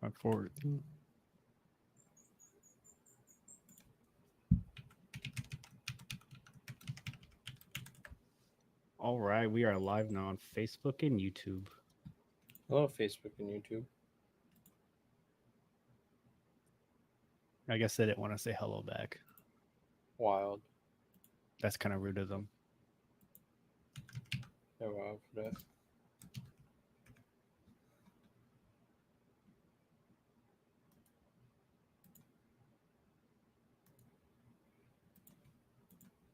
My forward. All right, we are live now on Facebook and YouTube. Hello, Facebook and YouTube. I guess they didn't want to say hello back. Wild. That's kind of rude of them. Yeah, wild for that.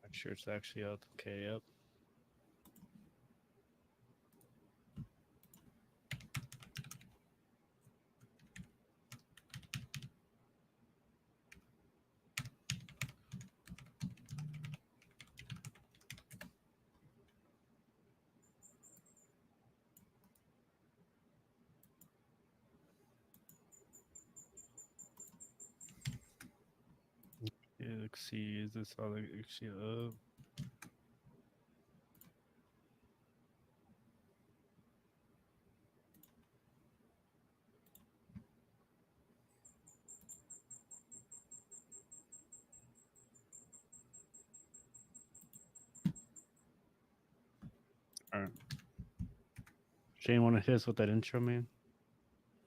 I'm sure it's actually up. Okay, yep. Yeah, let's see. Is this all actually up? All right. Shane, want to hit us with that intro, man?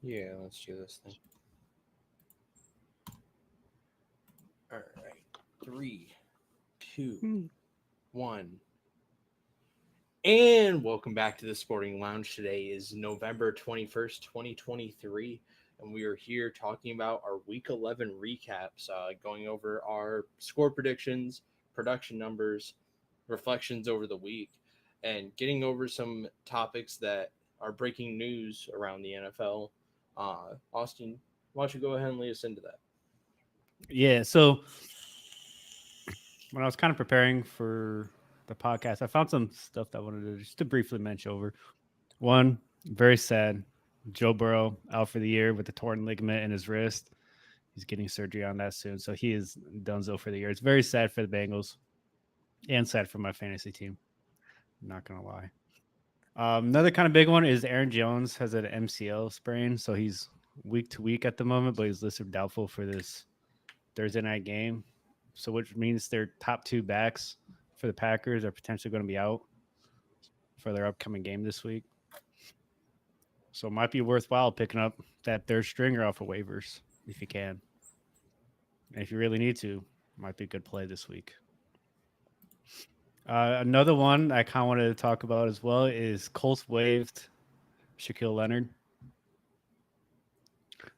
Yeah, let's do this thing. All right. 3, 2, 1. And welcome back to the Sporting Lounge. Today is November 21st, 2023. And we are here talking about our Week 11 recaps, going over our score predictions, production numbers, reflections over the week, and getting over some topics that are breaking news around the NFL. Austin, why don't you go ahead and lead us into that? Yeah, so when I was kind of preparing for the podcast, I found some stuff that I wanted to just to briefly mention over. One, very sad. Joe Burrow out for the year with the torn ligament in his wrist. He's getting surgery on that soon, so he is donezo for the year. It's very sad for the Bengals and sad for my fantasy team. I'm not gonna lie. Another kind of big one is Aaron Jones has an MCL sprain, so he's week to week at the moment, but he's listed doubtful for this Thursday night game. So which means their top two backs for the Packers are potentially going to be out for their upcoming game this week. So it might be worthwhile picking up that third stringer off of waivers if you can. And if you really need to, might be a good play this week. Another one I kind of wanted to talk about as well is Colts waived Shaquille Leonard.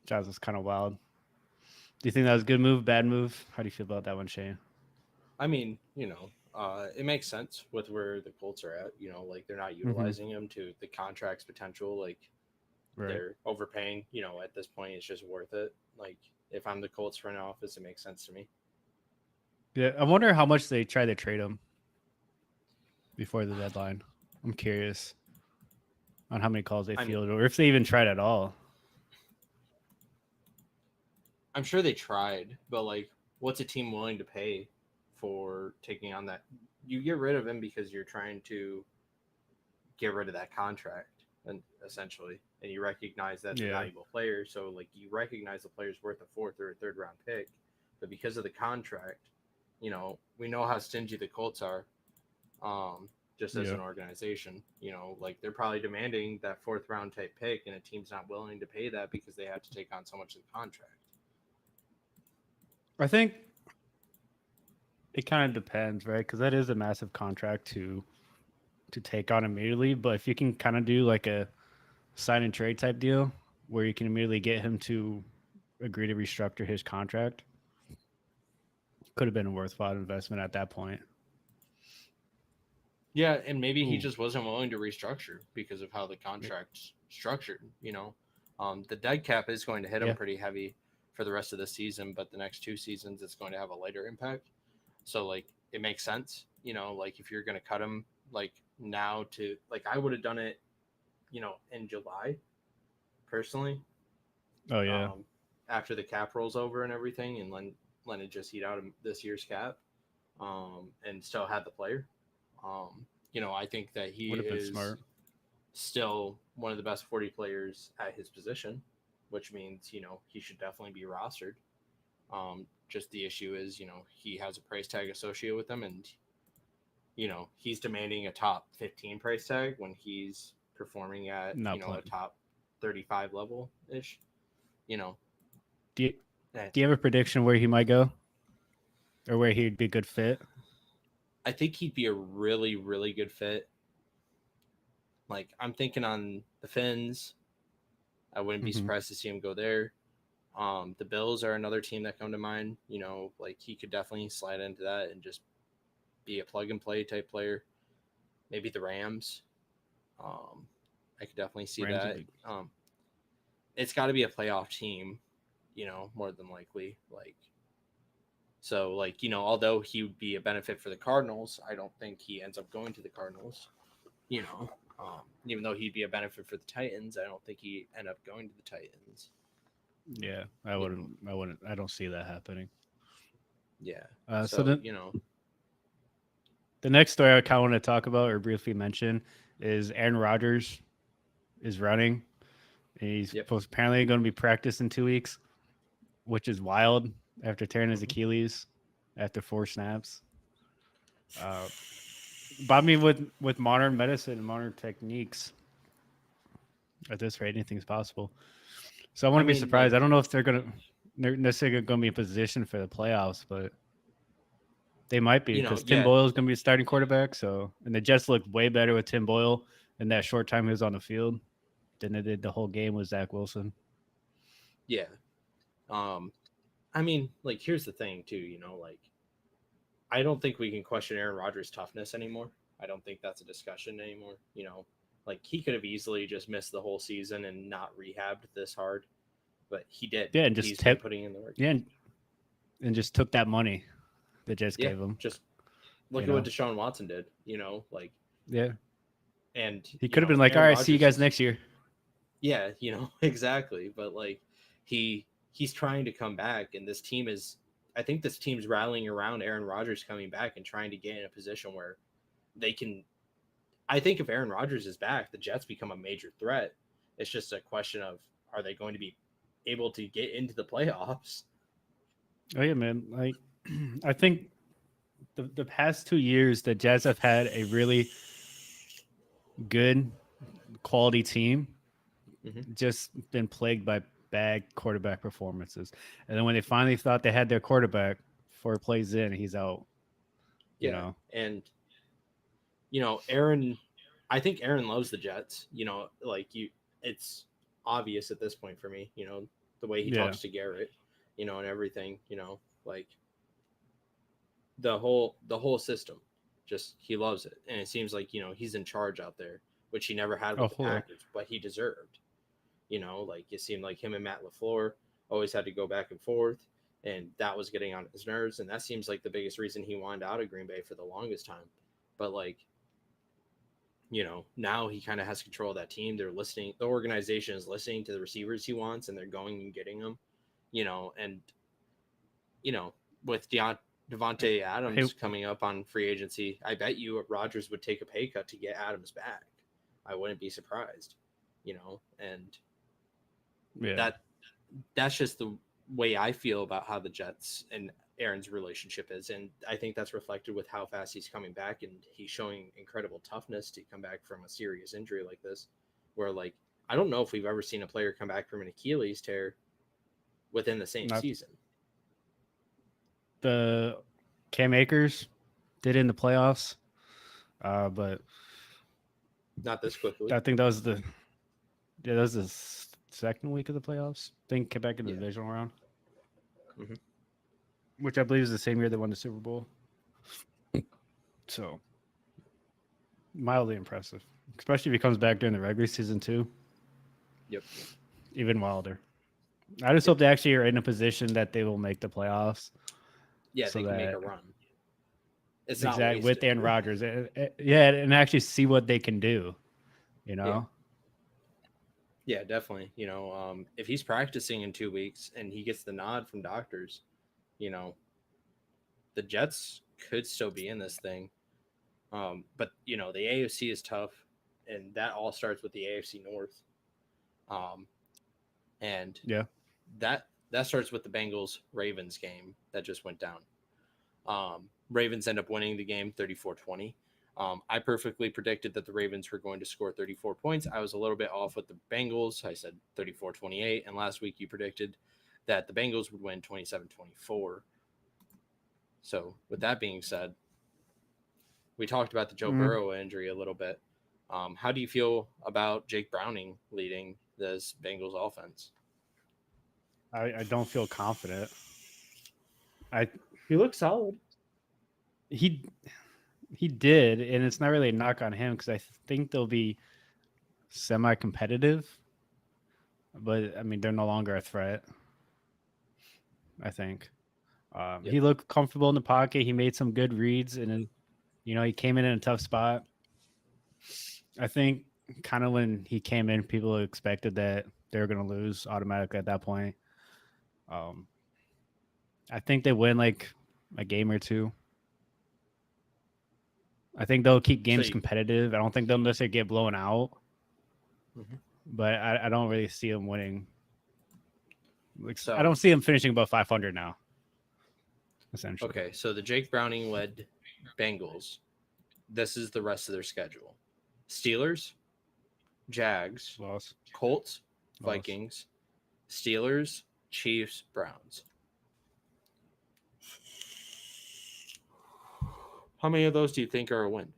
Jazz was kind of wild. Do you think that was a good move, bad move? How do you feel about that one, Shane? I mean, it makes sense with where the Colts are at. Like they're not Mm-hmm. utilizing him to the contract's potential. Like Right. they're overpaying. At this point, it's just worth it. Like if I'm the Colts front office, it makes sense to me. Yeah, I wonder how much they try to trade him before the deadline. I'm curious on how many calls they I mean, fielded, or if they even tried at all. I'm sure they tried, but like, what's a team willing to pay for taking on that? You get rid of him because you're trying to get rid of that contract, and essentially, and you recognize that's a Yeah, valuable player. So like, you recognize the player's worth a fourth or a third round pick, but because of the contract, we know how stingy the Colts are. Just as yeah. an organization, like they're probably demanding that fourth round type pick, and a team's not willing to pay that because they have to take on so much of the contract. I think it kind of depends, right? Because that is a massive contract to take on immediately. But if you can kind of do like a sign and trade type deal where you can immediately get him to agree to restructure his contract, could have been a worthwhile investment at that point. Yeah, and maybe he Ooh, just wasn't willing to restructure because of how the contract's structured. The dead cap is going to hit him yeah, pretty heavy for the rest of the season, but the next two seasons it's going to have a lighter impact. So like it makes sense. Like if you're going to cut him like now to like I would have done it, in July personally, oh yeah, um, after the cap rolls over and everything, and let it just eat out of this year's cap, and still had the player. I think that he would have been is smart. still one of the best 40 players at his position. which means, he should definitely be rostered. Just the issue is, he has a price tag associated with him, and, he's demanding a top 15 price tag when he's performing at, Not a playing. top 35 level ish. You know, Do you, eh, do you have a prediction where he might go, or where he'd be a good fit? I think he'd be a really, really good fit. Like, I'm thinking on the Finns. I wouldn't be Mhm. surprised to see him go there. The Bills are another team that come to mind. Like he could definitely slide into that and just be a plug and play type player. Maybe the Rams. I could definitely see Rams would that. be. It's got to be a playoff team, more than likely. Like, so, like, although he would be a benefit for the Cardinals, I don't think he ends up going to the Cardinals. Even though he'd be a benefit for the Titans, I don't think he end up going to the Titans. Yeah, I You wouldn't. know, I wouldn't. I don't see that happening. yeah. So So, then the next story I kind of want to talk about or briefly mention is Aaron Rodgers is running. He's yep. apparently going to be practicing 2 weeks, which is wild after tearing his Mhm. Achilles after 4 snaps. Uh, but I mean, with modern medicine and modern techniques, at this rate, anything's possible. So I I wouldn't be mean, like, surprised. I don't know if they're necessarily going to be in position for the playoffs, but they might be because Tim yeah, Boyle is going to be a starting quarterback. So, and the Jets looked way better with Tim Boyle in that short time he was on the field than they did the whole game with Zach Wilson. yeah. Um, I mean, like, here's the thing, too. Like, I don't think we can question Aaron Rodgers' toughness anymore. I don't think that's a discussion anymore. Like he could have easily just missed the whole season and not rehabbed this hard, but he did. Yeah, and just He's been putting in the work. yeah, and just took that money the Jets Yeah, gave him. just look You at what know, Deshaun Watson did. Like, yeah, and he could have been like, "All Aaron right, see you Rodgers guys is, next year." yeah, exactly. But like he's trying to come back, and this team is. I think this team's rallying around Aaron Rodgers coming back and trying to get in a position where they can. I think if Aaron Rodgers is back, the Jets become a major threat. It's just a question of are they going to be able to get into the playoffs? Oh yeah, man. Like, I think the past 2 years, the Jets have had a really good quality team, Mm-hmm. just been plagued by bad quarterback performances. And then when they finally thought they had their quarterback, 4 plays in, he's out. You Yeah, know, and Aaron. I think Aaron loves the Jets. Like it's obvious at this point for me. The way he yeah. talks to Garrett, and everything. Like the whole system. Just he loves it, and it seems like he's in charge out there, which he never had Oh, with the hold on. Packers, but he deserved. Like it seemed like him and Matt LaFleur always had to go back and forth, and that was getting on his nerves, and that seems like the biggest reason he wanted out of Green Bay for the longest time. But like, now he kind of has control of that team. They're listening. The organization is listening to the receivers he wants, and they're going and getting them. And you know, with Devontae Hey, Adams coming up on free agency, I bet you Rodgers would take a pay cut to get Adams back. I wouldn't be surprised. And yeah. that that's just the way I feel about how the Jets and Aaron's relationship is. And I think that's reflected with how fast he's coming back, and he's showing incredible toughness to come back from a serious injury like this, where like I don't know if we've ever seen a player come back from an Achilles tear within the same Not season. the Cam Akers did in the playoffs, but Not this quickly. I think that was the second week of the playoffs. I think came back in the Yeah. divisional round, Mhm. which I believe is the same year they won the Super Bowl. So mildly impressive, especially if he comes back during the regular season too. Yep. Even wilder. I just hope they actually are in a position that they will make the playoffs. Yeah, So they can make a that run. It's not exactly with wasted. Aaron Rodgers, yeah, and actually see what they can do. You Yeah. know, Yeah, definitely. If he's practicing in 2 weeks and he gets the nod from doctors, you know, the Jets could still be in this thing. But the AFC is tough, and that all starts with the AFC North. Um, And Yeah. that starts with the Bengals Ravens game that just went down. Ravens end up winning the game 34-20. I perfectly predicted that the Ravens were going to score 34 points. I was a little bit off with the Bengals. I said 34-28. And last week you predicted that the Bengals would win 27-24. So with that being said, we talked about the Joe Burrow injury a little bit. How do you feel about Jake Browning leading this Bengals offense? I don't feel confident. He looks solid. He did, and it's not really a knock on him because I think they'll be semi-competitive, but I mean they're no longer a threat. I think he looked comfortable in the pocket. He made some good reads, and he came in a tough spot. I think kind of when he came in, people expected that they were going to lose automatically at that point. I think they win like a game or two. I think they'll keep games competitive. I don't think they'll necessarily get blown out, but I don't really see them winning. I don't see them finishing above 500 now. Essentially. Okay, so the Jake Browning led Bengals. This is the rest of their schedule: Steelers, Jags, Loss. Colts, Vikings, Steelers, Chiefs, Browns. How many of those do you think are a win?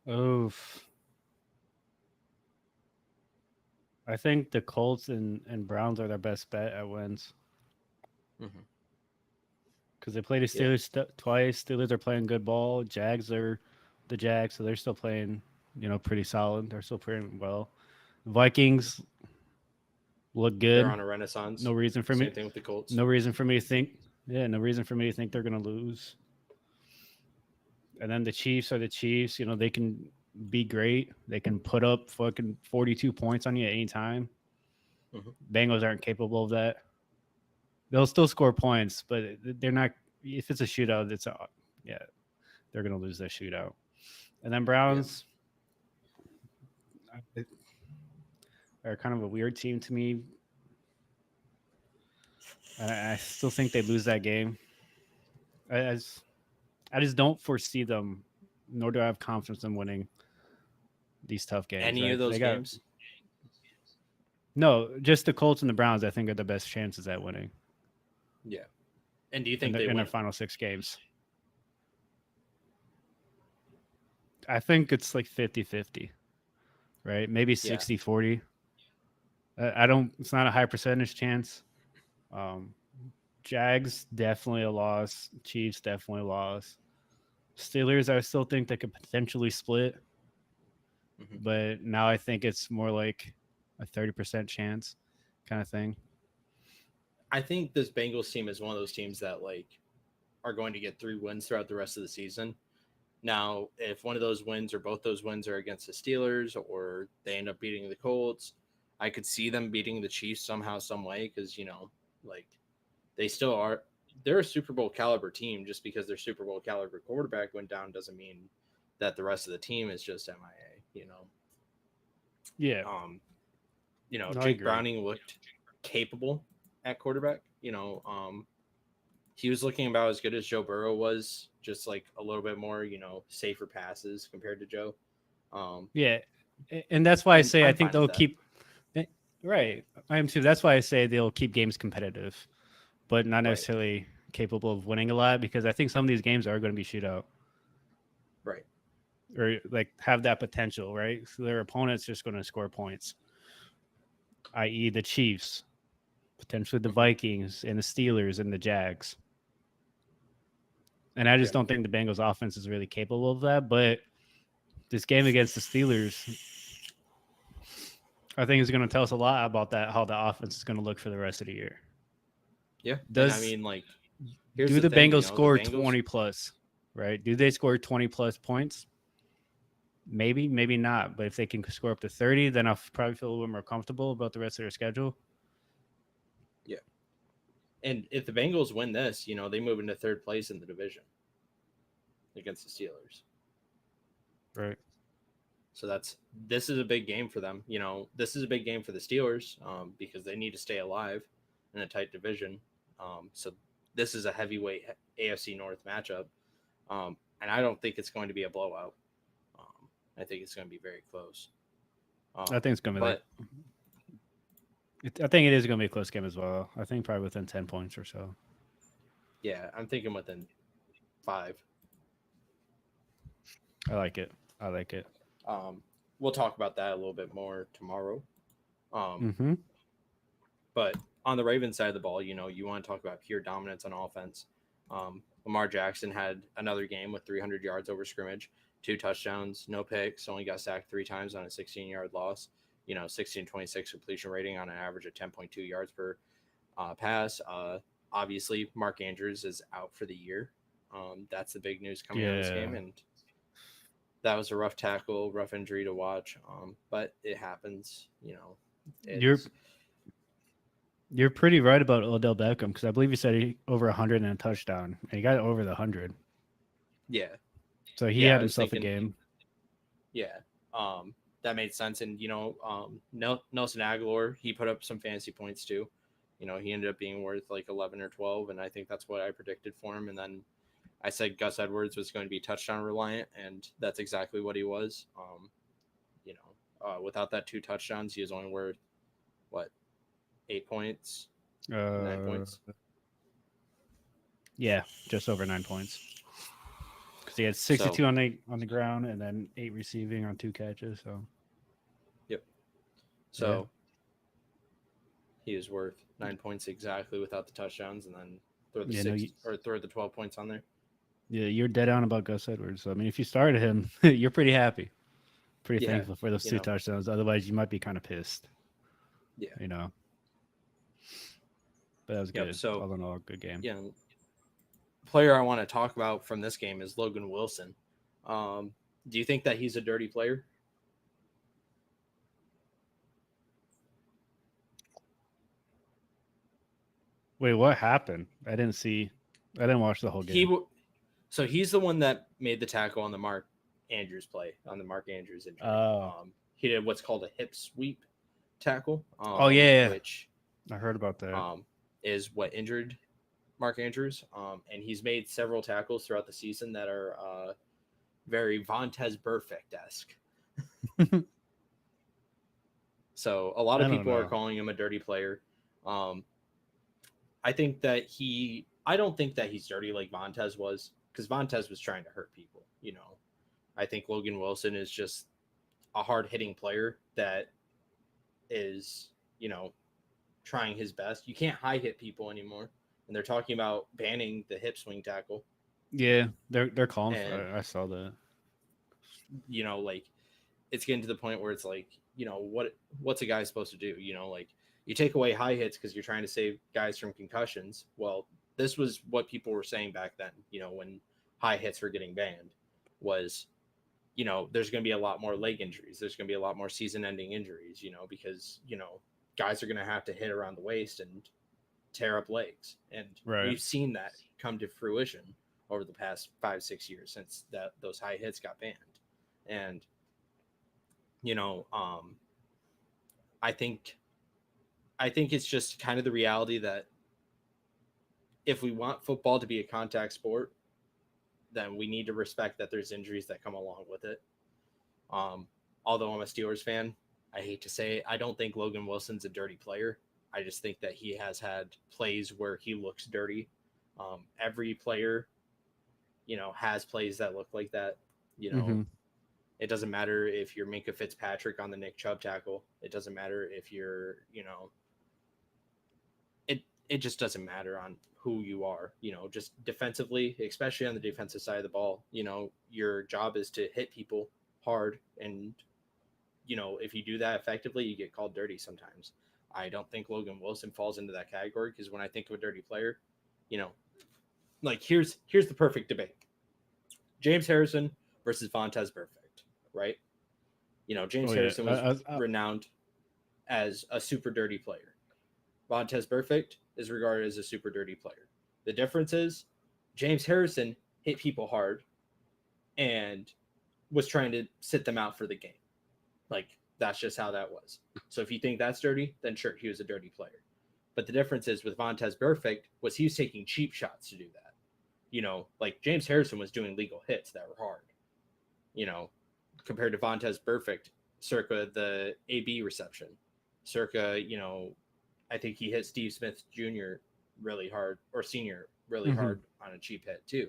Oof. I think the Colts and Browns are their best bet at wins. Because they played the Steelers twice. Steelers are playing good ball. Jags are the Jags, so they're still playing, pretty solid. They're still playing well. Vikings look good. They're on a renaissance. No reason for me. Same thing with the Colts. No reason for me to think. Yeah, no reason for me to think they're going to lose. And then the Chiefs are the Chiefs. They can be great. They can put up fucking 42 points on you at any time. Bengals aren't capable of that. They'll still score points, but they're not. If it's a shootout, they're going to lose that shootout. And then Browns are kind of a weird team to me. And I still think they lose that game. I just don't foresee them, nor do I have confidence in winning these tough games. Any of those games? No, just the Colts and the Browns, I think, are the best chances at winning. Yeah. And do you think in their final 6 games? I think it's like 50-50, right? Maybe 60-40. It's not a high percentage chance. Jags, definitely a loss. Chiefs, definitely a loss. Steelers, I still think they could potentially split. But now I think it's more like a 30% chance kind of thing. I think this Bengals team is one of those teams that are going to get 3 wins throughout the rest of the season. Now, if one of those wins or both those wins are against the Steelers or they end up beating the Colts, I could see them beating the Chiefs somehow, some way, because, they still are. They're a Super Bowl caliber team. Just because their Super Bowl caliber quarterback went down doesn't mean that the rest of the team is just MIA, Yeah. Jake Browning looked capable at quarterback. He was looking about as good as Joe Burrow was, just like a little bit more, safer passes compared to Joe. Yeah. And that's why I say I think they'll keep. Right. I am too. That's why I say they'll keep games competitive, but not necessarily capable of winning a lot, because I think some of these games are going to be shootout. Right. Or have that potential, right? So their opponent's just going to score points, i.e. the Chiefs, potentially the Vikings and the Steelers and the Jags. And I just don't think the Bengals offense is really capable of that. But this game against the Steelers, I think is going to tell us a lot about that, how the offense is going to look for the rest of the year. Yeah. Do the Bengals score 20 plus, right? Do they score 20 plus points? Maybe, maybe not. But if they can score up to 30, then I'll probably feel a little more comfortable about the rest of their schedule. Yeah. And if the Bengals win this, they move into 3rd place in the division against the Steelers. Right. So this is a big game for them. This is a big game for the Steelers because they need to stay alive in a tight division. So this is a heavyweight AFC North matchup, and I don't think it's going to be a blowout. I think it's going to be very close. I think it's going to be but I think it is going to be a close game as well. I think probably within 10 points or so. yeah, I'm thinking within 5. I like it. We'll talk about that a little bit more tomorrow. Mm-hmm. But on the Ravens side of the ball, you want to talk about pure dominance on offense. Lamar Jackson had another game with 300 yards over scrimmage, 2 touchdowns, no picks, only got sacked 3 times on a 16-yard loss. 16-26 completion rating on an average of 10.2 yards per pass. Obviously, Mark Andrews is out for the year. That's the big news coming out of this game, and that was a rough tackle, rough injury to watch. But it happens. You're pretty right about Odell Beckham because I believe you said he over 100 and a touchdown, and he got over the 100. Yeah. So he had himself a game. Yeah. That made sense. And, Nelson Aguilar, he put up some fantasy points too. He ended up being worth like 11 or 12, and I think that's what I predicted for him. And then I said Gus Edwards was going to be touchdown reliant, and that's exactly what he was. Without that 2 touchdowns, he was only worth, 8 points? 9 points? Yeah, just over 9 points. Because he had 62 on the ground and then 8 receiving on 2 catches. So, yep. So he was worth 9 points exactly without the touchdowns, and then throw the 12 points on there. Yeah, you're dead on about Gus Edwards. So, I mean, if you started him, you're pretty happy, pretty thankful for those 2 touchdowns. Otherwise, you might be kind of pissed. Yeah, But that was good. So all in all, good game. Yeah. Player I want to talk about from this game is Logan Wilson. Do you think that he's a dirty player? Wait, what happened? I didn't watch the whole game. So he's the one that made the tackle on the Mark Andrews play, on the Mark Andrews injury. He did what's called a hip sweep tackle. Which I heard about that. Is what injured Mark Andrews. And he's made several tackles throughout the season that are very Vontaze Burfict-esque. So a lot of people are calling him a dirty player. I don't think that he's dirty like Vontaze was, because Vontaze was trying to hurt people. I think Logan Wilson is just a hard-hitting player that is, trying his best. You can't high hit people anymore, and they're talking about banning the hip swing tackle. Yeah, they're calling for it. I saw that. It's getting to the point where it's like, what's a guy supposed to do? You take away high hits because you're trying to save guys from concussions. Well, this was what people were saying back then, when high hits were getting banned, was, there's going to be a lot more leg injuries. There's going to be a lot more season-ending injuries, because, guys are going to have to hit around the waist and tear up legs. And we've seen that come to fruition over the past 5-6 years since those high hits got banned. And, I think it's just kind of the reality that if we want football to be a contact sport, then we need to respect that there's injuries that come along with it. Although I'm a Steelers fan, I hate to say it, I don't think Logan Wilson's a dirty player. I just think that he has had plays where he looks dirty. Every player, has plays that look like that. It doesn't matter if you're Minkah Fitzpatrick on the Nick Chubb tackle. It doesn't matter if you're, it just doesn't matter on who you are, just defensively, especially on the defensive side of the ball. Your job is to hit people hard, and if you do that effectively, you get called dirty sometimes. I don't think Logan Wilson falls into that category, because when I think of a dirty player, here's the perfect debate: James Harrison versus Vontaze Burfict, right? James Harrison was renowned as a super dirty player. Vontaze Burfict is regarded as a super dirty player. The difference is James Harrison hit people hard and was trying to sit them out for the game. Like that's just how that was. So if you think that's dirty, then sure, he was a dirty player. But the difference is with Vontez Burfict was he was taking cheap shots to do that. Like James Harrison was doing legal hits that were hard. Compared to Vontez Burfict, circa the AB reception, circa I think he hit Steve Smith Jr. really hard or senior really hard on a cheap hit too.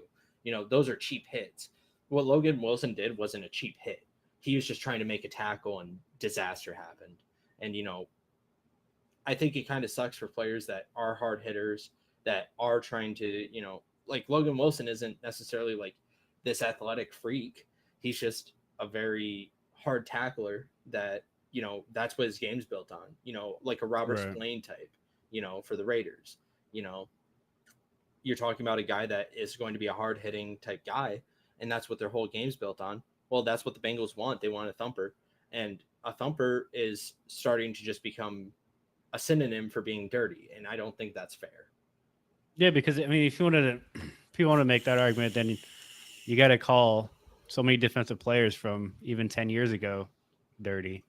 Those are cheap hits. What Logan Wilson did wasn't a cheap hit. He was just trying to make a tackle and disaster happened. And, I think it kind of sucks for players that are hard hitters that are trying to, like Logan Wilson isn't necessarily like this athletic freak. He's just a very hard tackler that, that's what his game's built on, like a Robert Spillane type, for the Raiders. You're talking about a guy that is going to be a hard hitting type guy, and that's what their whole game's built on. Well, that's what the Bengals want. They want a thumper, and a thumper is starting to just become a synonym for being dirty, and I don't think that's fair. Yeah, because I mean, if you want to make that argument, then you got to call so many defensive players from even 10 years ago dirty.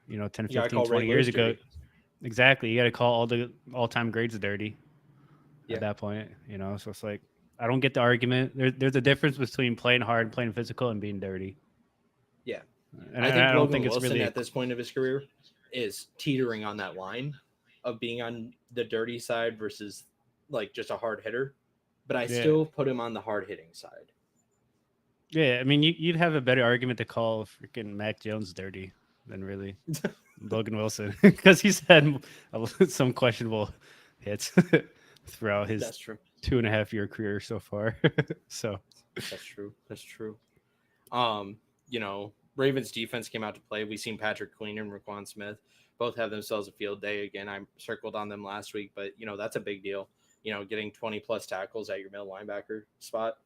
10, 15, 20 years ago. Dirty. Exactly. You got to call all the all-time greats dirty at that point, So it's like, I don't get the argument. There's a difference between playing hard, playing physical, and being dirty. Yeah. And I don't think Wilson it's really at this point of his career is teetering on that line of being on the dirty side versus like just a hard hitter. But I still put him on the hard hitting side. Yeah, I mean, you'd have a better argument to call freaking Mac Jones dirty than really Logan Wilson because he's had some questionable hits throughout his 2.5-year career so far. So that's true. Ravens defense came out to play. We've seen Patrick Queen and Roquan Smith both have themselves a field day. Again, I circled on them last week, but that's a big deal. Getting 20 plus tackles at your middle linebacker spot,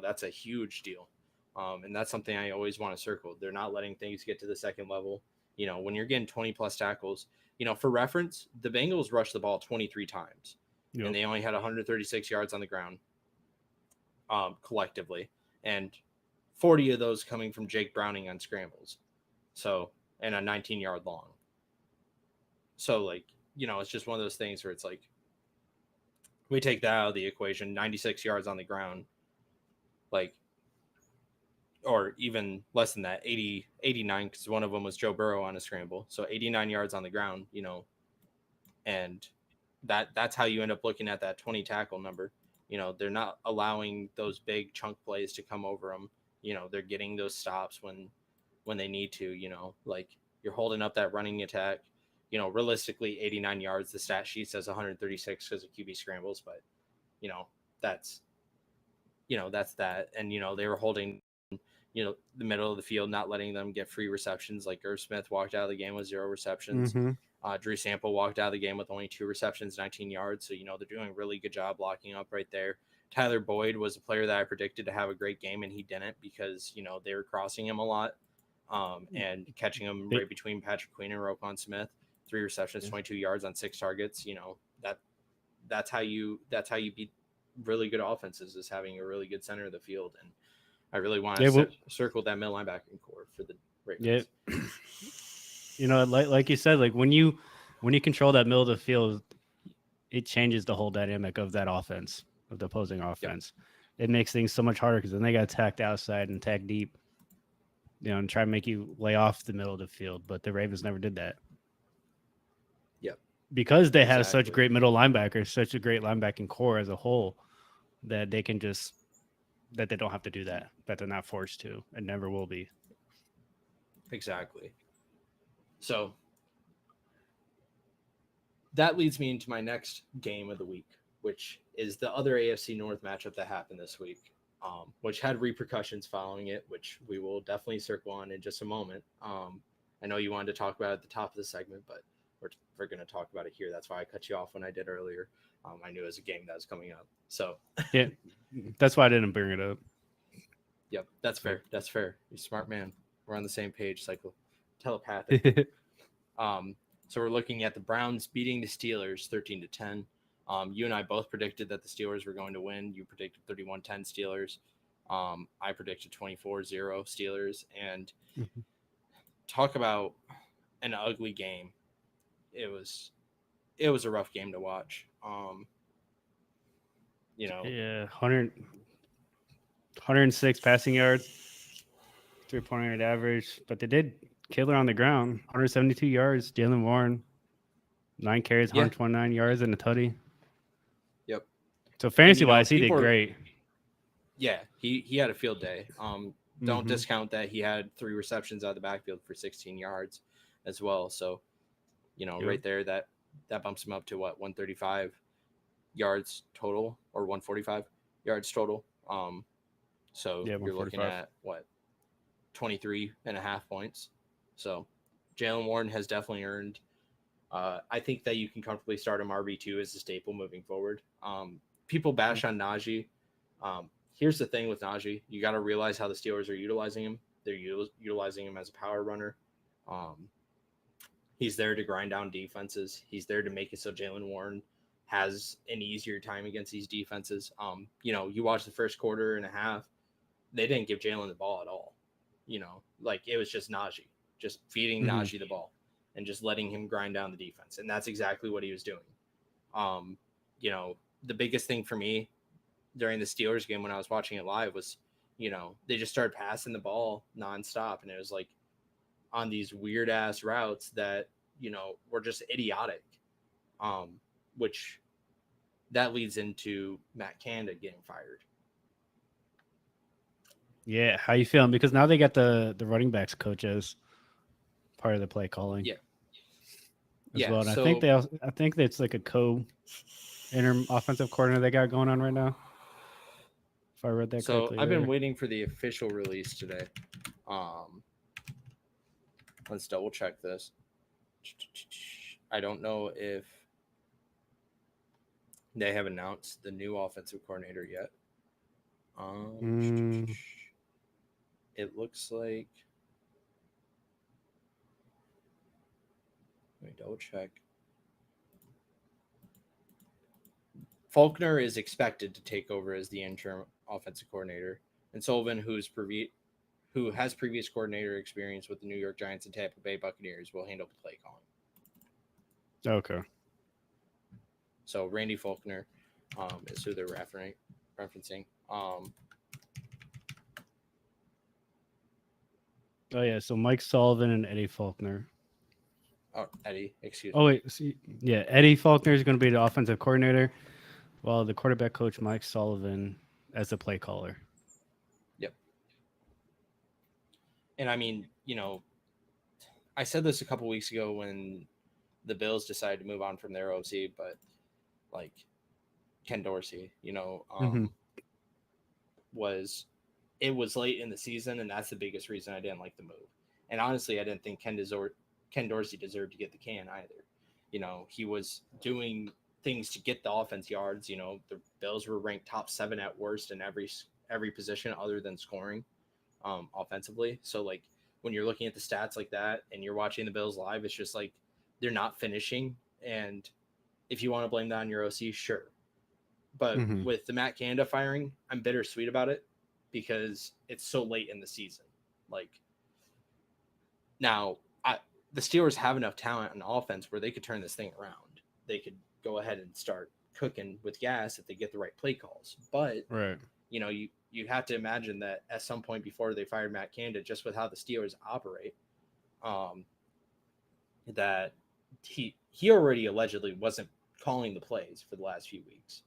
that's a huge deal. And that's something I always want to circle. They're not letting things get to the second level. When you're getting 20 plus tackles, for reference, the Bengals rushed the ball 23 times and they only had 136 yards on the ground collectively. And 40 of those coming from Jake Browning on scrambles. So, and a 19-yard long. So, it's just one of those things where it's like, we take that out of the equation, 96 yards on the ground, or even less than that, 89, because one of them was Joe Burrow on a scramble. So 89 yards on the ground, and that's how you end up looking at that 20 tackle number. They're not allowing those big chunk plays to come over them. They're getting those stops when they need to, you're holding up that running attack, realistically 89 yards. The stat sheet says 136 because of QB scrambles, but that's that. And, they were holding, the middle of the field, not letting them get free receptions. Like Irv Smith walked out of the game with 0 receptions. Drew Sample walked out of the game with only 2 receptions, 19 yards. So, they're doing a really good job blocking up right there. Tyler Boyd was a player that I predicted to have a great game, and he didn't because, they were crossing him a lot and catching him right between Patrick Queen and Roquan Smith. 3 receptions, 22 yards on 6 targets. That's how you beat really good offenses, is having a really good center of the field. And I really want to circle that middle linebacking core for the Ravens. Yeah. Like you said, like when you control that middle of the field, it changes the whole dynamic of that offense, of the opposing offense. Yep. It makes things so much harder because then they got to attack the outside and attack deep, and try to make you lay off the middle of the field. But the Ravens never did that. Yep. Because they have such great middle linebackers, such a great linebacking core as a whole, that they can that they don't have to do that they're not forced to, and never will be. Exactly. So that leads me into my next game of the week, which is the other AFC North matchup that happened this week, which had repercussions following it, which we will definitely circle on in just a moment. I know you wanted to talk about it at the top of the segment, but we're going to talk about it here. That's why I cut you off when I did earlier. I knew it was a game that was coming up. So yeah, that's why I didn't bring it up. Yep, that's fair. That's fair. You're a smart man. We're on the same page, telepathic. So we're looking at the Browns beating the Steelers 13-10. You and I both predicted that the Steelers were going to win. You predicted 31-10 Steelers. I predicted 24-0 Steelers. And Mhm. talk about an ugly game. It was a rough game to watch. You know, Yeah, 106 passing yards, 3.8 average, but they did kill her on the ground. 172 yards. Jalen Warren, 9 carries, yeah, 129 yards, and a tutty. yep. So And fantasy wise, he did people are, great. yeah, he had a field day. Don't Hmm. discount that he had 3 receptions out of the backfield for 16 yards as well. So, Yep. right there, that bumps him up to what, 135 yards total or 145 yards total. So Yeah, you're looking 145. at what, 23 and a half points. So Jalen Warren has definitely earned. I think that you can comfortably start him RB2 as a staple moving forward. People bash on Najee. Here's the thing with Najee: you got to realize how the Steelers are utilizing him. They're utilizing him as a power runner. Um, he's there to grind down defenses. He's there to make it so Jalen Warren has an easier time against these defenses. You watch the first quarter and a half, they didn't give Jalen the ball at all. Like it was just Najee, just feeding Hmm. Najee the ball and just letting him grind down the defense. And that's exactly what he was doing. Um, the biggest thing for me during the Steelers game when I was watching it live was, they just started passing the ball nonstop. And it was like on these weird ass routes that, were just idiotic. Which that leads into Matt Canada getting fired. Yeah, how you feeling? Because now they got the running backs coach as part of the play calling Yeah. as Yeah. well. And So I think it's like a interim offensive coordinator they got going on right now. If I read that So correctly I've been there. waiting for the official release today. Um, let's double check this. I don't know if they have announced the new offensive coordinator yet. Um, Mm, it looks like. Let me double check. Faulkner is expected to take over as the interim offensive coordinator, and Sullivan, who has previous coordinator experience with the New York Giants and Tampa Bay Buccaneers, will handle the play calling. okay. So Randy Faulkner is who they're referencing. Oh yeah, so Mike Sullivan and Eddie Faulkner. Eddie, excuse Oh me. wait, yeah, Eddie Faulkner is going to be the offensive coordinator, while the quarterback coach Mike Sullivan as the play caller. Yep. And I mean, I said this a couple weeks ago when the Bills decided to move on from their OC, but like Ken Dorsey, Hmm. was it was late in the season, and that's the biggest reason I didn't like the move. And honestly, I didn't think Ken Dorsey deserved to get the can either. He was doing things to get the offense yards. The Bills were ranked top 7 at worst in every position other than scoring, offensively. So like when you're looking at the stats like that and you're watching the Bills live, it's just like they're not finishing. And if you want to blame that on your OC, sure. But Hmm. with the Matt Canada firing, I'm bittersweet about it because it's so late in the season. Like now, the Steelers have enough talent on offense where they could turn this thing around. They could go ahead and start cooking with gas if they get the right play calls. But Right. You have to imagine that at some point before they fired Matt Canada, just with how the Steelers operate, um, that he already allegedly wasn't calling the plays for the last few weeks.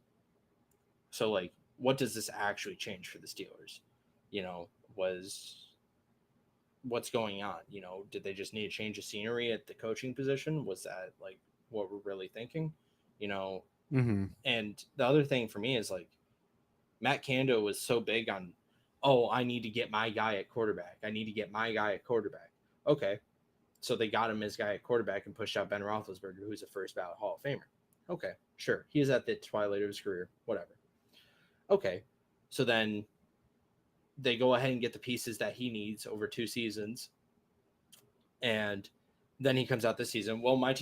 So like, what does this actually change for the Steelers? Was what's going on? Did they just need a change of scenery at the coaching position? Was that like what we're really thinking? You know, Hmm. and the other thing for me is like Matt Canada was so big on, oh, I need to get my guy at quarterback. I need to get my guy at quarterback. Okay. So they got him as guy at quarterback and pushed out Ben Roethlisberger, who's a first ballot Hall of Famer. Okay, sure. He's at the twilight of his career, whatever. Okay. So then they go ahead and get the pieces that he needs over 2 seasons. And then he comes out this season. Well, my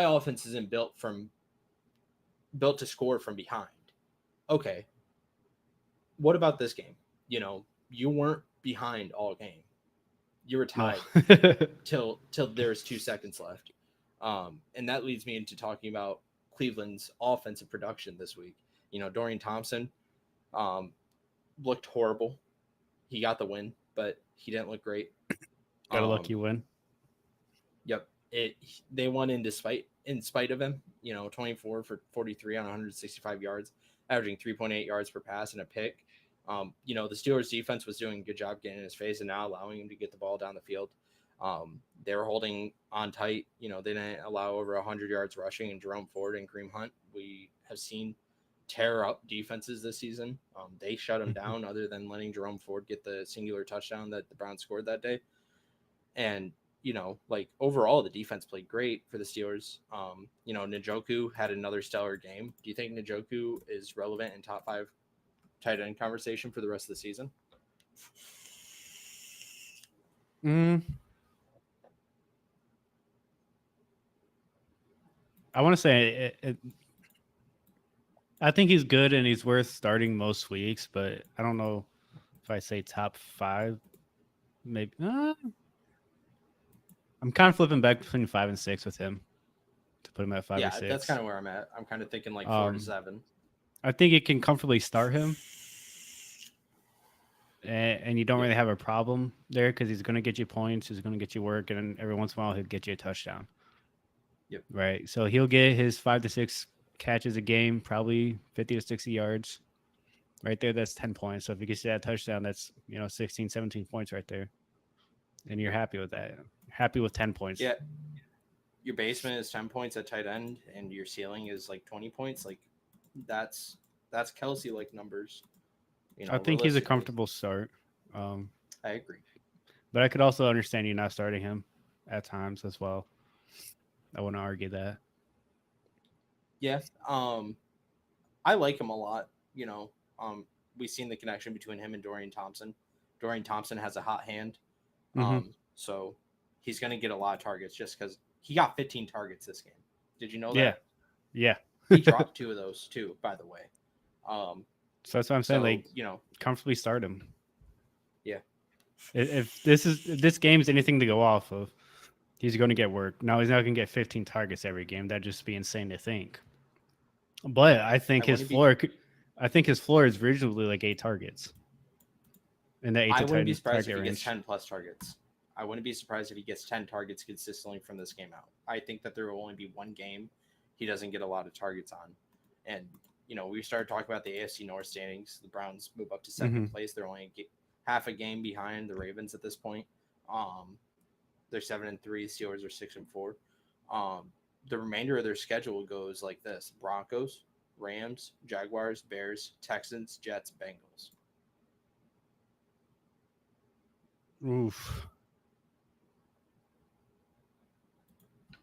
offense isn't built to score from behind. Okay. What about this game? you weren't behind all game. You were No. tied till there's 2 seconds left. And that leads me into talking about Cleveland's offensive production this week. Dorian Thompson looked horrible. He got the win, but he didn't look great. Got a lucky win. Yep. They won in spite of him, 24 for 43 on 165 yards, averaging 3.8 yards per pass and a pick. The Steelers defense was doing a good job getting in his face and now allowing him to get the ball down the field. They were holding on tight. They didn't allow over 100 yards rushing, and Jerome Ford and Kareem Hunt, we have seen tear up defenses this season. They shut him down other than letting Jerome Ford get the singular touchdown that the Browns scored that day. And, overall, the defense played great for the Steelers. Njoku had another stellar game. Do you think Njoku is relevant in top 5 tight end conversation for the rest of the season? I want to say I think he's good and he's worth starting most weeks, but I don't know if I say top 5. Maybe I'm kind of flipping back between 5 and 6 with him to put him at 5 or 6. Yeah, that's kind of where I'm at. I'm kind of thinking 4 to 7. I think you can comfortably start him. And you don't really have a problem there because he's going to get you points, he's going to get you work, and every once in a while he'll get you a touchdown. Yep. Right. So he'll get his 5 to 6 catches a game, probably 50 to 60 yards. Right there, that's 10 points. So if he gets you that touchdown, that's 16, 17 points right there. And you're happy with that. Happy with 10 points. Yeah. Your basement is 10 points at tight end, and your ceiling is 20 points. That's Kelsey numbers. I think he's a comfortable start. I agree. But I could also understand you not starting him at times as well. I wouldn't argue that. Yeah. I like him a lot. We've seen the connection between him and Dorian Thompson. Dorian Thompson has a hot hand. So he's going to get a lot of targets just because he got 15 targets this game. Did you know that? Yeah. He dropped 2 of those too, by the way. So that's what I'm saying. Comfortably start him. Yeah. If this game's anything to go off of, he's going to get work. Now he's not going to get 15 targets every game. That'd just be insane to think. But I think his floor is originally 8 targets. In the 8 to 10 I wouldn't be surprised if he range. gets 10 plus targets. I wouldn't be surprised if he gets 10 targets consistently from this game out. I think that there will only be one game he doesn't get a lot of targets on. And, we started talking about the AFC North standings. The Browns move up to 2nd place. They're only half a game behind the Ravens at this point. They're 7-3. Steelers are 6-4. The remainder of their schedule goes like this: Broncos, Rams, Jaguars, Bears, Texans, Jets, Bengals. Oof.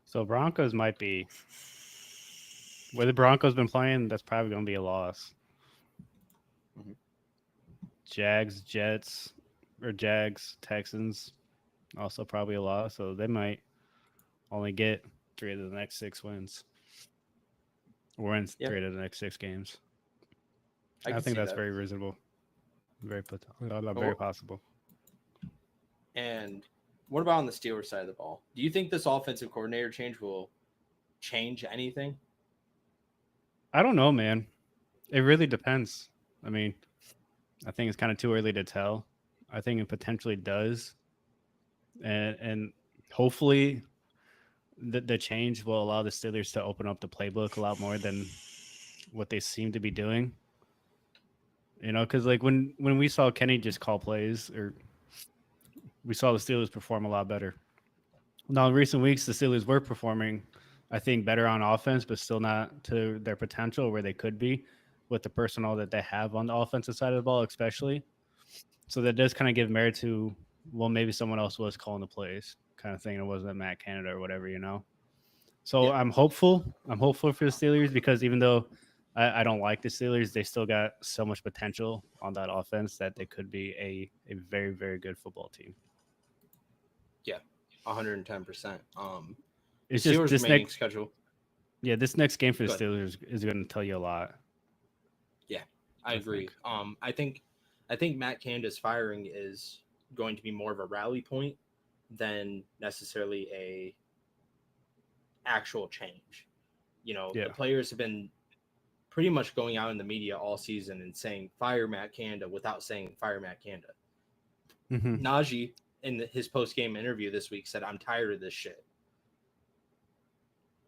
So Broncos might be where the Broncos been playing. That's probably going to be a loss. Jags, Jets, or Jags, Texans, also probably a loss. So they might only get 3 of the next 6 wins. Or win 3 of the next 6 games. I think that's very reasonable. Very possible. And what about on the Steelers side of the ball? Do you think this offensive coordinator change will change anything? I don't know, man. It really depends. I mean, I think it's kind of too early to tell. I think it potentially does. And hopefully the change will allow the Steelers to open up the playbook a lot more than what they seem to be doing. Because when we saw Kenny just call plays, or we saw the Steelers perform a lot better. Now, in recent weeks, the Steelers were performing, I think, better on offense, but still not to their potential where they could be with the personnel that they have on the offensive side of the ball, especially. So that does kind of give merit to, well, maybe someone else was calling the plays kind of thing. It wasn't Matt Canada or whatever, So yeah. I'm hopeful. I'm hopeful for the Steelers because even though I don't like the Steelers, they still got so much potential on that offense that they could be a very, very good football team. Yeah, 110%. It's just this next schedule. Yeah, this next game for the Steelers is going to tell you a lot. Yeah, I agree. I think I think Matt Canada's firing is going to be more of a rally point than necessarily a actual change. You know, Yeah. the players have been pretty much going out in the media all season and saying fire Matt Canada without saying fire Matt Canada. Mm-hmm. Najee in his post game interview this week said, "I'm tired of this shit."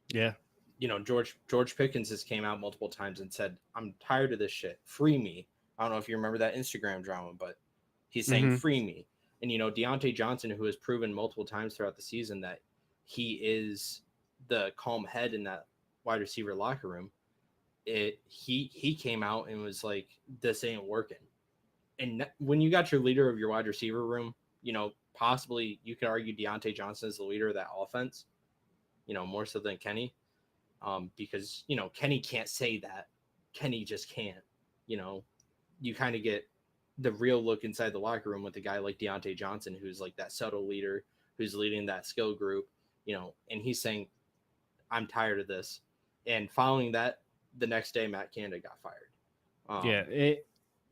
Yeah. You know, George Pickens has came out multiple times and said, "I'm tired of this shit. Free me." I don't know if you remember that Instagram drama, but he's saying, Mm-hmm. "Free me." And you know, Deontay Johnson, who has proven multiple times throughout the season that he is the calm head in that wide receiver locker room, he came out and was like, "This ain't working." And when you got your leader of your wide receiver room, you know, possibly you could argue Deontay Johnson is the leader of that offense, you know, more so than Kenny, because, you know, Kenny can't say that. Kenny just can't. You know, you kind of get the real look inside the locker room with a guy like Deontay Johnson, who's like that subtle leader, who's leading that skill group, you know, and he's saying, "I'm tired of this." And following that, the next day, Matt Canada got fired. Yeah.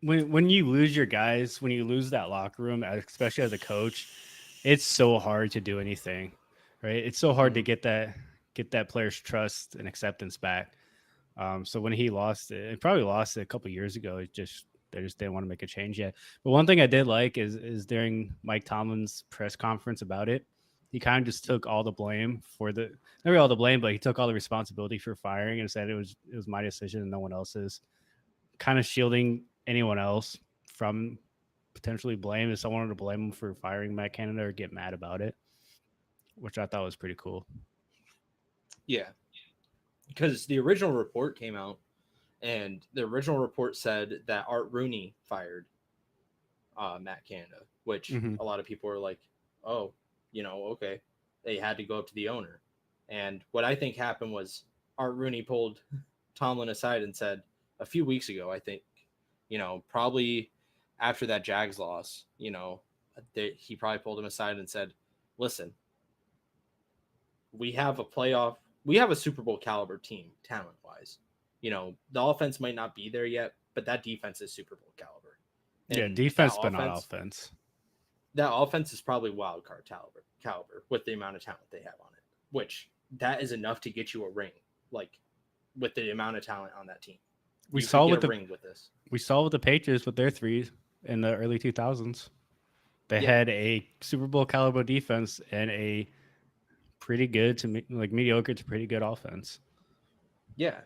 When you lose your guys, when you lose that locker room, especially as a coach, it's so hard to do anything, right? It's so hard to Mhm. get that player's trust and acceptance back. So when he lost it, and probably lost it a couple years ago, they just didn't want to make a change yet. But one thing I did like is during Mike Tomlin's press conference about it, he kind of just took all the blame for the not really all the blame, but he took all the responsibility for firing and said it was my decision and no one else's, kind of shielding anyone else from potentially blame if someone wanted to blame him for firing Matt Canada or get mad about it, which I thought was pretty cool. Yeah, because the original report came out, and the original report said that Art Rooney fired Matt Canada, which Mm-hmm. a lot of people were like, "Oh, you know, okay." They had to go up to the owner, and what I think happened was Art Rooney pulled Tomlin aside and said a few weeks ago, I think, you know, probably after that Jags loss, you know, he probably pulled him aside and said, "Listen, we have a playoff, we have a Super Bowl caliber team, talent wise. You know, the offense might not be there yet, but that defense is Super Bowl caliber, Yeah, and defense, but not offense. that offense is probably wild card caliber with the amount of talent they have on it, which that is enough to get you a ring. Like with the amount of talent on that team, We you could saw get with a the ring with this. we saw with the Patriots with their threes in the early 2000s. They Yeah, had a Super Bowl caliber defense and a pretty good to like mediocre to pretty good offense. yeah,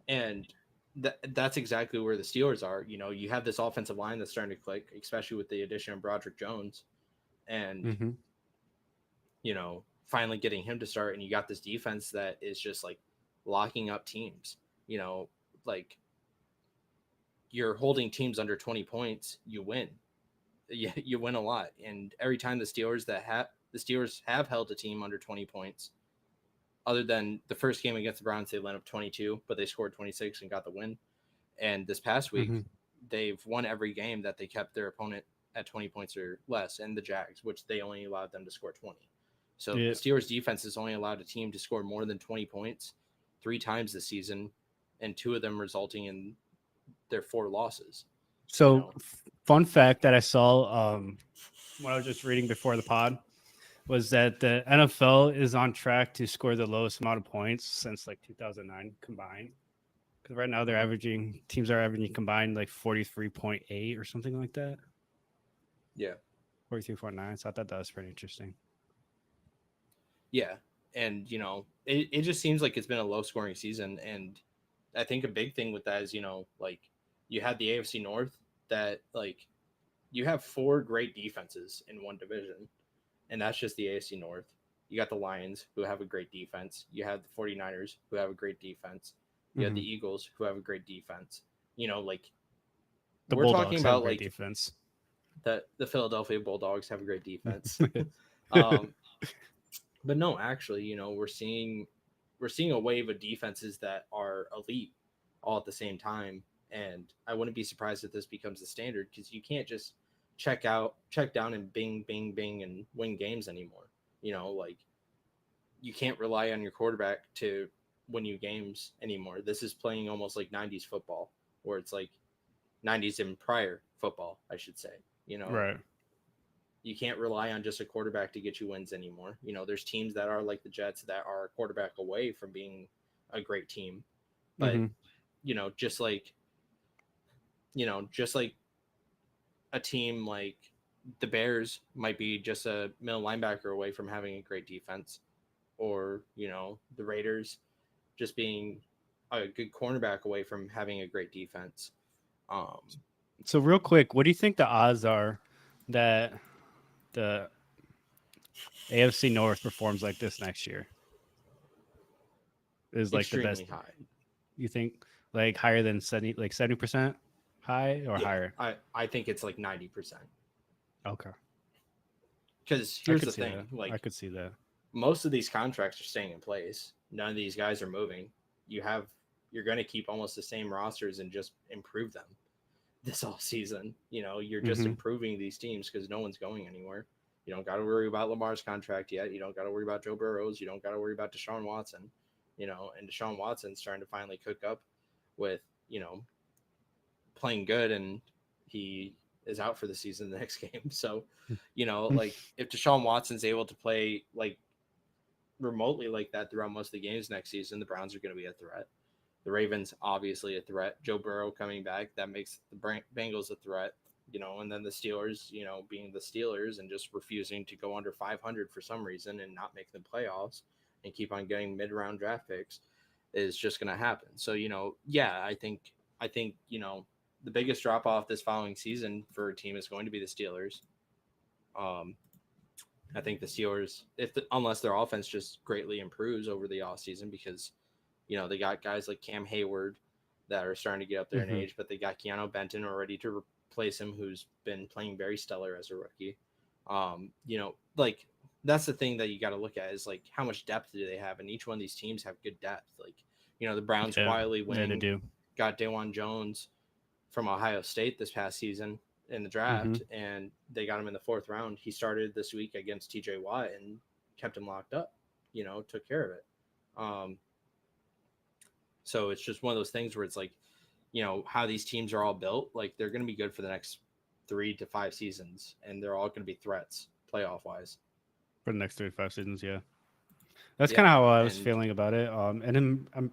and that's exactly where the Steelers are. You know, you have this offensive line that's starting to click, especially with the addition of Broderick Jones, and Mm-hmm. you know, finally getting him to start, and you got this defense that is just like locking up teams. You know, like you're holding teams under 20 points, you win. You win a lot. And every time the Steelers have held a team under 20 points, other than the first game against the Browns, they led up 22, but they scored 26 and got the win. And this past week, Mm-hmm. they've won every game that they kept their opponent at 20 points or less, and the Jags, which they only allowed them to score 20. So Yeah. the Steelers defense has only allowed a team to score more than 20 points 3 times this season, and 2 of them resulting in their 4 losses. You So, know, fun fact that I saw when I was just reading before the pod was that the NFL is on track to score the lowest amount of points since like 2009 combined. Because right now teams are averaging combined like 43.8 or something like that. yeah, 43.9. So I thought that was pretty interesting. yeah, and you know, it just seems like it's been a low scoring season, and I think a big thing with that is, you know, like you had the AFC North that like you have 4 great defenses in one division, and that's just the AFC North. You got the Lions, who have a great defense. You have the 49ers, who have a great defense. You have Mm-hmm. the Eagles, who have a great defense. You know, like The we're talking Bulldogs have a about great like defense. the Philadelphia Bulldogs have a great defense. um, but no, actually, you know, we're seeing a wave of defenses that are elite all at the same time, and I wouldn't be surprised if this becomes the standard because you can't just check down, and bing, bing, bing, and win games anymore. You know, like you can't rely on your quarterback to win you games anymore. This is playing almost like 90s football, where it's like 90s and prior football, I should say. You know, Right. you can't rely on just a quarterback to get you wins anymore. You know, there's teams that are like the Jets that are a quarterback away from being a great team. But, Mm-hmm. you know, just like a team like the Bears might be just a middle linebacker away from having a great defense, or, you know, the Raiders just being a good cornerback away from having a great defense. Um, So real quick, what do you think the odds are that the AFC North performs like this next year? Is like the best, extremely high. you think, like higher than 70% high or Yeah, higher? I think it's like 90%. Okay. Because I here's could the see thing, that. I like could see that. most of these contracts are staying in place. None of these guys are moving. You're going to keep almost the same rosters and just improve them this all season. You know, you're just Mm-hmm. improving these teams because no one's going anywhere. You don't got to worry about Lamar's contract yet. You don't got to worry about Joe Burrows. You don't got to worry about Deshaun Watson. You know, and Deshaun Watson's starting to finally cook up with, you know, playing good, and he is out for the season the next game. So, you know, like if Deshaun Watson's able to play like remotely like that throughout most of the games next season, the Browns are going to be a threat. The Ravens obviously a threat. Joe Burrow coming back, that makes the Bengals a threat. You know, and then the Steelers, you know, being the Steelers and just refusing to go under 500 for some reason and not make the playoffs and keep on getting mid-round draft picks is just going to happen. So, you know, yeah, I think, you know, the biggest drop off this following season for a team is going to be the Steelers. Um, I think the Steelers, unless their offense just greatly improves over the offseason, because, you know, they got guys like Cam Hayward that are starting to get up there in Mm-hmm. age, but they got Keanu Benton already to replace him, who's been playing very stellar as a rookie. You know, like that's the thing that you got to look at is like how much depth do they have, and each one of these teams have good depth. Like, you know, the Browns Yeah. quietly Yeah, they winning, do. got DeJuan Jones from Ohio State this past season in the Mm-hmm. draft, and they got him in the fourth round. He started this week against TJ Watt and kept him locked up, you know, took care of it. Um, so it's just one of those things where it's like, you know, how these teams are all built, like they're going to be good for the next 3 to 5 seasons, and they're all going to be threats playoff wise. For the next 35 seasons, yeah. That's Yeah. kind of how I was And feeling about it. And I'm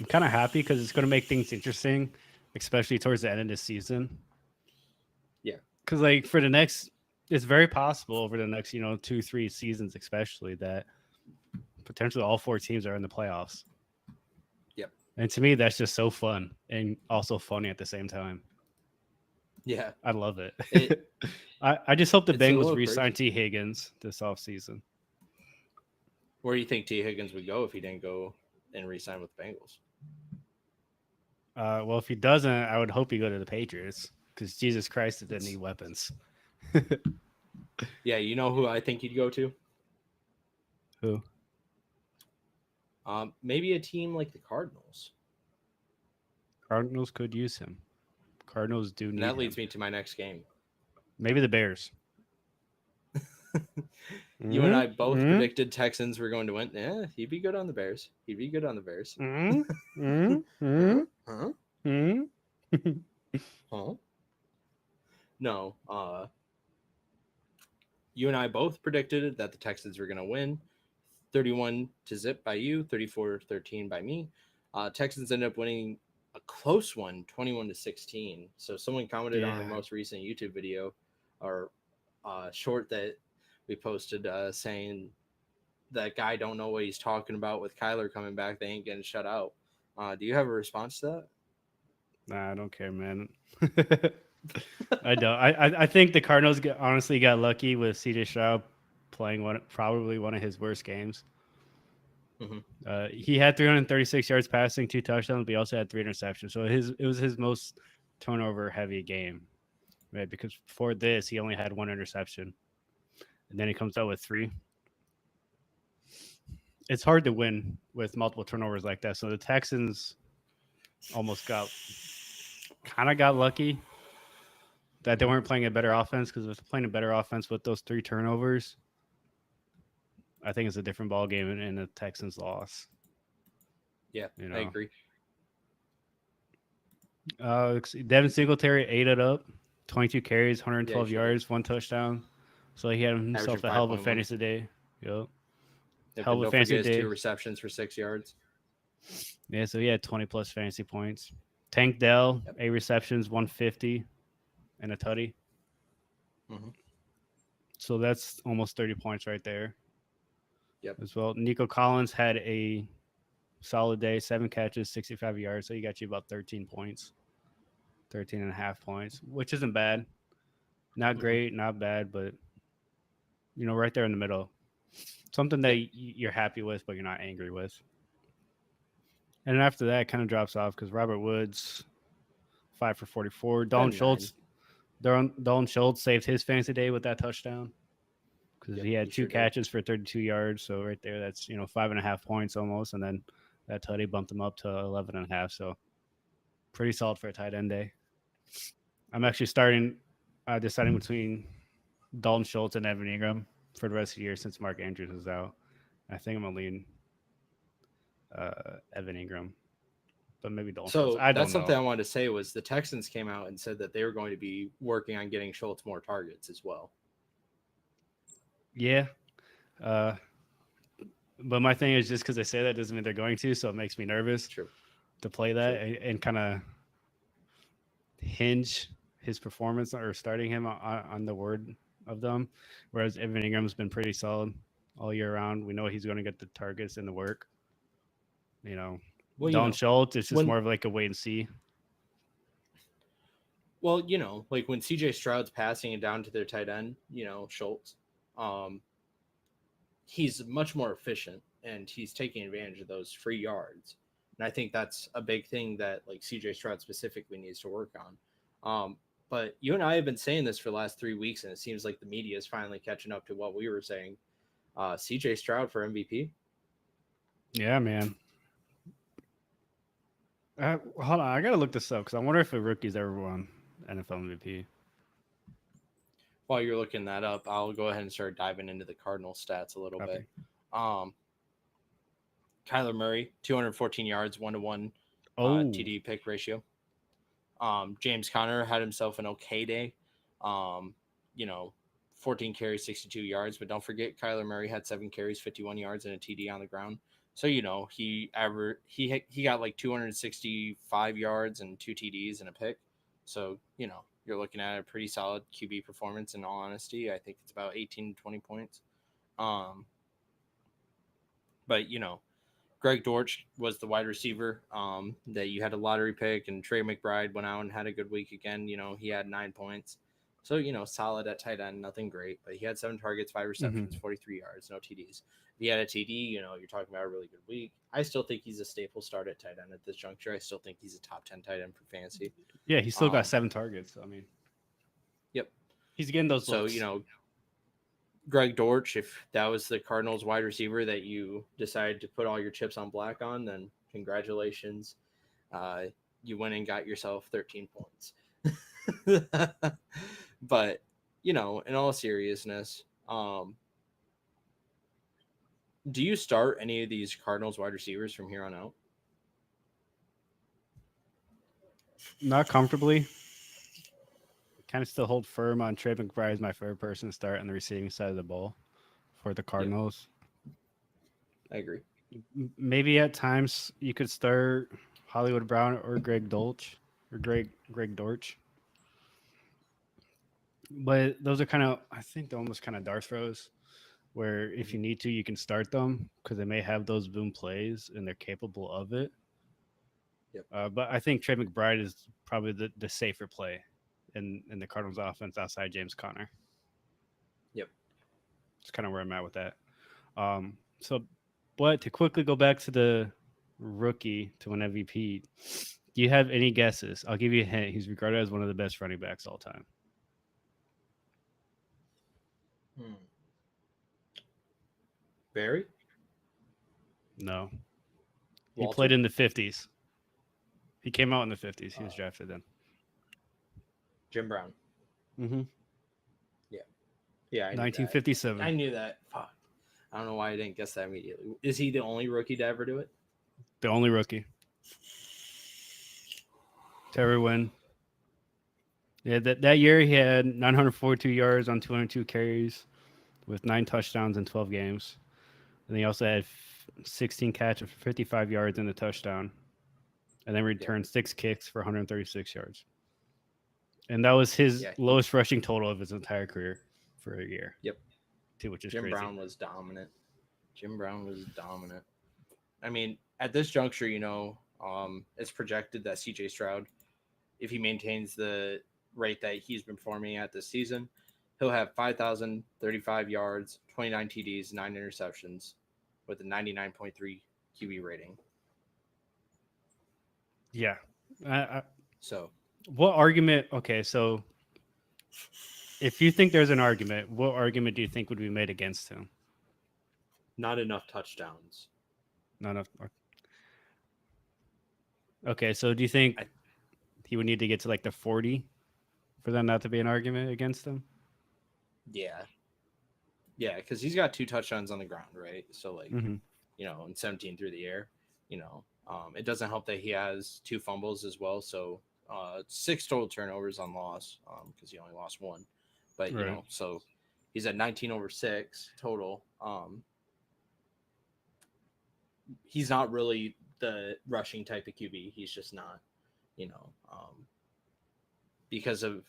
kind of happy because it's going to make things interesting, especially towards the end of the season. yeah, Because like for the next, it's very possible over the next 2-3 seasons, especially that potentially all 4 teams are in the playoffs. yep. And to me, that's just so fun and also funny at the same time. Yeah. I love it. It, I just hope the it's a Bengals little re-sign crazy. T. Higgins this offseason. Where do you think T. Higgins would go if he didn't go and re sign with the Bengals? Well, if he doesn't, I would hope he go to the Patriots because Jesus Christ, it didn't need weapons. Yeah, you know who I think he'd go to? Who? Maybe a team like the Cardinals. Cardinals could use him. Cardinals do And need that leads him. me to my next game. Maybe the Bears. You and I Mm-hmm. both predicted Texans were going to win. Yeah, he'd be good on the Bears. He'd be good on the Bears. Mm-hmm. Huh? Mm-hmm. Huh? Mm-hmm. Huh? No. You and I both predicted that the Texans were going to win 31-0 by you, 34-13 by me. Texans ended up winning a close one, 21-16. So someone commented on our Yeah. most recent YouTube video or short that we posted saying that guy don't know what he's talking about with Kyler coming back. They ain't getting shut out. Do you have a response to that? Nah, I don't care, man. I don't. I think the Cardinals honestly got lucky with C.J. Stroud playing probably one of his worst games. Mm-hmm. He had 336 yards passing, 2 touchdowns, but he also had 3 interceptions. So it was his most turnover heavy game, right? Because before this, he only had 1 interception, and then he comes out with 3. It's hard to win with multiple turnovers like that. So the Texans almost got lucky that they weren't playing a better offense, because if they're playing a better offense with those 3 turnovers, I think it's a different ball game and the Yeah, Texans loss. I agree. Devin Singletary ate it up. 22 carries, Yeah, 112 he did. yards, 1 touchdown. So he had Averaging himself a hell of a 5.1. fantasy day. Yep. Yep, Hell and of a don't forget fantasy his 2 day. receptions for 6 yards. Yeah, so he had 20 plus fantasy points. Tank Dell, Yep. 8 receptions, 150, and a tutty. Mm-hmm. So that's almost 30 points right there Yep. as well. Nico Collins had a solid day, 7 catches, 65 yards. So he got you about 13 points, 13 and a half points, which isn't bad. Not Mm-hmm. great, not bad, but, right there in the middle. Something that Yeah. you're happy with, but you're not angry with. And after that, it kind of drops off because Robert Woods, 5 for 44. Got 9. Dalton Schultz saved his fantasy day with that touchdown because Yep, he had he two sure did. catches for 32 yards. So right there, that's 5.5 points almost, and then that tutty bumped him up to 11.5. So pretty solid for a tight end day. I'm actually deciding between Dalton Schultz and Evan Ingram for the rest of the year since Mark Andrews is out. I think I'm gonna lean Evan Ingram, but maybe Dalton Schultz. So I that's don't something know. I wanted to say was the Texans came out and said that they were going to be working on getting Schultz more targets as well. Yeah. Uh, but my thing is just because they say that doesn't mean they're going to, so it makes me nervous True. to play that True. and kind of hinge his performance or starting him on the word of them. Whereas Evan Ingram's been pretty solid all year round. We know he's going to get the targets and the work. Well, Dalton Schultz, it's just when more of like a wait and see. like when CJ Stroud's passing it down to their tight end, Schultz, he's much more efficient and he's taking advantage of those free yards. And I think that's a big thing that like CJ Stroud specifically needs to work on. But you and I have been saying this for the last 3 weeks, and it seems like the media is finally catching up to what we were saying. CJ Stroud for MVP. Yeah, man. Hold on, I gotta look this up because I wonder if a rookie's ever won NFL MVP. While you're looking that up, I'll go ahead and start diving into the Cardinal stats a little Copy. bit. Kyler Murray, 214 yards, 1-to-1 TD pick ratio. James Conner had himself an okay day. 14 carries, 62 yards. But don't forget, Kyler Murray had 7 carries, 51 yards, and a TD on the ground. So he got like 265 yards and 2 TDs and a pick. So you're looking at a pretty solid QB performance. In all honesty, I think it's about 18 to 20 points. But Greg Dortch was the wide receiver that you had a lottery pick, and Trey McBride went out and had a good week again. He had 9 points. So, solid at tight end, nothing great, but he had 7 targets, 5 receptions, 43 yards, no TDs. If he had a TD, you're talking about a really good week. I still think he's a staple start at tight end at this juncture. I still think he's a top 10 tight end for fantasy. Yeah, he still got 7 targets. I mean, yep. He's getting those looks. So, Greg Dortch, if that was the Cardinals wide receiver that you decided to put all your chips on black on, then congratulations. You went and got yourself 13 points. But, in all seriousness, do you start any of these Cardinals wide receivers from here on out? Not comfortably. Kind of still hold firm on Trey McBride as my favorite person to start on the receiving side of the ball for the Cardinals. I agree. Maybe at times you could start Hollywood Brown or Greg Dortch. But those are I think they're almost kind of dart throws where if you need to, you can start them because they may have those boom plays and they're capable of it. Yep. But I think Trey McBride is probably the safer play in the Cardinals offense outside James Conner. Yep. That's kind of where I'm at with that. But to quickly go back to the rookie to win MVP, do you have any guesses? I'll give you a hint. He's regarded as one of the best running backs all time. Barry? No. Walter? He played in the 50s. He came out in the 50s. He was drafted then. Jim Brown. Mm-hmm. Yeah. 1957. I knew that. Fuck. I don't know why I didn't guess that immediately. Is he the only rookie to ever do it? The only rookie. Terry Wynn. Yeah, that year he had 942 yards on 202 carries with 9 touchdowns in 12 games. And he also had 16 catches for 55 yards and a touchdown. And then returned 6 kicks for 136 yards. And that was his lowest rushing total of his entire career for a year. Yep. Too, which is Jim crazy. Brown was dominant. I mean, at this juncture, it's projected that CJ Stroud, if he maintains the rate that he's been performing at this season, he'll have 5,035 yards, 29 TDs, 9 interceptions with a 99.3 QB rating. Yeah. So what argument? Okay, so if you think there's an argument, what argument do you think would be made against him? Not enough touchdowns. Not enough. Okay, so do you think he would need to get to like the 40 for that not to be an argument against him? Yeah. Yeah, because he's got 2 touchdowns on the ground, right? So, like, and 17 through the air, it doesn't help that he has 2 fumbles as well. So, 6 total turnovers on loss because he only lost 1. But, so he's at 19 over 6 total. He's not really the rushing type of QB. He's just not, because of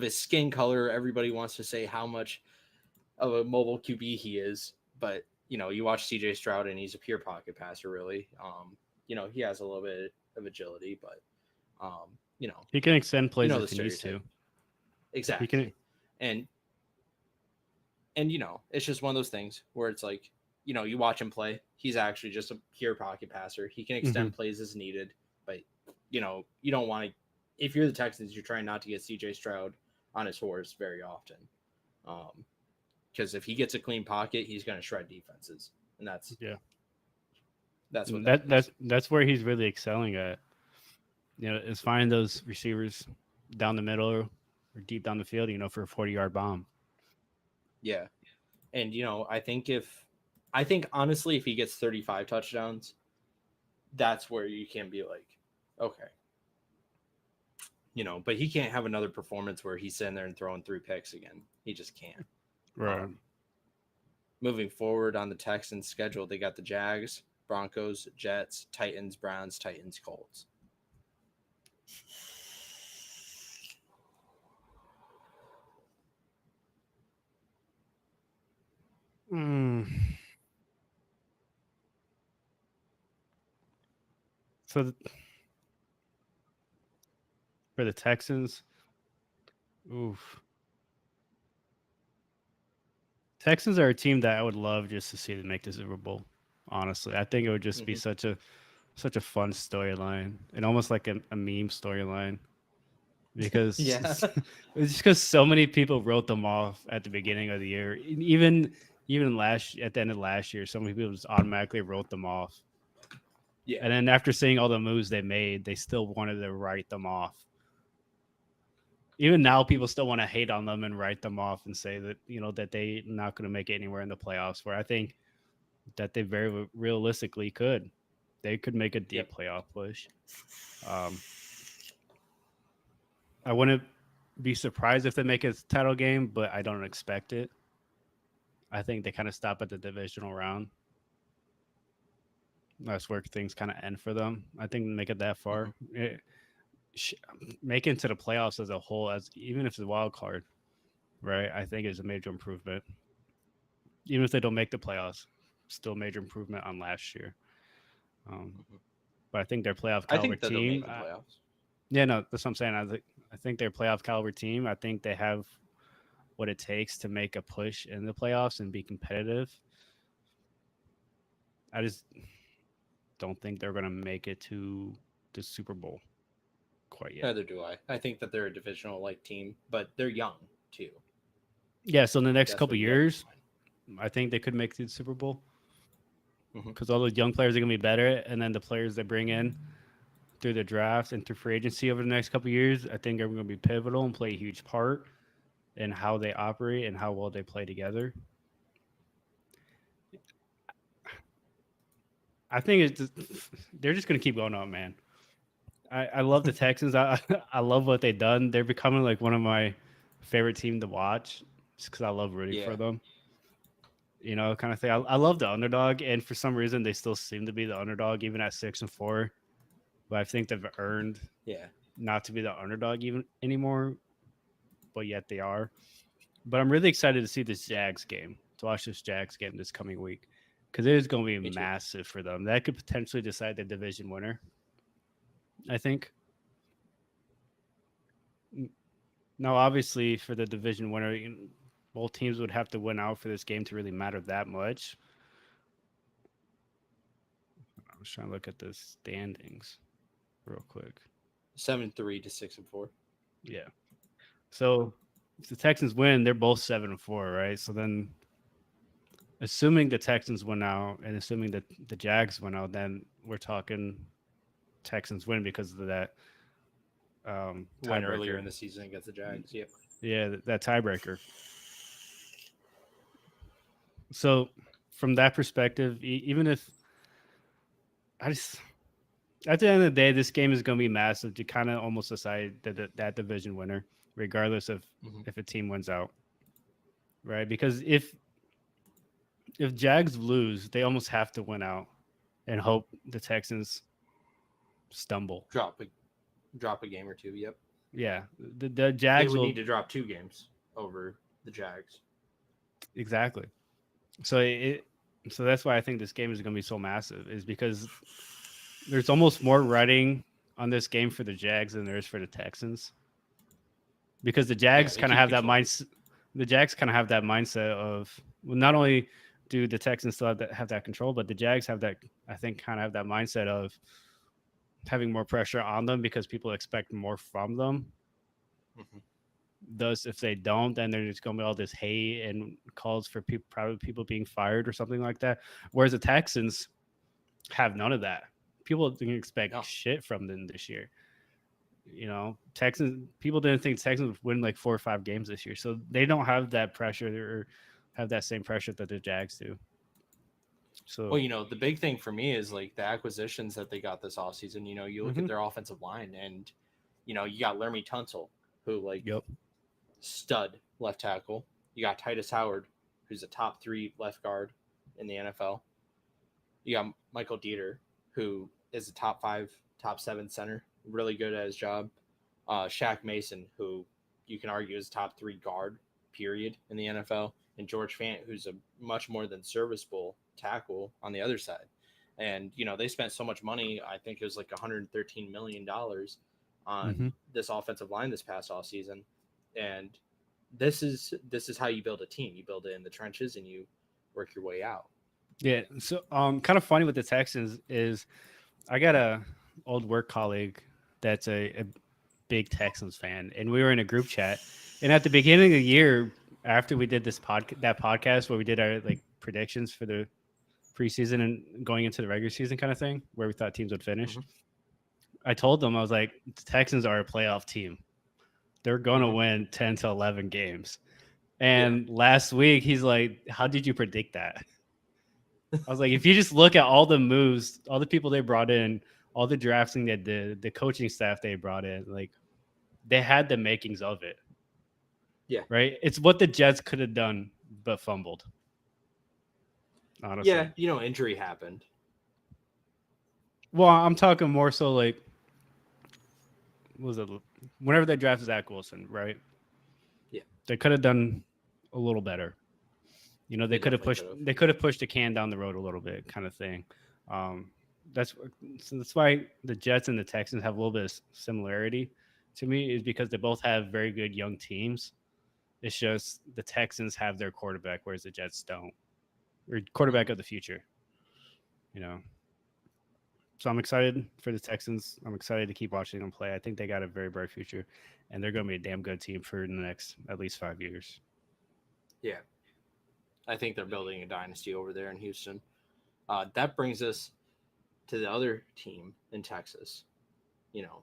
his skin color, everybody wants to say how much of a mobile QB he is. But, you watch CJ Stroud and he's a pure pocket passer, really. He has a little bit of agility, but, he can extend plays if he needs to. Exactly. He can... And, it's just one of those things where it's like, you watch him play. He's actually just a pure pocket passer. He can extend plays as needed, but, you don't want to. If you're the Texans, you're trying not to get CJ Stroud on his horse very often. Because if he gets a clean pocket, he's going to shred defenses. And that's what that's where he's really excelling at. Is finding those receivers down the middle or deep down the field, for a 40-yard bomb. Yeah. And, I think honestly, if he gets 35 touchdowns, that's where you can be like, okay. But he can't have another performance where he's sitting there and throwing 3 picks again. He just can't. Right. Moving forward on the Texans schedule, they got the Jags, Broncos, Jets, Titans, Browns, Titans, Colts. So for the Texans, Texans are a team that I would love just to see them make the Super Bowl. Honestly, I think it would just be such a fun storyline and almost like a meme storyline because it's just because so many people wrote them off at the beginning of the year. Even at the end of last year, so many people just automatically wrote them off. Yeah. And then after seeing all the moves they made, they still wanted to write them off. Even now, people still want to hate on them and write them off and say that, that they're not going to make it anywhere in the playoffs, where I think that they very realistically could. They could make a deep playoff push. I wouldn't be surprised if they make a title game, but I don't expect it. I think they kind of stop at the divisional round. That's where things kind of end for them. I think make it that far. Make it to the playoffs as a whole, even if it's a wild card, right? I think is a major improvement. Even if they don't make the playoffs, still major improvement on last year. But I think their playoff caliber team. Yeah, no, that's what I'm saying. I think their playoff caliber team. I think they have what it takes to make a push in the playoffs and be competitive. I just don't think they're going to make it to the Super Bowl quite yet. Neither do I. I think that they're a divisional team, but they're young too. Yeah, so in the next couple years, I think they could make the Super Bowl because all the young players are going to be better, and then the players they bring in through the draft and through free agency over the next couple years, I think are going to be pivotal and play a huge part in how they operate and how well they play together. I think they're just going to keep going up, man. I love the Texans. I love what they've done. They're becoming like one of my favorite team to watch just because I love rooting for Yeah, them. Kind of thing. I love the underdog, and for some reason they still seem to be the underdog even at 6-4. But I think they've earned yeah. not to be the underdog even anymore, but yet they are. But I'm really excited to see this Jags game, to watch this Jags game this coming week, because it is going to be Me too. massive for them. That could potentially decide the division winner. I think. Now, obviously, for the division winner, both teams would have to win out for this game to really matter that much. I was trying to look at the standings real quick. 7-3 to 6-4. Yeah. So if the Texans win, they're both 7-4, right? So then, assuming the Texans win out and assuming that the Jags win out, then we're talking Texans win because of that Went earlier tiebreaker. in the season against the Jags. Yep. Yeah, that tiebreaker. So from that perspective, even if I just at the end of the day, this game is going to be massive to kind of almost decide that division winner, regardless of Hmm. if a team wins out, right? Because if Jags lose, they almost have to win out and hope the Texans stumble. Drop a game or two. Yep. Yeah, the They Jags would will need to drop 2 games over the Jags. exactly. So that's why I think this game is going to be so massive, is because there's almost more writing on this game for the Jags than there is for the Texans, because the Yeah, Jags they kind of keep have that control. mindset. The Jags kind of have that mindset of, well, not only do the Texans still have that control, but the Jags have that, I think, kind of have that mindset of having more pressure on them because people expect more from them. Hmm. Thus, if they don't, then there's going to be all this hate and calls for people, probably people being fired or something like that. Whereas the Texans have none of that. People didn't expect No. shit from them this year. Texans, people didn't think Texans would win like 4 or 5 games this year, so they don't have that pressure or have that same pressure that the Jags do. Well, So, the big thing for me is like the acquisitions that they got this offseason. You look at mhm. their offensive line, and you got Lermy Tunsil, who like Yep. stud left tackle. You got Titus Howard, who's a top 3 left guard in the NFL. You got Michael Dieter, who is a top 5, top 7 center, really good at his job. Shaq Mason, who you can argue is top 3 guard, period, in the NFL. And George Fant, who's a much more than serviceable tackle on the other side. And, they spent so much money. I think it was like $113 million on Hmm. this offensive line this past off season. And this is how you build a team. You build it in the trenches and you work your way out. Yeah. So, kind of funny with the Texans is I got a old work colleague that's a big Texans fan, and we were in a group chat. And at the beginning of the year, after we did that podcast where we did our like predictions for the preseason and going into the regular season kind of thing, where we thought teams would finish, Mm-hmm. I told them I was like, the Texans are a playoff team. They're going to Mm-hmm. win 10 to 11 games. Yeah. And last week, he's like, how did you predict that? I was like, if you just look at all the moves, all the people they brought in, all the drafting they did, the coaching staff they brought in, like they had the makings of it, Yeah. right? It's what the Jets could have done, but fumbled, Yeah. honestly. Injury happened. Well, I'm talking more so like, what was it? Whenever they drafted Zach Wilson, right? Yeah. They could have done a little better. They They could have definitely pushed. could have. They could have pushed the can down the road a little bit, kind of thing. Um, that's why the Jets and the Texans have a little bit of similarity to me, is because they both have very good young teams. It's just the Texans have their quarterback, whereas the Jets don't, or quarterback Mhm. of the future. You know, so I'm excited for the Texans. I'm excited to keep watching them play. I think they got a very bright future, and they're going to be a damn good team for the next at least 5 years. Yeah. I think they're building a dynasty over there in Houston. That brings us to the other team in Texas, you know,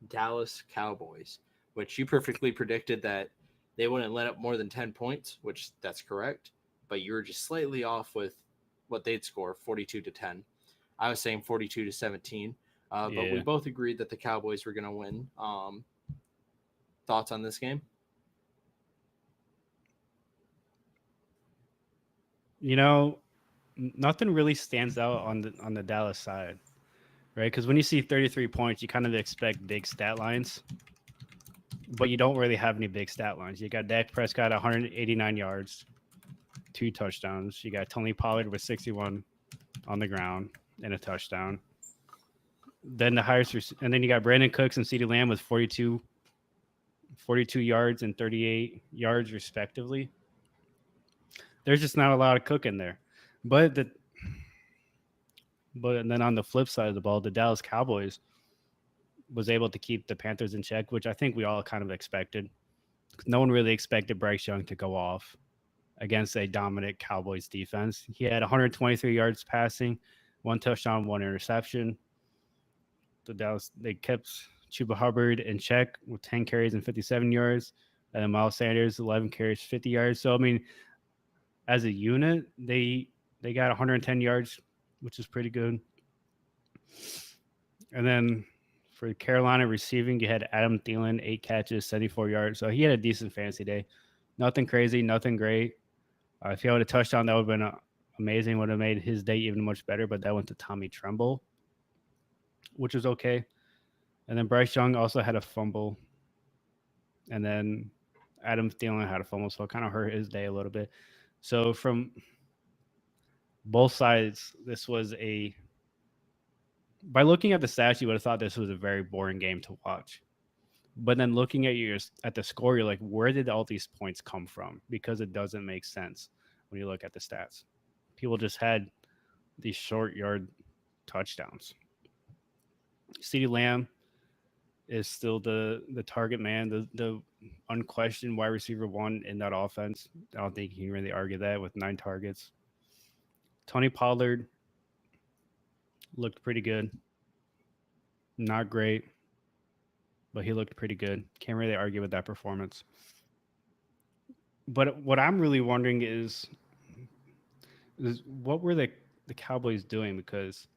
Dallas Cowboys, which you perfectly predicted that they wouldn't let up more than 10 points, which that's correct. But you were just slightly off with what they'd score, 42-10. I was saying 42-17. But we both agreed that the Cowboys were going to win. Thoughts on this game? Nothing really stands out on the Dallas side, right? Because when you see 33 points, you kind of expect big stat lines, but you don't really have any big stat lines. You got Dak Prescott 189 yards, 2 touchdowns. You got Tony Pollard with 61 on the ground and a touchdown. Then and then you got Brandon Cooks and CeeDee Lamb with 42 yards and 38 yards respectively. There's just not a lot of Cook in there. But and then on the flip side of the ball, the Dallas Cowboys was able to keep the Panthers in check, which I think we all kind of expected. No one really expected Bryce Young to go off against a dominant Cowboys defense. He had 123 yards passing, 1 touchdown, 1 interception. They kept Chuba Hubbard in check with 10 carries and 57 yards. And then Miles Sanders, 11 carries, 50 yards. So, I mean, as a unit, they got 110 yards, which is pretty good. And then for Carolina receiving, you had Adam Thielen, 8 catches, 74 yards. So he had a decent fantasy day. Nothing crazy, nothing great. If he had a touchdown, that would have been amazing. Would have made his day even much better, but that went to Tommy Tremble, which was okay. And then Bryce Young also had a fumble. And then Adam Thielen had a fumble, so it kind of hurt his day a little bit. So from both sides, this was by looking at the stats, you would have thought this was a very boring game to watch. But then looking at the score, you're like, where did all these points come from? Because it doesn't make sense when you look at the stats. People just had these short yard touchdowns. CeeDee Lamb is still the target man, the unquestioned wide receiver 1 in that offense. I don't think you can really argue that with 9 targets. Tony Pollard looked pretty good. Not great, but he looked pretty good. Can't really argue with that performance. But what I'm really wondering is what were the Cowboys doing? Because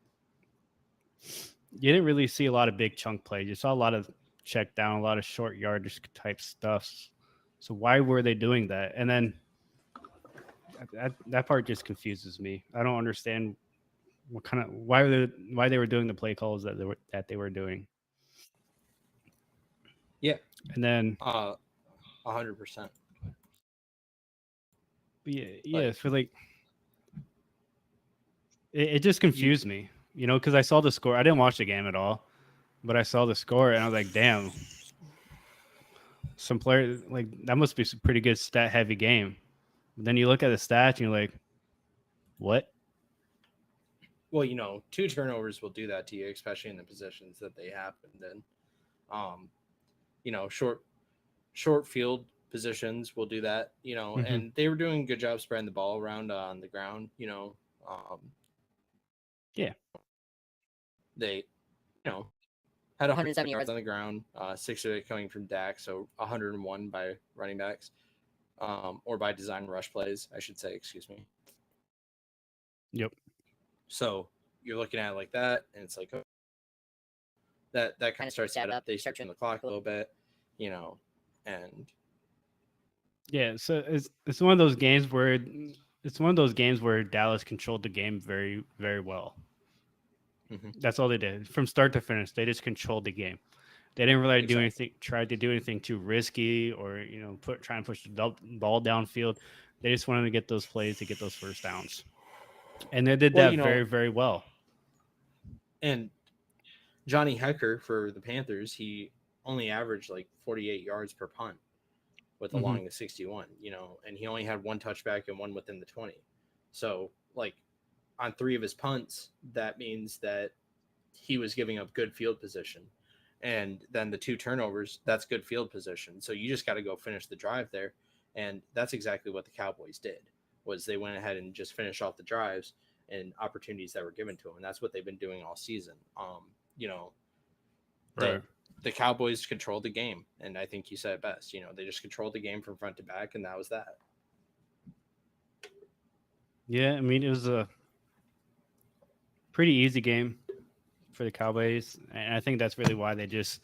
you didn't really see a lot of big chunk plays. You saw a lot of check down, a lot of short yardage type stuff. So why were they doing that? And then that part just confuses me. I don't understand why they were doing the play calls that they were doing. Yeah, and then 100%. Yeah. For it just confused me, because I saw the score. I didn't watch the game at all, but I saw the score and I was like, damn. Some players that must be some pretty good stat heavy game. But then you look at the stats and you're like, what? Well, 2 turnovers will do that to you, especially in the positions that they happened in. Short field positions will do that, and they were doing a good job spreading the ball around on the ground, Yeah. They, had 170 yards on the ground, 6 of it coming from Dak, so 101 by running backs, or by design rush plays, I should say, excuse me. Yep. So you're looking at it like that, and it's like, oh, that kind of starts to add up. They start turning the clock a little bit, and yeah. So it's one of those games where Dallas controlled the game very, very well. That's all they did from start to finish. They just controlled the game. They didn't really try to do anything too risky or try and push the ball downfield. They just wanted to get those plays to get those first downs, and they did that very, very well. And Johnny Hekker for the Panthers, he only averaged 48 yards per punt with a long of 61, and he only had 1 touchback and 1 within the 20. So on 3 of his punts, that means that he was giving up good field position. And then the 2 turnovers, that's good field position. So you just got to go finish the drive there. And that's exactly what the Cowboys did, was they went ahead and just finished off the drives and opportunities that were given to them. And that's what they've been doing all season. The Cowboys controlled the game. And I think you said it best. They just controlled the game from front to back, and that was that. Yeah, I mean, it was a pretty easy game. for the Cowboys, and I think that's really why they just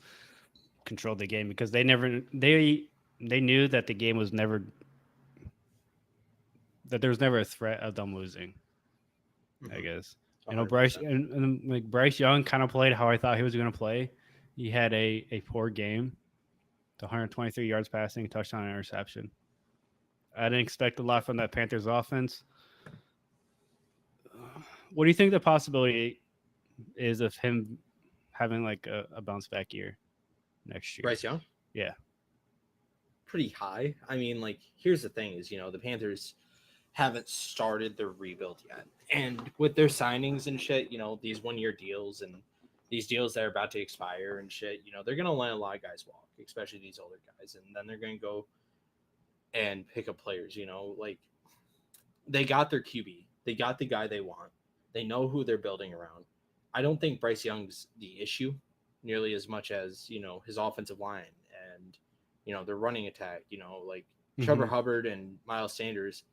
controlled the game because they knew that the game was never that there was never a threat of them losing. I Mhm. guess Bryce 100%. and like Bryce Young kind of played how I thought he was going to play. He had a poor game, the 123 yards passing, touchdown, and interception. I didn't expect a lot from that Panthers offense. What do you think the possibility is of him having like a bounce back year next year? Bryce Young, Yeah. pretty high. I mean, like, here's the thing: is the Panthers haven't started their rebuild yet, and with their signings and shit, these 1 year deals and these deals that are about to expire and shit, they're gonna let a lot of guys walk, especially these older guys, and then they're gonna go and pick up players. Like they got their QB, they got the guy they want, they know who they're building around. I don't think Bryce Young's the issue nearly as much as his offensive line and their running attack. Like Trevor Mm-hmm. Hubbard and Miles Sanders,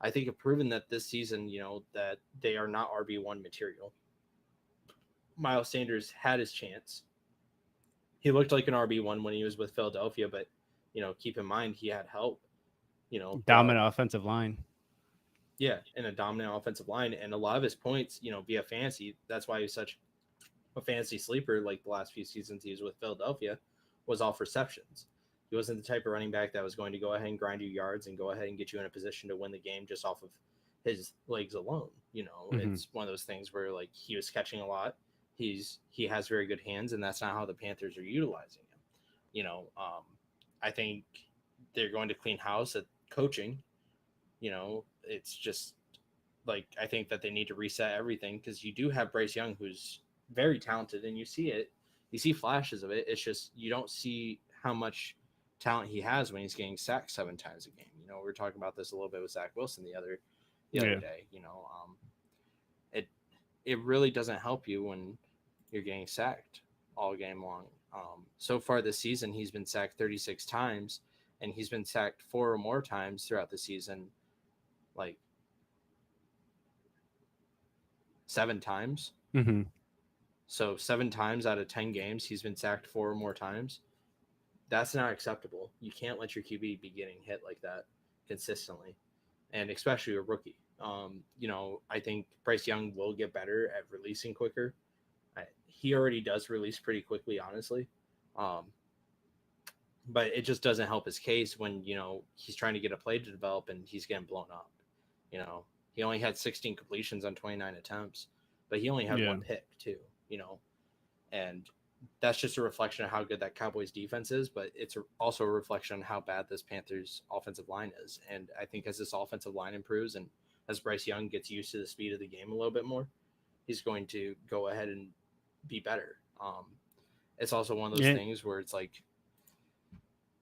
I think have proven that this season, that they are not RB1 material. Miles Sanders had his chance. He looked like an RB1 when he was with Philadelphia, but keep in mind he had help, throughout. Dominant offensive line. Yeah, in a dominant offensive line, and a lot of his points, via fantasy. That's why he's such a fantasy sleeper. Like the last few seasons he was with Philadelphia, was off receptions. He wasn't the type of running back that was going to go ahead and grind you yards and go ahead and get you in a position to win the game just off of his legs alone. Mm-hmm. It's one of those things where like he was catching a lot. He has very good hands, and that's not how the Panthers are utilizing him. I think they're going to clean house at coaching. It's just like I think that they need to reset everything because you do have Bryce Young, who's very talented, and you see it. You see flashes of it. It's just you don't see how much talent he has when he's getting sacked 7 times a game. We were talking about this a little bit with Zach Wilson the other Yeah. day. It it really doesn't help you when you're getting sacked all game long. So far this season, he's been sacked 36 times, and he's been sacked 4 or more times throughout the season, like 7 times. Mm-hmm. So 7 times out of 10 games, he's been sacked 4 or more times. That's not acceptable. You can't let your QB be getting hit like that consistently, and especially a rookie. I think Bryce Young will get better at releasing quicker. He already does release pretty quickly, honestly. Um, but it just doesn't help his case when he's trying to get a play to develop and he's getting blown up. He only had 16 completions on 29 attempts, but he only had Yeah. one pick too. And that's just a reflection of how good that Cowboys defense is, but it's also a reflection on how bad this Panthers offensive line is. And I think as this offensive line improves and as Bryce Young gets used to the speed of the game a little bit more, he's going to go ahead and be better. It's also one of those Yeah. things where it's like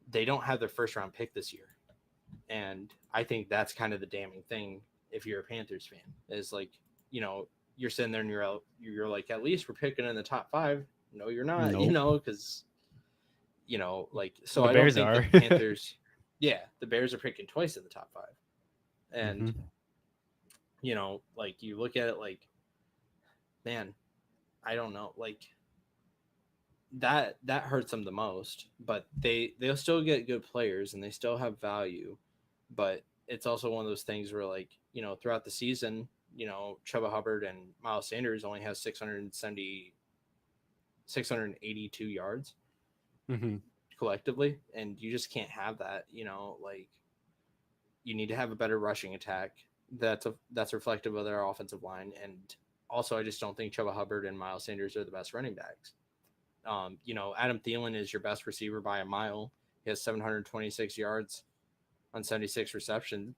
they don't have their first round pick this year. And I think that's kind of the damning thing if you're a Panthers fan is like, you're sitting there and you're like, at least we're picking in the top 5. No, you're not, Nope. because, like, so The I don't Bears think that are. the Panthers, yeah, the Bears are picking twice in the top 5. Mm-hmm. And, like you look at it like, man, I don't know, like that hurts them the most, but they'll still get good players and they still have value. But it's also one of those things where like, throughout the season, Chuba Hubbard and Miles Sanders only has 682 yards Mm-hmm. collectively, and you just can't have that. Like you need to have a better rushing attack that's reflective of their offensive line. And also I just don't think Chuba Hubbard and Miles Sanders are the best running backs. Adam Thielen is your best receiver by a mile. He has 726 yards on 76 receptions.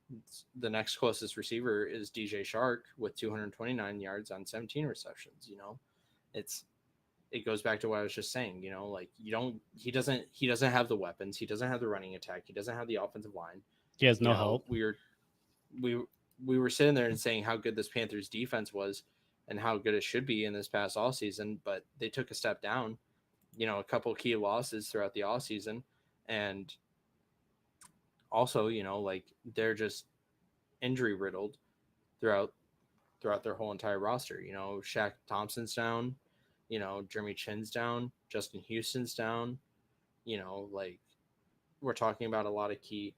The next closest receiver is DJ Shark with 229 yards on 17 receptions. It goes back to what I was just saying. Like he doesn't have the weapons. He doesn't have the running attack. He doesn't have the offensive line. He has no help. We were sitting there and saying how good this Panthers defense was and how good it should be in this past all season, but they took a step down. A couple key losses throughout the off season, and also like they're just injury riddled throughout their whole entire roster. Shaq Thompson's down. Jeremy Chin's down, Justin Houston's down. Like we're talking about a lot of key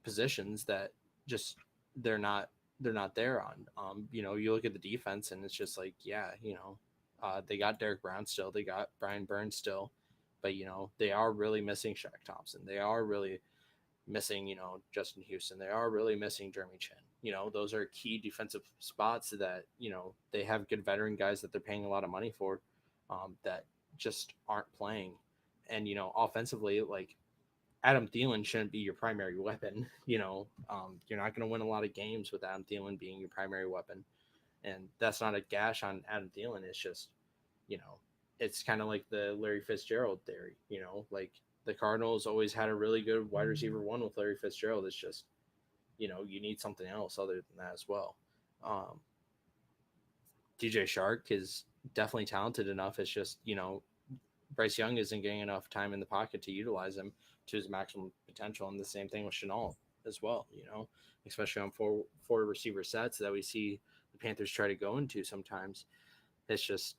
positions that just they're not they're not there on. You look at the defense and it's just like, yeah, they got Derek Brown still, they got Brian Burns still, but they are really missing Shaq Thompson. They are really missing, Justin Houston. They are really missing Jeremy Chin. Those are key defensive spots that, they have good veteran guys that they're paying a lot of money for, that just aren't playing. And, offensively, like Adam Thielen shouldn't be your primary weapon. You're not going to win a lot of games with Adam Thielen being your primary weapon. And that's not a gash on Adam Thielen. It's just, it's kind of like the Larry Fitzgerald theory, like the Cardinals always had a really good wide receiver one with Larry Fitzgerald. It's just, you need something else other than that as well. DJ Shark is definitely talented enough. It's just, Bryce Young isn't getting enough time in the pocket to utilize him to his maximum potential. And the same thing with Shenault as well, especially on four receiver sets that we see the Panthers try to go into sometimes. It's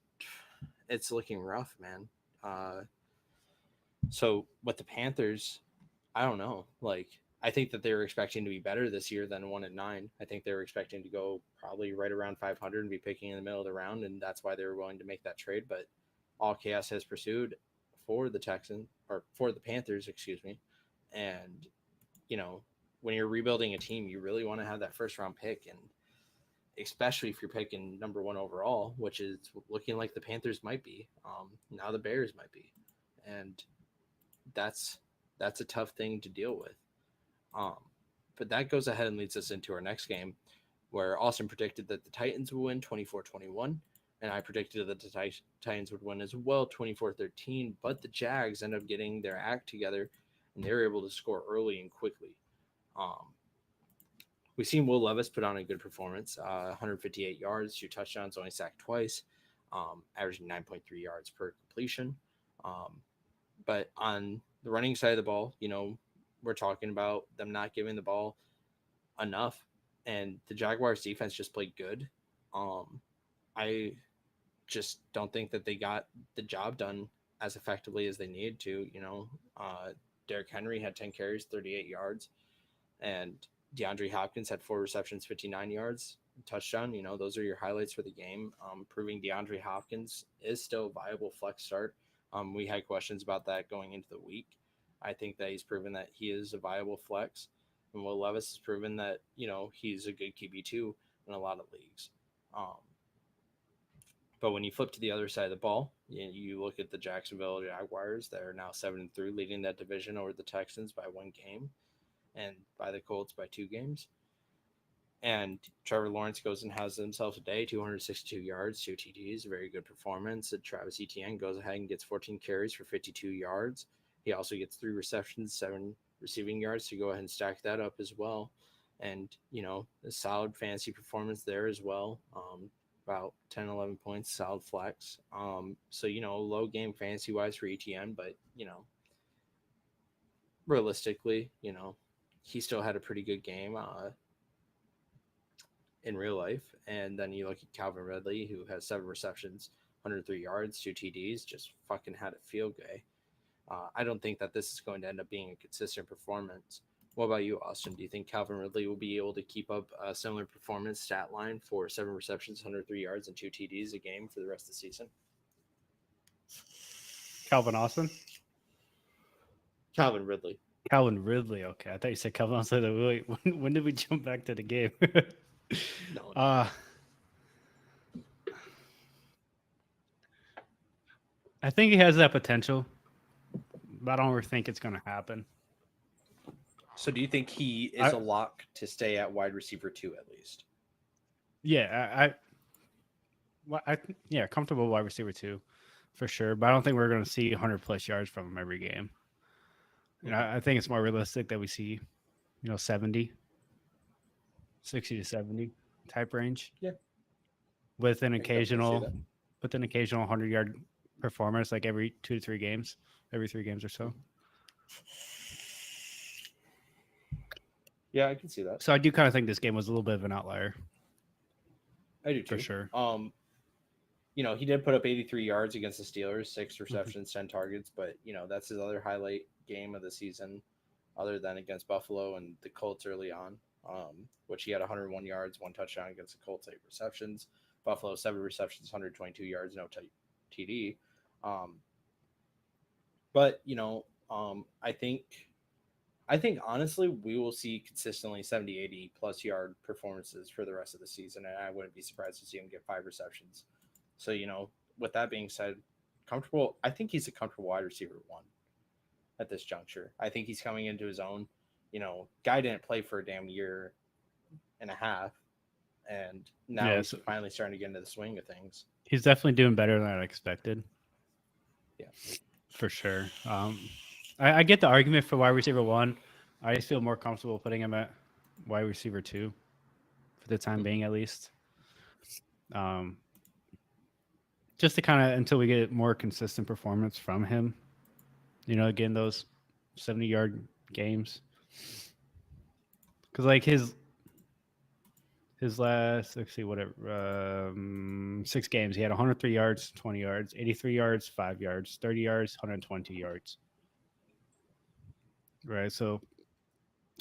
looking rough, man. So with the Panthers, I don't know. Like, I think that they were expecting to be better this year than 1-9. I think they were expecting to go probably right around 500 and be picking in the middle of the round, and that's why they were willing to make that trade. But all chaos has pursued for the Panthers, excuse me. And when you're rebuilding a team, you really want to have that first round pick, and especially if you're picking number 1 overall, which is looking like the Panthers might be. Now the Bears might be, and that's a tough thing to deal with. But that goes ahead and leads us into our next game, where Austin predicted that the Titans would win 24-21, and I predicted that the Titans would win as well 24-13, but the Jags end up getting their act together, and they were able to score early and quickly. We've seen Will Levis put on a good performance, 158 yards, 2 touchdowns, only sacked twice, averaging 9.3 yards per completion. But on the running side of the ball, we're talking about them not giving the ball enough, and the Jaguars defense just played good. I just don't think that they got the job done as effectively as they needed to. Derrick Henry had 10 carries, 38 yards, and DeAndre Hopkins had 4 receptions, 59 yards, touchdown. Those are your highlights for the game. Proving DeAndre Hopkins is still a viable flex start. We had questions about that going into the week. I think that he's proven that he is a viable flex, and Will Levis has proven that he's a good QB2 in a lot of leagues. But when you flip to the other side of the ball, you look at the Jacksonville Jaguars. They're now 7-3, leading that division over the Texans by 1 game, and by the Colts by 2 games. And Trevor Lawrence goes and has himself a day, 262 yards, 2 TDs, a very good performance. And Travis Etienne goes ahead and gets 14 carries for 52 yards. He also gets 3 receptions, 7 receiving yards to go ahead and stack that up as well. And, a solid fantasy performance there as well. About 10, 11 points, solid flex. So, low game fantasy wise for Etienne, but, realistically, he still had a pretty good game in real life. And then you look at Calvin Ridley, who has 7 receptions, 103 yards, 2 TDs, just fucking had a field day. I don't think that this is going to end up being a consistent performance. What about you, Austin? Do you think Calvin Ridley will be able to keep up a similar performance stat line for 7 receptions, 103 yards, and 2 TDs a game for the rest of the season? Calvin Austin? Calvin Ridley. Calvin Ridley. Okay, I thought you said Calvin Austin. Wait, when did we jump back to the game? No. I think he has that potential, but I don't think it's going to happen. So do you think he is a lock to stay at wide receiver 2 at least? Yeah, yeah, comfortable wide receiver 2 for sure. But I don't think we're going to see 100 plus yards from him every game. I think it's more realistic that we see, 60 to 70 type range. Yeah. With an occasional 100-yard performance, like every 2 to 3 games, every 3 games or so. Yeah, I can see that. So I do kind of think this game was a little bit of an outlier. I do too. For sure. he did put up 83 yards against the Steelers, 6 Mhm. receptions, 10 targets, but that's his other highlight game of the season, other than against Buffalo and the Colts early on, which he had 101 yards, 1 touchdown against the Colts, 8 receptions. Buffalo 7 receptions, 122 yards, no TD. But I think honestly we will see consistently 70, 80 plus yard performances for the rest of the season, and I wouldn't be surprised to see him get 5 receptions. So with that being said, comfortable. I think he's a comfortable wide receiver 1 at this juncture. I think he's coming into his own. Guy didn't play for a damn year and a half, and now Yeah, he's so finally starting to get into the swing of things. he's definitely doing better than I expected. Yeah. For sure. I get the argument for wide receiver 1. I just feel more comfortable putting him at wide receiver 2 for the time Mhm. being, at least. Just to kind of until we get more consistent performance from him. Again, those 70-yard games. Because like his last, let's see, whatever, 6 games, he had 103 yards, 20 yards, 83 yards, 5 yards, 30 yards, 120 yards. Right. So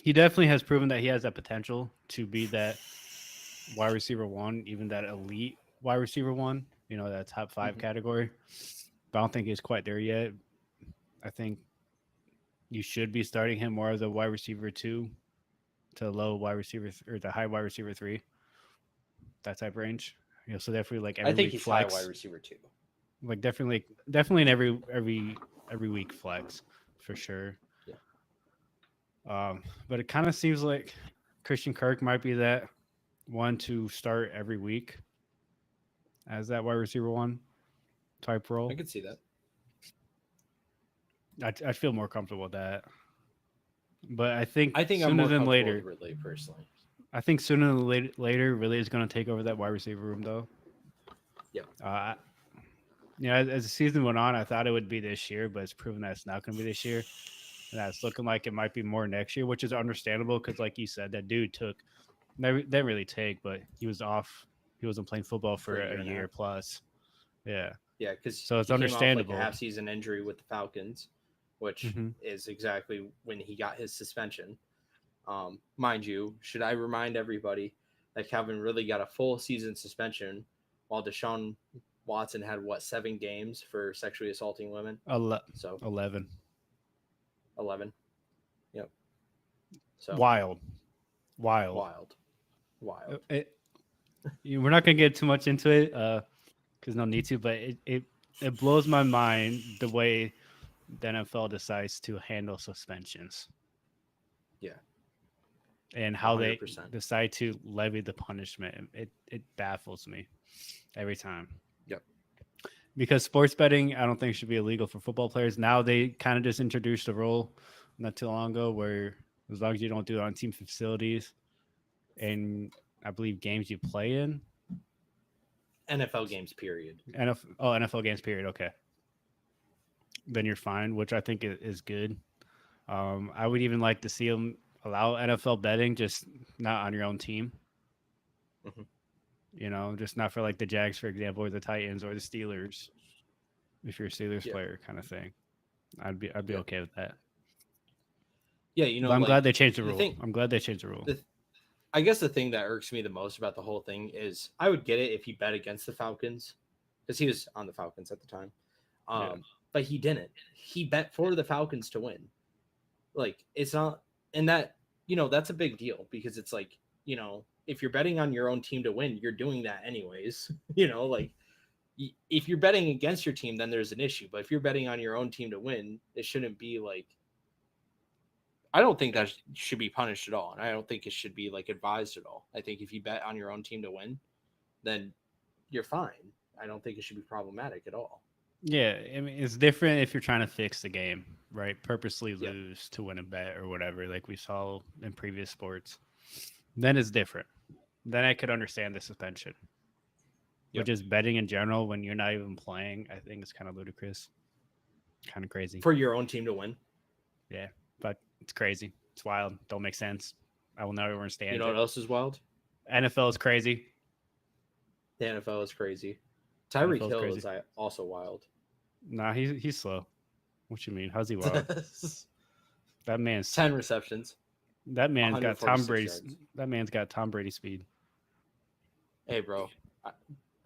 he definitely has proven that he has that potential to be that wide receiver 1, even that elite wide receiver 1, that top 5 Mhm. category. But I don't think he's quite there yet. I think you should be starting him more as a wide receiver 2 to low wide receiver or the high wide receiver 3, that type range. So definitely like I every think week he's high wide flex, receiver 2. like definitely in every week flex for sure. Yeah. But it kind of seems like Christian Kirk might be that one to start every week as that wide receiver 1 type role. I could see that. I feel more comfortable with that. But I think I'm sooner more than comfortable later, with Ridley personally. I think sooner than later, really is going to take over that wide receiver room, though. Yeah. As the season went on, I thought it would be this year, but it's proven that it's not going to be this year. And that's looking like it might be more next year, which is understandable because, like you said, that dude didn't really take, but he was off. He wasn't playing football for a year plus. Yeah. Yeah, because So it's he came off like a understandable. half-season injury with the Falcons, which Mhm. is exactly when he got his suspension. Mind you, should I remind everybody that Calvin Ridley got a full season suspension while Deshaun Watson had 7 games for sexually assaulting women? So 11. 11. Yep. So Wild. wild. We're not gonna get too much into it because no need to, but it blows my mind the way the NFL decides to handle suspensions. Yeah. And how 100%. they decide to levy the punishment. It baffles me every time. Yep. Because sports betting, I don't think should be illegal for football players. Now they kind of just introduced a rule not too long ago where as long as you don't do it on team facilities and I believe games you play in. NFL games, period. NFL games, period. Okay. Then you're fine, which I think is good. I would even like to see them allow NFL betting, just not on your own team. Mm-hmm. Just not for like the Jags, for example, or the Titans or the Steelers. If you're a Steelers player, kind of thing, I'd be okay with that. Yeah, but I'm glad they changed the rule. I'm glad they changed the rule. I guess the thing that irks me the most about the whole thing is I would get it if he bet against the Falcons because he was on the Falcons at the time. But he didn't. He bet for the Falcons to win. Like, it's not, and that, that's a big deal because it's like, if you're betting on your own team to win, you're doing that anyways. Like, if you're betting against your team, then there's an issue. But if you're betting on your own team to win, it shouldn't be like, I don't think that should be punished at all. And I don't think it should be like advised at all. I think if you bet on your own team to win, then you're fine. I don't think it should be problematic at all. Yeah. I mean, it's different if you're trying to fix the game, right? Purposely lose to win a bet or whatever, like we saw in previous sports. Then it's different. Then I could understand the suspension. But just betting in general when you're not even playing, I think it's kind of ludicrous. Kind of crazy. For your own team to win? Yeah. But it's crazy. It's wild. Don't make sense. I will never understand. You know what else is wild? NFL is crazy. The NFL is crazy. Tyreek NFL's Hill crazy. is also wild. Nah, he's slow. What you mean? How's he wild? 10 That man's receptions, that man's got Tom 146 Brady's. yards. That man's got Tom Brady speed. Hey, bro.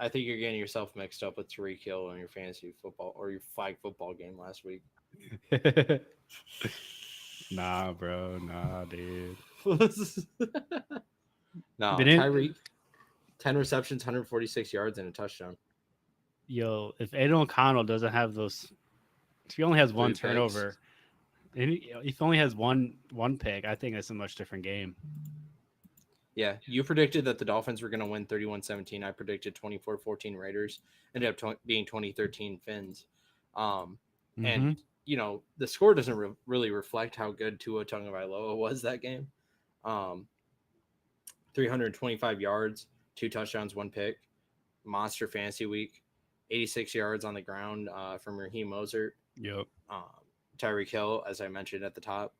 I think you're getting yourself mixed up with Tyreek Hill in your fantasy football or your flag football game last week. Nah, bro. Nah, dude. No, Didn't Tyreek, 10 receptions, 146 yards, and a touchdown. if Aiden O'Connell doesn't have those, if he only has one 3 picks. turnover, if he only has one pick, I think it's a much different game. Yeah, you predicted that the Dolphins were going to win 31-17. I predicted 24-14 Raiders. Ended up being 2013 Finns. And, the score doesn't really reflect how good Tua Tagovailoa was that game. 325 yards, 2 touchdowns, 1 pick. Monster fantasy week. 86 yards on the ground from Raheem Mostert. Yep. Tyreek Hill, as I mentioned at the top,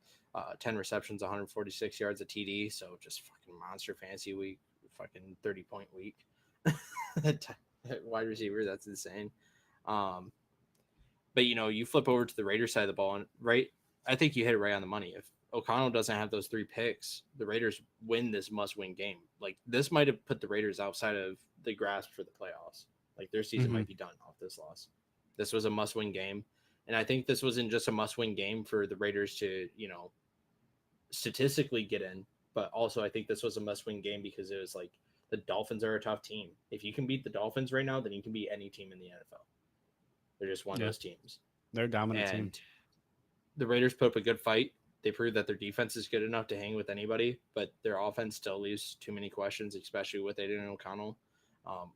10 receptions, 146 yards a TD. So just fucking monster fantasy week, fucking 30-point week. Wide receiver, that's insane. But you flip over to the Raiders side of the ball, and I think you hit it right on the money. If O'Connell doesn't have those 3 picks, the Raiders win this must-win game. Like, this might have put the Raiders outside of the grasp for the playoffs. Like, their season might be done off this loss. This was a must-win game. And I think this wasn't just a must-win game for the Raiders to, statistically get in, but also I think this was a must-win game because it was like the Dolphins are a tough team. If you can beat the Dolphins right now, then you can beat any team in the NFL. They're just one of those teams. They're a dominant team. The Raiders put up a good fight. They proved that their defense is good enough to hang with anybody, but their offense still leaves too many questions, especially with Aiden O'Connell,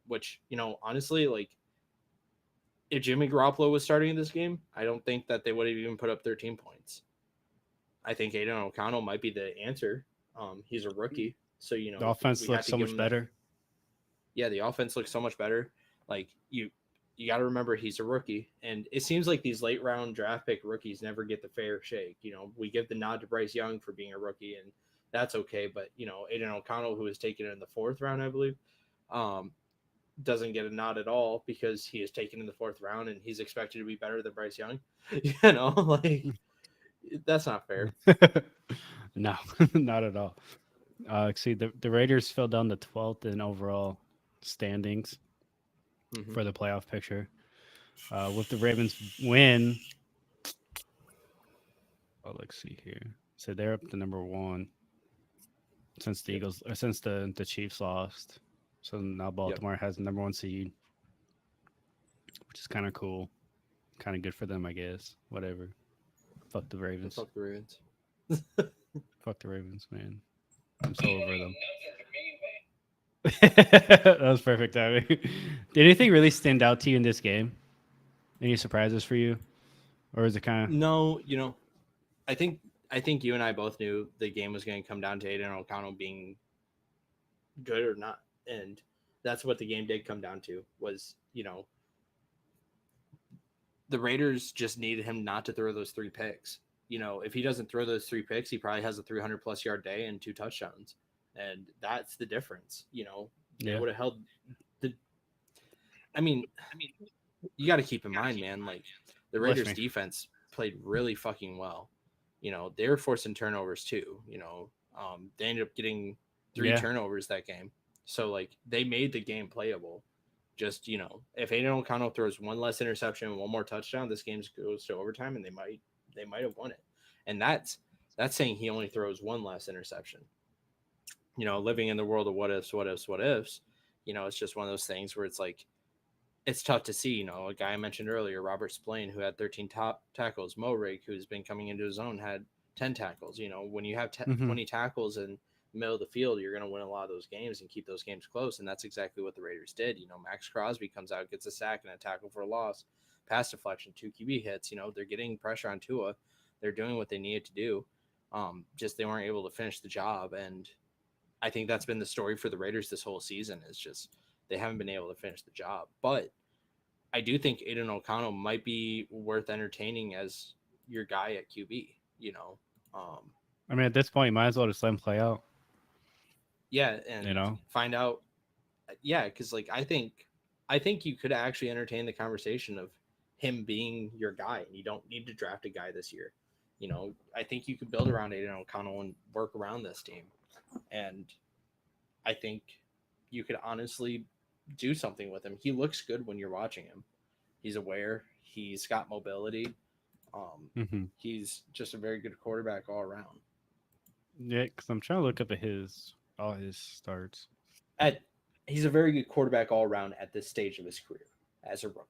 which, honestly, like, if Jimmy Garoppolo was starting in this game, I don't think that they would have even put up 13 points. I think Aiden O'Connell might be the answer. He's a rookie, so the offense looks so much better. The offense looks so much better. Like, you got to remember he's a rookie, and it seems like these late round draft pick rookies never get the fair shake. We give the nod to Bryce Young for being a rookie, and that's okay. But Aiden O'Connell, who was taken in the 4th round, I believe, doesn't get a nod at all because he is taken in the 4th round, and he's expected to be better than Bryce Young. That's not fair. No, not at all. See, the Raiders fell down to 12th in overall standings for the playoff picture. With the Ravens win, let's see here. So they're up to number 1 since the Eagles, or since the Chiefs lost. So now Baltimore has the number 1 seed, which is kind of cool, kind of good for them, I guess. Whatever. Fuck the Ravens. Fuck the Ravens. Fuck the Ravens, man. I'm so over them. That was perfect timing. Did anything really stand out to you in this game? Any surprises for you, or is it kind of no? I think you and I both knew the game was going to come down to Aiden O'Connell being good or not, and that's what the game did come down to. Was the Raiders just needed him not to throw those 3 picks. If he doesn't throw those 3 picks, he probably has a 300+ yard day and 2 touchdowns. And that's the difference. They would have held the. I mean, you got to keep in mind, man, like, the Raiders defense played really fucking well. They were forcing turnovers too. They ended up getting 3 turnovers that game. So, like, they made the game playable. Just, if Aiden O'Connell throws 1 less interception and 1 more touchdown, this game goes to overtime, and they might have won it. And that's saying he only throws 1 less interception. Living in the world of what ifs, it's just one of those things where it's like, it's tough to see. A guy I mentioned earlier, Robert Spillane, who had 13 top tackles. Mo Rig, who's been coming into his own, had 10 tackles. When you have 20 tackles in the middle of the field, you're going to win a lot of those games and keep those games close. And that's exactly what the Raiders did. Max Crosby comes out, gets a sack and a tackle for a loss, pass deflection, 2 QB hits. They're getting pressure on Tua. They're doing what they needed to do. Just they weren't able to finish the job. And I think that's been the story for the Raiders this whole season, is just they haven't been able to finish the job. But I do think Aiden O'Connell might be worth entertaining as your guy at QB. I mean, at this point, you might as well just let him play out. Yeah, and find out. Yeah, because, like, I think I think you could actually entertain the conversation of him being your guy, and you don't need to draft a guy this year. I think you could build around Aiden O'Connell and work around this team. And I think you could honestly do something with him. He looks good when you're watching him. He's aware. He's got mobility. He's just a very good quarterback all around. Yeah, because I'm trying to look up at all his starts. He's a very good quarterback all around at this stage of his career as a rookie.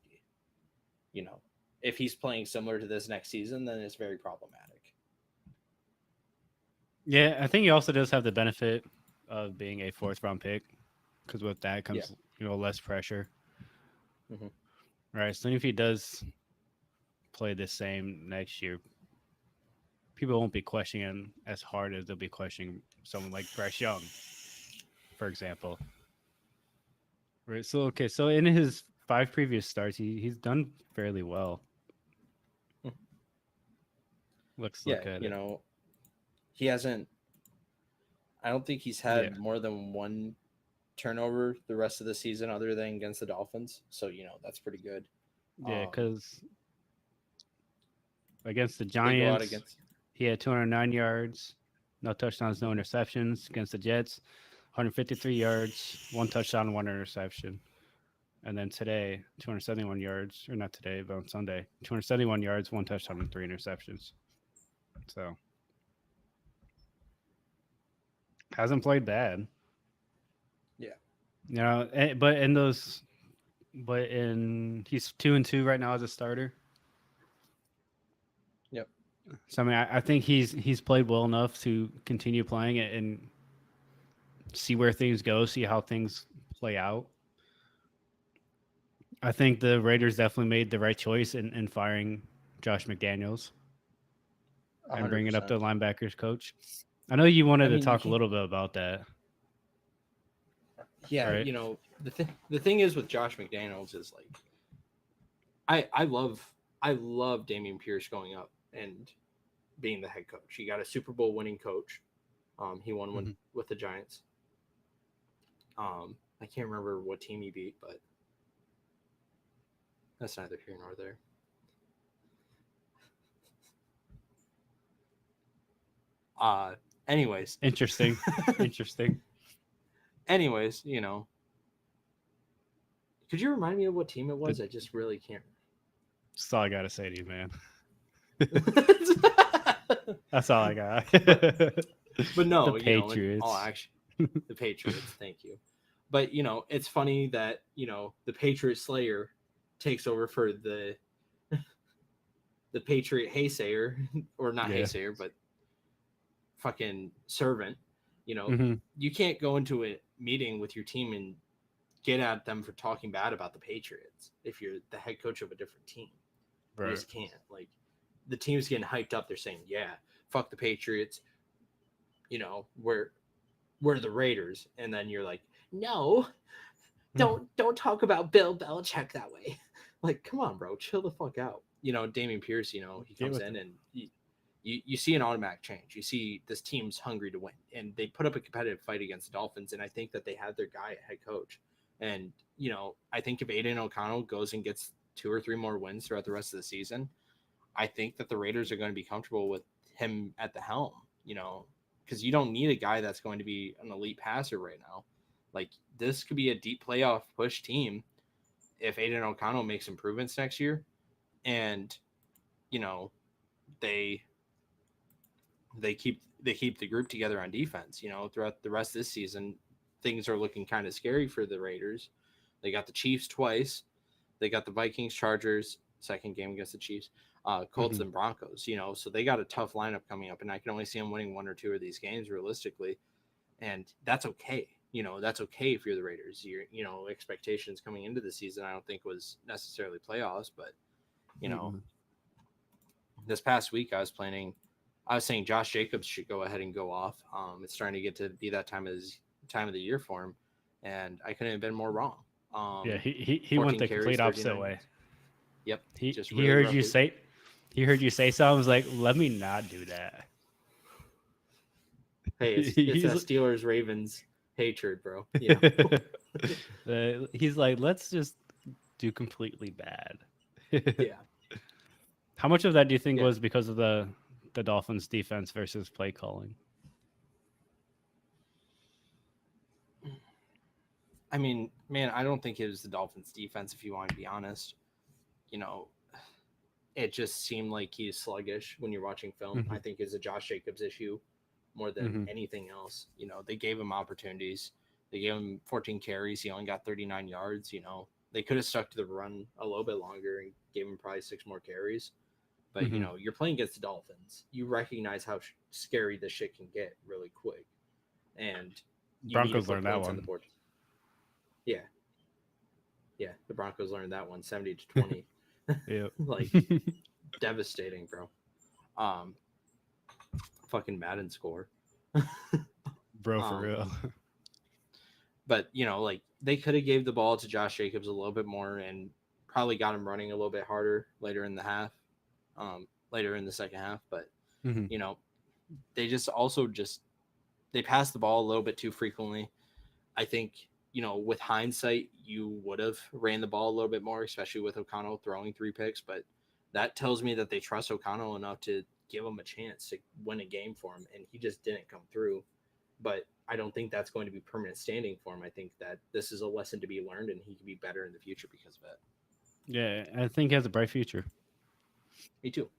If he's playing similar to this next season, then it's very problematic. Yeah, I think he also does have the benefit of being a 4th-round pick, because with that comes less pressure. Mm-hmm. Right. So if he does play the same next year, people won't be questioning him as hard as they'll be questioning someone like Bryce Young, for example. Right. So so in his 5 previous starts, he's done fairly well. Let's look at it. He hasn't. I don't think he's had more than 1 turnover the rest of the season, other than against the Dolphins. So that's pretty good. Yeah, because against the Giants, he had 209 yards, no touchdowns, no interceptions. Against the Jets, 153 yards, 1 touchdown, 1 interception. And then today, 271 yards, or not today, but on Sunday, 271 yards, 1 touchdown, and 3 interceptions. So hasn't played bad. Yeah. He's 2-2 right now as a starter. Yep. So I mean, I think he's played well enough to continue playing it and see where things go, see how things play out. I think the Raiders definitely made the right choice in firing Josh McDaniels 100%. And bringing up the linebackers coach. I know you wanted to talk a little bit about that. Yeah, right? The thing is with Josh McDaniels is like, I love Dameon Pierce going up and being the head coach. He got a Super Bowl winning coach. He won one with the Giants. I can't remember what team he beat, but that's neither here nor there. Anyways. Interesting. Anyways, could you remind me of what team it was? I just really can't. That's all I got to say to you, man. That's all I got. But no, the Patriots. The Patriots. Thank you. But, it's funny that, the Patriot Slayer takes over for the Patriot Haysayer, or not Haysayer, but fucking servant. You can't go into a meeting with your team and get at them for talking bad about the Patriots if you're the head coach of a different team. Right. You just can't. Like, the team's getting hyped up. They're saying, yeah, fuck the Patriots. We're the Raiders. And then you're like, no, don't talk about Bill Belichick that way. Like, come on, bro, chill the fuck out. Dameon Pierce, he comes in and you see an automatic change. You see this team's hungry to win, and they put up a competitive fight against the Dolphins. And I think that they had their guy at head coach. And, I think if Aiden O'Connell goes and gets 2 or 3 more wins throughout the rest of the season, I think that the Raiders are going to be comfortable with him at the helm, because you don't need a guy that's going to be an elite passer right now. Like, this could be a deep playoff push team if Aiden O'Connell makes improvements next year, and they keep the group together on defense. Throughout the rest of this season, things are looking kind of scary for the Raiders. They got the Chiefs twice. They got the Vikings, Chargers, second game against the Chiefs, Colts and Broncos. So they got a tough lineup coming up, and I can only see them winning 1 or 2 of these games realistically, and that's okay. That's okay if you're the Raiders. Your expectations coming into the season, I don't think was necessarily playoffs, but this past week I was saying Josh Jacobs should go ahead and go off. It's starting to get to be that time of the year for him, and I couldn't have been more wrong. He went the complete opposite way. Yep. He heard you say something. I was like, let me not do that. Hey, it's that Steelers Ravens hatred, bro. Yeah. He's like, let's just do completely bad. Yeah. How much of that do you think Yeah. was because of the Dolphins' defense versus play calling? I mean, man, I don't think it was the Dolphins' defense, if you want to be honest. You know, it just seemed like he's sluggish when you're watching film. I Mhm. think it's a Josh Jacobs issue more than Mhm. anything else. You know, they gave him opportunities. They gave him 14 carries. He only got 39 yards. You know, they could have stuck to the run a little bit longer and gave him probably 6 more carries. But, you Mhm. know, you're playing against the Dolphins. You recognize how scary this shit can get really quick. And you need to Broncos put learned that points on the one. board. Yeah. Yeah. The Broncos learned that one 70-20. Yep. Like, devastating, bro. Um, fucking Madden score. Bro, for um, real. but you know, like they could have gave the ball to Josh Jacobs a little bit more and probably got him running a little bit harder later in the half, later in the second half. But Mhm. you know, they just also just they passed the ball a little bit too frequently. I think you know, with hindsight, you would have ran the ball a little bit more, especially with O'Connell throwing 3 picks. But that tells me that they trust O'Connell enough to give him a chance to win a game for him, and he just didn't come through. But I don't think that's going to be permanent standing for him. I think that this is a lesson to be learned, and he can be better in the future because of it. Yeah, I think he has a bright future. Me too.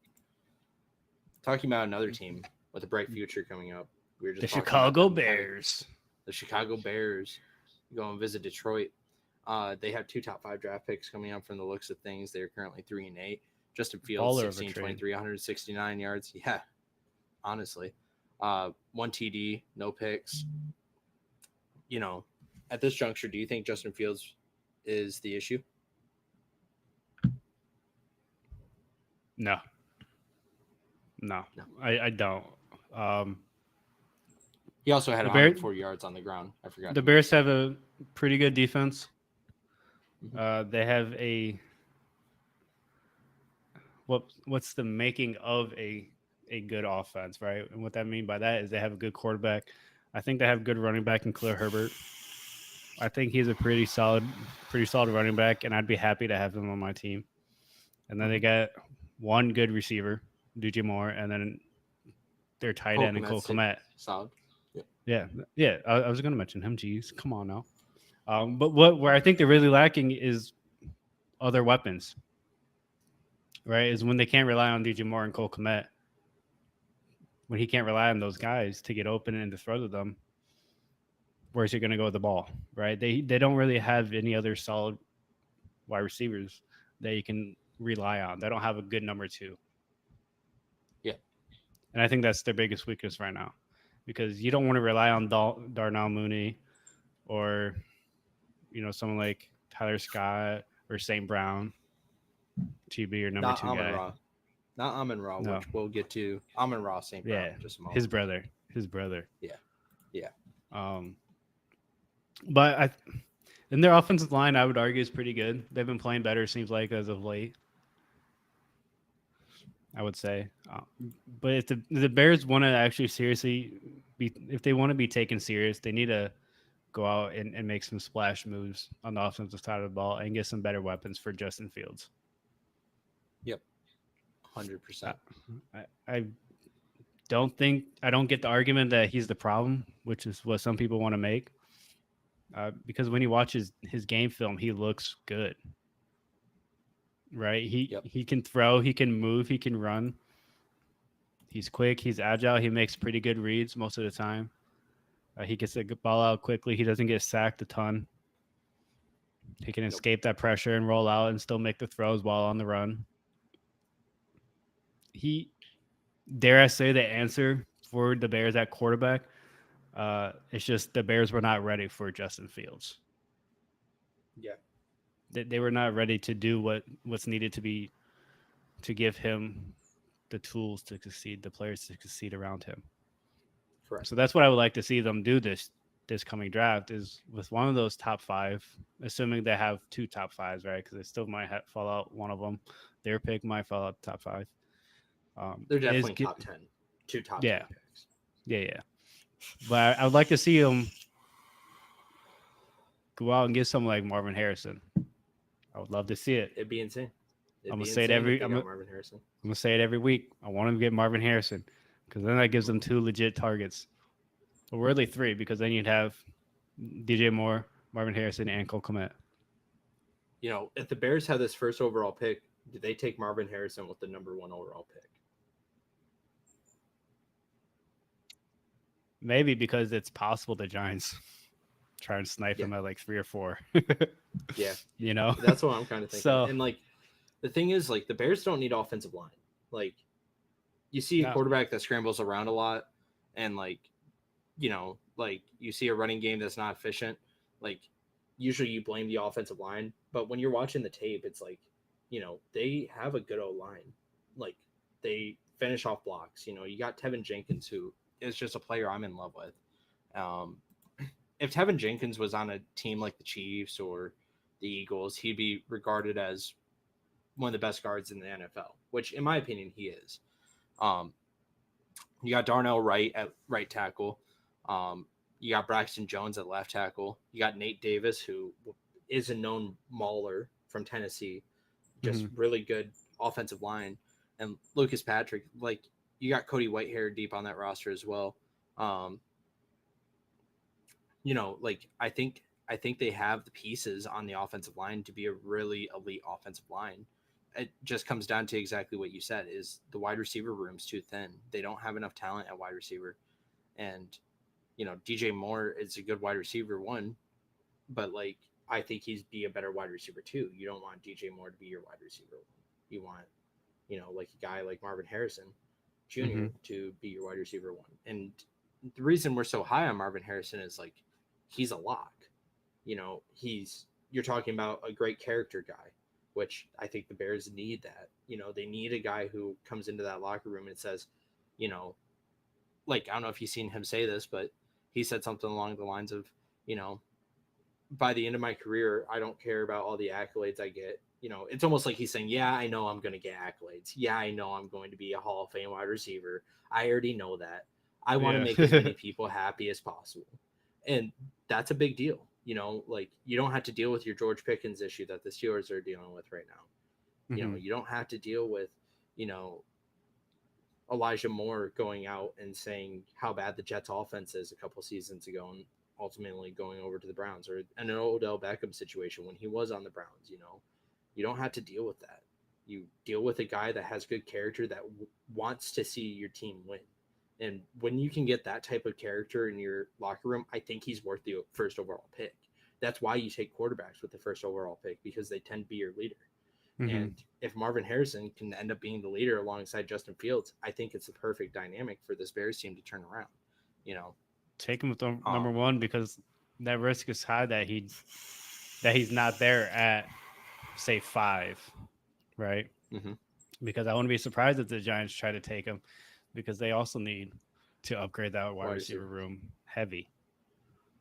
Talking about another team with a bright future coming up, we were The just talking about Chicago them having Bears. the Chicago Bears go and visit Detroit. They have 2 top 5 draft picks coming up from the looks of things. They're currently 3-8. Justin Fields, Baller of a 16, trade. 23, 169 yards. Yeah, honestly. 1 TD, no picks. You know, at this juncture, do you think Justin Fields is the issue? No. No, No. I don't. Um, He also had the Bears 104 yards on the ground. I forgot the to Bears mention. have a pretty good defense. Mhm. They have what's the making of a good offense, right? And what that mean by that is they have a good quarterback. I think they have good running back in Khalil Herbert. I think he's a pretty solid running back, and I'd be happy to have him on my team. And then they Mhm. got one good receiver, DJ Moore, and then their tight Cole end and Cole Kmet's Kmet. solid. Yeah. Yeah. I was going to mention him. Jeez, come on now. But where I think they're really lacking is other weapons, right? Is when they can't rely on DJ Moore and Cole Kmet. When he can't rely on those guys to get open and to throw to them, where's he going to go with the ball, right? They don't really have any other solid wide receivers that you can rely on. They don't have a good number 2. Yeah. And I think that's their biggest weakness right now because you don't want to rely on Darnell Mooney or, someone like Tyler Scott or St. Brown to be your number Not 2 Amon guy. Ra. Not Amon Ra, No. which we'll get to. Amon Ra St. Brown Yeah. in just a His moment. brother. His brother. Yeah. Yeah. But in their offensive line, I would argue is pretty good. They've been playing better, seems like, as of late. I would say. But if the Bears want to actually seriously if they want to be taken serious, they need to go out and make some splash moves on the offensive side of the ball and get some better weapons for Justin Fields. Yep. I, 100%. I don't get the argument that he's the problem, which is what some people want to make. Because when you watch his game film, he looks good. Right? He can throw, he can move, he can run. He's quick, he's agile, he makes pretty good reads most of the time. He gets the ball out quickly. He doesn't get sacked a ton. He can escape that pressure and roll out and still make the throws while on the run. Dare I say, the answer for the Bears at quarterback. It's just the Bears were not ready for Justin Fields. Yeah. They were not ready to do what's needed to give him the tools to succeed, the players to succeed around him. Correct. So that's what I would like to see them do this coming draft is with one of those top 5, assuming they have 2 top 5s, right? Because they still might fall out one of them. Their pick might fall out top 5. They're definitely top 10. 2 top 10 picks. Yeah. But I would like to see them go out and get someone like Marvin Harrison. I I would love to see it. It'd be insane. It'd I'm be gonna say it insane if every. they got Marvin Harrison. I'm gonna say it every week. I want him to get Marvin Harrison because then that gives them 2 legit targets. Well, really 3 because then you'd have DJ Moore, Marvin Harrison, and Cole Kmet. You know, if the Bears had this first overall pick, do they take Marvin Harrison with the number 1 overall pick? Maybe because it's possible the Giants try and snipe him at like 3 or 4. Yeah. You know? That's what I'm kind of thinking. So- and like the thing is, like, the Bears don't need offensive line. Like, you see a No. quarterback that scrambles around a lot, and like, you know, like you see a running game that's not efficient. Like, usually you blame the offensive line, but when you're watching the tape, it's like, you know, they have a good O-line. Like, they finish off blocks. You know, you got Tevin Jenkins, who is just a player I'm in love with. If Tevin Jenkins was on a team like the Chiefs or the Eagles, he'd be regarded as one of the best guards in the NFL, which in my opinion he is. You got Darnell Wright at right tackle. You got Braxton Jones at left tackle. You got Nate Davis, who is a known mauler from Tennessee, just really good offensive line. And Lucas Patrick, like, you got Cody Whitehair deep on that roster as well. You know, like, I think they have the pieces on the offensive line to be a really elite offensive line. It just comes down to exactly what you said, is the wide receiver room's too thin. They don't have enough talent at wide receiver. And, you know, DJ Moore is a good wide receiver, one, but like, I think he's be a better wide receiver too. You don't want DJ Moore to be your wide receiver. You want, you know, like a guy like Marvin Harrison junior to be your wide receiver 1. And the reason we're so high on Marvin Harrison is, like, he's a lock. You know, you're talking about a great character guy, which I think the Bears need that. You know, they need a guy who comes into that locker room and says, you know, like, I don't know if you've seen him say this, but he said something along the lines of, you know, by the end of my career, I don't care about all the accolades I get. You know, it's almost like he's saying, yeah, I know I'm going to get accolades. Yeah, I know I'm going to be a Hall of Fame wide receiver. I already know that. I want to make as many people happy as possible. And that's a big deal. You know, like, you don't have to deal with your George Pickens issue that the Steelers are dealing with right now. You know, you don't have to deal with, you know, Elijah Moore going out and saying how bad the Jets offense is a couple seasons ago and ultimately going over to the Browns, or an Odell Beckham situation when he was on the Browns. You know, you don't have to deal with that. You deal with a guy that has good character that wants to see your team win. And when you can get that type of character in your locker room, I think he's worth the first overall pick. That's why you take quarterbacks with the first overall pick, because they tend to be your leader. And if Marvin Harrison can end up being the leader alongside Justin Fields, I think it's the perfect dynamic for this Bears team to turn around. You know, take him with number 1 because that risk is high that he's not there at, say, 5, right? Because I wouldn't be surprised if the Giants try to take him, because they also need to upgrade that wide receiver room heavy.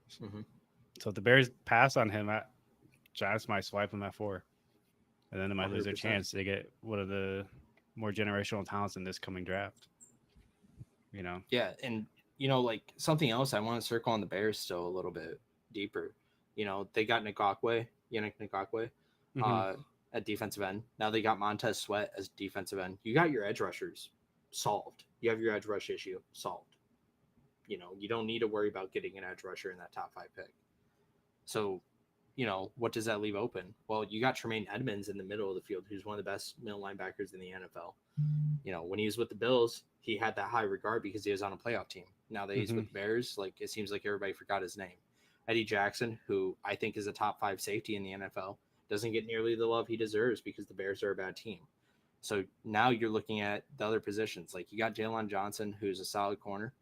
So if the Bears pass on him, Giants might swipe him at 4. And then they might lose their 100%. chance to get one of the more generational talents in this coming draft. You know? Yeah, and, you know, like, something else I want to circle on the Bears still a little bit deeper. You know, they got Yannick Ngakoue at defensive end. Now they got Montez Sweat as defensive end. You got your edge rushers solved. You have your edge rush issue solved. You know, you don't need to worry about getting an edge rusher in that top 5 pick. So, you know, what does that leave open? Well, you got Tremaine Edmonds in the middle of the field, who's one of the best middle linebackers in the NFL. You know, when he was with the Bills, he had that high regard because he was on a playoff team. Now that he's with the Bears, like, it seems like everybody forgot his name. Eddie Jackson, who I think is a top 5 safety in the NFL, doesn't get nearly the love he deserves because the Bears are a bad team. So now you're looking at the other positions. Like, you got Jalen Johnson, who's a solid corner.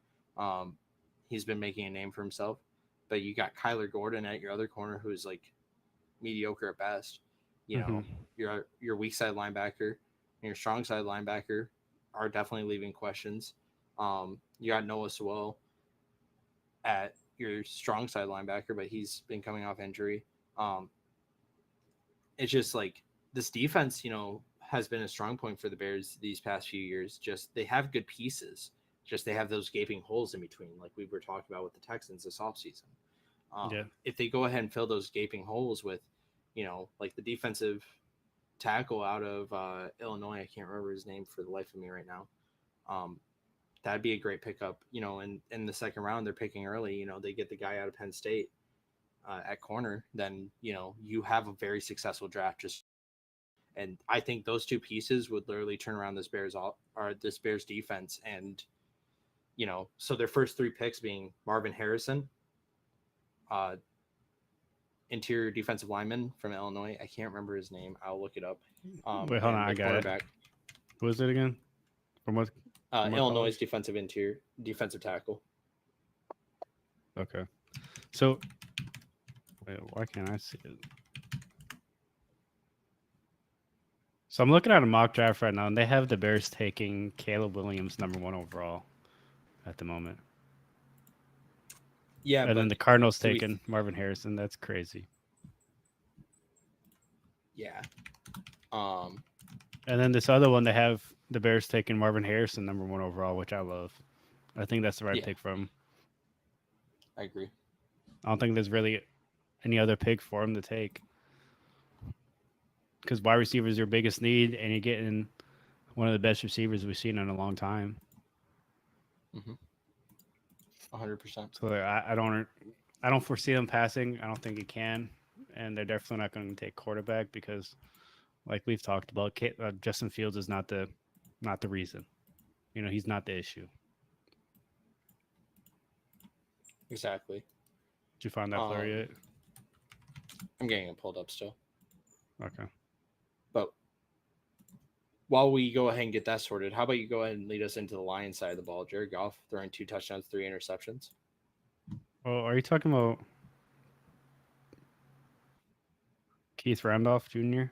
He's been making a name for himself. But you got Kyler Gordon at your other corner, who's, like, mediocre at best. You know, your weak side linebacker and your strong side linebacker are definitely leaving questions. You got Noah Sewell at your strong side linebacker, but he's been coming off injury. It's just like this defense, you know, has been a strong point for the Bears these past few years. Just they have good pieces. Just they have those gaping holes in between, like we were talking about with the Texans this offseason. If they go ahead and fill those gaping holes with, like the defensive tackle out of Illinois. I can't remember his name for the life of me right now. That'd be a great pickup. In the second round, they're picking early. They get the guy out of Penn State at corner. Then you have a very successful draft. And I think those two pieces would literally turn around this Bears defense. And so their first three picks being Marvin Harrison, interior defensive lineman from Illinois. I can't remember his name. I'll look it up. Wait, hold on, I got it. Who was it again? From what? Illinois' defensive tackle. Okay. So, wait, why can't I see it? So I'm looking at a mock draft right now, and they have the Bears taking Caleb Williams #1 overall at the moment. Yeah, and then the Cardinals taking Marvin Harrison. That's crazy. Yeah. And then this other one, they have the Bears taking Marvin Harrison #1 overall, which I love. I think that's the right pick for him. I agree. I don't think there's really any other pick for him to take. Because wide receiver is your biggest need, and you're getting one of the best receivers we've seen in a long time. 100%. So I don't foresee them passing. I don't think it can, and they're definitely not going to take quarterback because, like we've talked about, Justin Fields is not the reason. He's not the issue. Exactly. Did you find that player yet? I'm getting it pulled up still. Okay. But while we go ahead and get that sorted, how about you go ahead and lead us into the Lions side of the ball? Jared Goff throwing 2 touchdowns, 3 interceptions. Well, are you talking about Keith Randolph Jr.?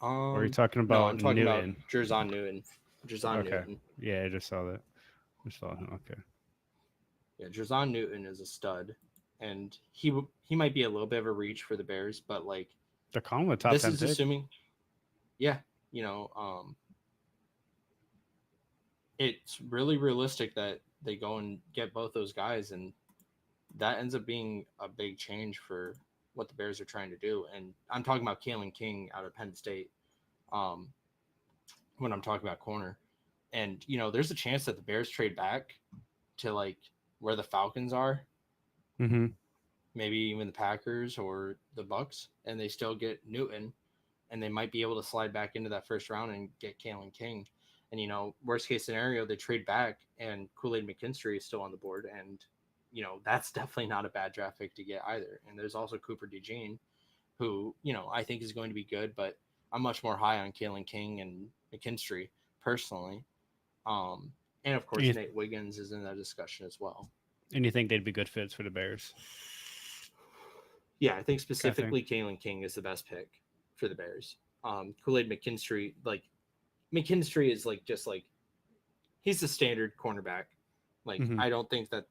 Or are you talking about no, I'm talking Newton? About Jer'Zhan Newton. Newton. Yeah, I just saw that. I saw him. Okay. Yeah, Jer'Zhan Newton is a stud, and he might be a little bit of a reach for the Bears, but like they're calling the top 10 This is assuming, yeah, it's really realistic that they go and get both those guys, and that ends up being a big change for what the Bears are trying to do. And I'm talking about Kalen King out of Penn State when I'm talking about corner. And, there's a chance that the Bears trade back to like where the Falcons are. Mm-hmm. Maybe even the Packers or the Bucks, and they still get Newton, and they might be able to slide back into that first round and get Kalen King. And, worst case scenario, they trade back and Kool-Aid McKinstry is still on the board. And, that's definitely not a bad draft pick to get either. And there's also Cooper DeJean, who, I think is going to be good, but I'm much more high on Kalen King and McKinstry personally. And of course, Nate Wiggins is in that discussion as well. And you think they'd be good fits for the Bears? Yeah, I think specifically Kalen King is the best pick for the Bears. Kool-Aid McKinstry, McKinstry is he's the standard cornerback. I don't think that.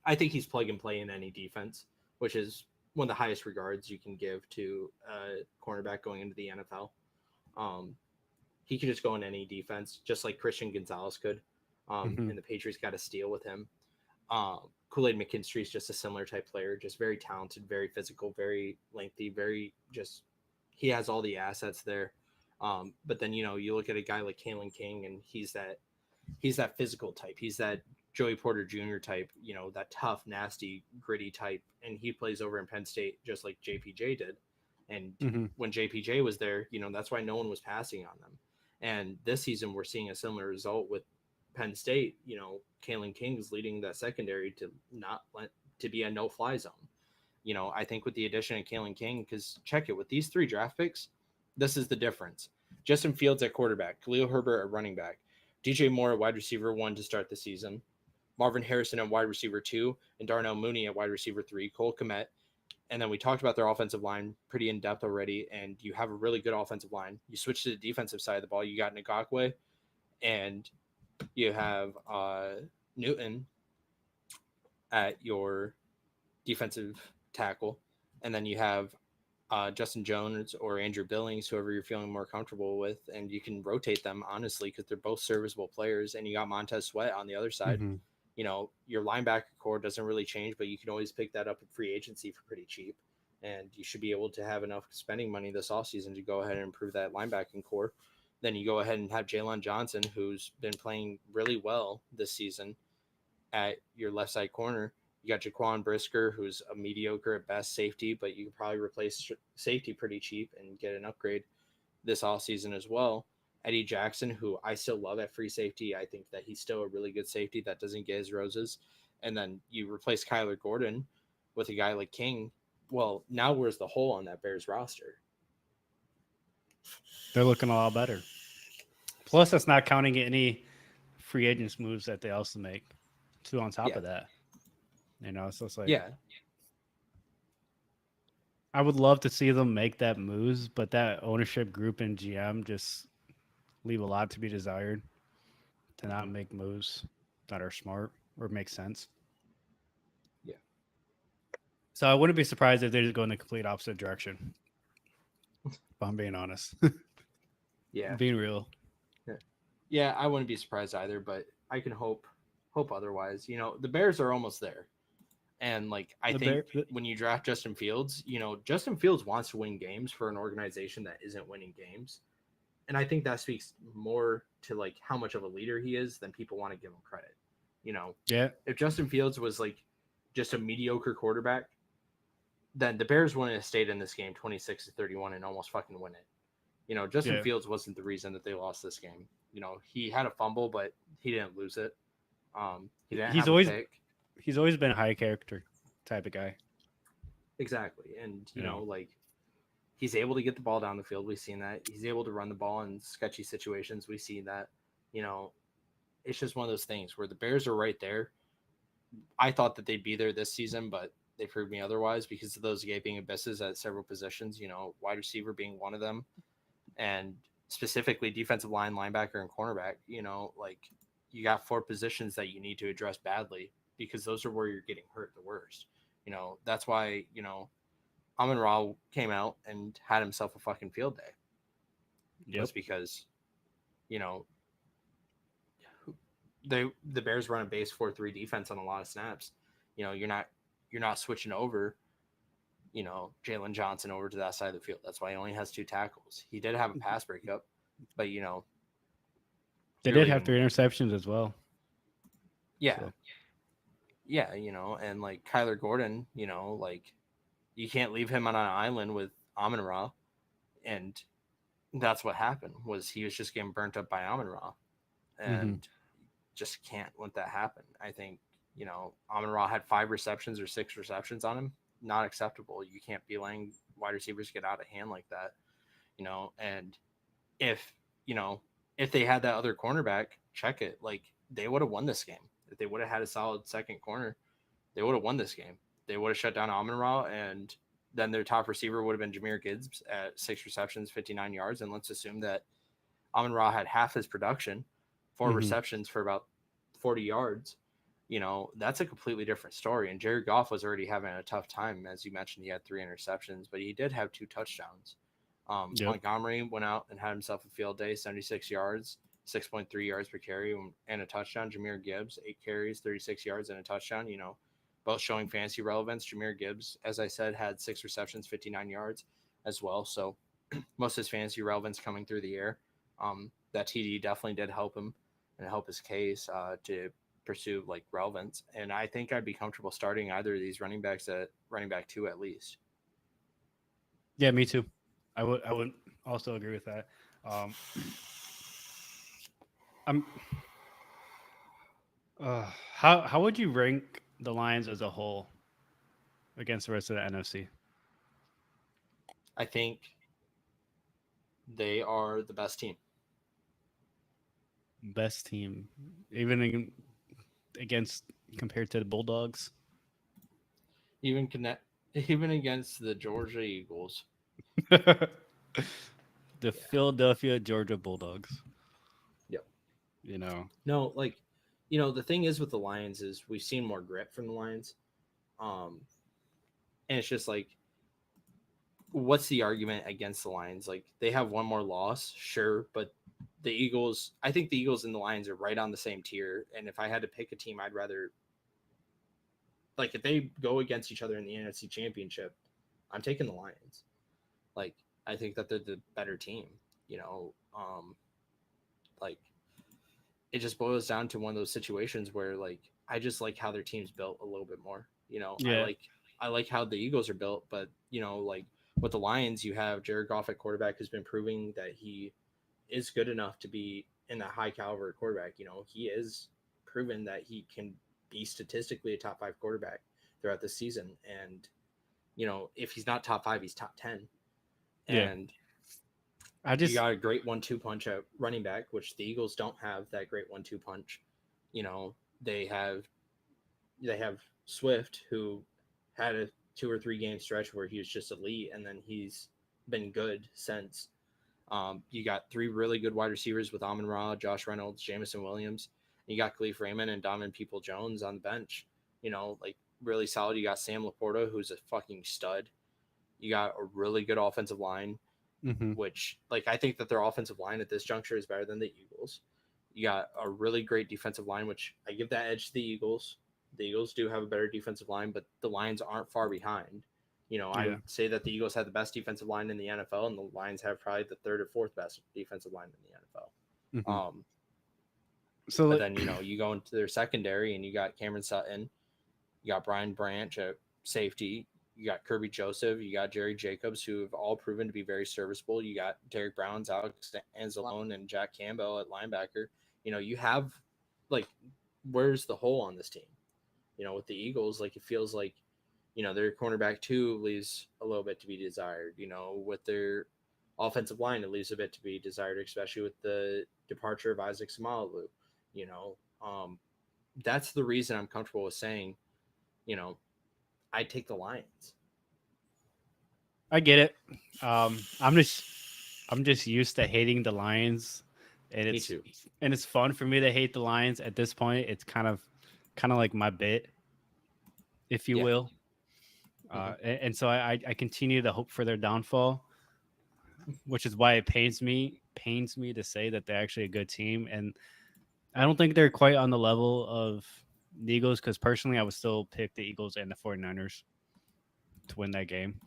I think he's plug and play in any defense, which is one of the highest regards you can give to a cornerback going into the NFL. He could just go in any defense, just like Christian Gonzalez could. And the Patriots got a steal with him. Kool-Aid McKinstry is just a similar type player, just very talented, very physical, very lengthy, he has all the assets there. But then, you look at a guy like Kalen King, and he's that physical type. He's that Joey Porter Jr. type, that tough, nasty, gritty type. And he plays over in Penn State just like JPJ did. And when JPJ was there, that's why no one was passing on them. And this season, we're seeing a similar result with Penn State. Kalen King is leading that secondary to be a no-fly zone. I think with the addition of Kalen King, because check it, with these 3 draft picks, this is the difference. Justin Fields at quarterback, Khalil Herbert at running back, DJ Moore at wide receiver 1 to start the season, Marvin Harrison at wide receiver 2, and Darnell Mooney at wide receiver 3, Cole Kmet. And then we talked about their offensive line pretty in depth already, and you have a really good offensive line. You switch to the defensive side of the ball, you got Ngakoue, and you have Newton at your defensive tackle, and then you have Justin Jones or Andrew Billings, whoever you're feeling more comfortable with, and you can rotate them honestly because they're both serviceable players. And you got Montez Sweat on the other side, your linebacker core doesn't really change, but you can always pick that up in free agency for pretty cheap. And you should be able to have enough spending money this offseason to go ahead and improve that linebacking core. Then you go ahead and have Jalen Johnson, who's been playing really well this season at your left side corner. You got Jaquan Brisker, who's a mediocre at best safety, but you can probably replace safety pretty cheap and get an upgrade this offseason as well. Eddie Jackson, who I still love at free safety. I think that he's still a really good safety that doesn't get his roses. And then you replace Kyler Gordon with a guy like King. Well, now where's the hole on that Bears roster? They're looking a lot better. Plus, that's not counting any free agents moves that they also make. Two on top of that. So it's like, yeah, I would love to see them make that moves, but that ownership group and GM just leave a lot to be desired to not make moves that are smart or make sense. Yeah. So I wouldn't be surprised if they just go in the complete opposite direction. If I'm being honest. Yeah. Being real. Yeah, I wouldn't be surprised either, but I can hope otherwise. The Bears are almost there. And like I think when you draft Justin Fields, Justin Fields wants to win games for an organization that isn't winning games. And I think that speaks more to like how much of a leader he is than people want to give him credit. Yeah. If Justin Fields was like just a mediocre quarterback, then the Bears wouldn't have stayed in this game 26-31 and almost fucking win it. Justin Fields wasn't the reason that they lost this game. He had a fumble, but he didn't lose it. He didn't have a pick. He's always been a high character type of guy. Exactly. And, like he's able to get the ball down the field. We've seen that. He's able to run the ball in sketchy situations. We've seen that. It's just one of those things where the Bears are right there. I thought that they'd be there this season, but they proved me otherwise because of those gaping abysses at several positions, wide receiver being one of them. And specifically defensive line, linebacker, and cornerback, like you got 4 positions that you need to address badly because those are where you're getting hurt the worst. That's why, Amon-Ra came out and had himself a fucking field day. Just because, the Bears run a base 4-3 defense on a lot of snaps. You're not switching over, Jalen Johnson over to that side of the field. That's why he only has 2 tackles. He did have a pass breakup, but they did have 3 interceptions as well. Yeah. So. Yeah, and like Kyler Gordon, like you can't leave him on an island with Amon-Ra, and that's what happened. Was he was just getting burnt up by Amon-Ra, and just can't let that happen. I think Amon-Ra had 5 receptions or 6 receptions on him. Not acceptable. You can't be letting wide receivers get out of hand like that, and if they had that other cornerback, check it, like they would have won this game. If they would have had a solid second corner, they would have won this game. They would have shut down Amon-Ra, and then their top receiver would have been Jahmyr Gibbs at 6 receptions, 59 yards. And let's assume that Amon-Ra had half his production, 4 receptions for about 40 yards. That's a completely different story. And Jared Goff was already having a tough time. As you mentioned, he had 3 interceptions, but he did have 2 touchdowns. Montgomery went out and had himself a field day, 76 yards. 6.3 yards per carry and a touchdown. Jahmyr Gibbs, 8 carries, 36 yards and a touchdown. Both showing fantasy relevance. Jahmyr Gibbs, as I said, had 6 receptions, 59 yards as well. So most of his fantasy relevance coming through the air. That TD definitely did help him and help his case to pursue like relevance. And I think I'd be comfortable starting either of these running backs at running back 2 at least. Yeah, me too. I would also agree with that. How would you rank the Lions as a whole against the rest of the NFC? I think they are the best team. Best team, even against compared to the Bulldogs. Even against the Georgia Eagles. The Philadelphia Georgia Bulldogs. Yep. No, like, the thing is with the Lions is we've seen more grit from the Lions. And it's just like, what's the argument against the Lions? Like, they have 1 more loss, sure, but the Eagles, I think the Eagles and the Lions are right on the same tier. And if I had to pick a team, I'd rather, like, if they go against each other in the NFC Championship, I'm taking the Lions. Like, I think that they're the better team, you know. Like, it just boils down to one of those situations where, like, I just like how their team's built a little bit more. You know, Yeah. I like how the Eagles are built, but you know, like with the Lions, you have Jared Goff at quarterback, who's been proving that he is good enough to be in that high caliber quarterback. You know, he is proven that he can be statistically a top 5 quarterback throughout the season. And, you know, if he's not top 5, he's top 10. Yeah. And I you just got a great 1-2 punch at running back, which the Eagles don't have that great 1-2 punch. You know, they have Swift, who had a 2 or 3 game stretch where he was just elite, and then he's been good since. You got 3 really good wide receivers with Amon Ra, Josh Reynolds, Jamison Williams. You got Khalif Raymond and Donovan People-Jones on the bench. You know, like really solid. You got Sam Laporta, who's a fucking stud. You got a really good offensive line, mhm. which, like, I think that their offensive line at this juncture is better than the Eagles. You got a really great defensive line, which I give that edge to the Eagles. The Eagles do have a better defensive line, but the Lions aren't far behind. You know, I Yeah. would say that the Eagles have the best defensive line in the NFL, and the Lions have probably the 3rd or 4th best defensive line in the NFL. Mhm. So But like, then, you know, you go into their secondary and you got Cameron Sutton, you got Brian Branch at safety, you got Kirby Joseph, you got Jerry Jacobs, who have all proven to be very serviceable. You got Derek Browns, Alex Anzalone, and Jack Campbell at linebacker. You know, you have, like, where's the hole on this team? You know, with the Eagles, like, it feels like, you know, their cornerback 2 leaves a little bit to be desired. You know, with their offensive line, it leaves a bit to be desired, especially with the departure of Isaac Samalu. You know, that's the reason I'm comfortable with saying, you know, I take the Lions. I get it. I'm just used to hating the Lions, and Me too. it's fun for me to hate the Lions at this point. It's kind of like my bit, if you Yeah. will. Mm-hmm. And so I continue to hope for their downfall, which is why it pains me to say that they're actually a good team. And I don't think they're quite on the level of the Eagles, because personally I would still pick the Eagles and the 49ers to win that game.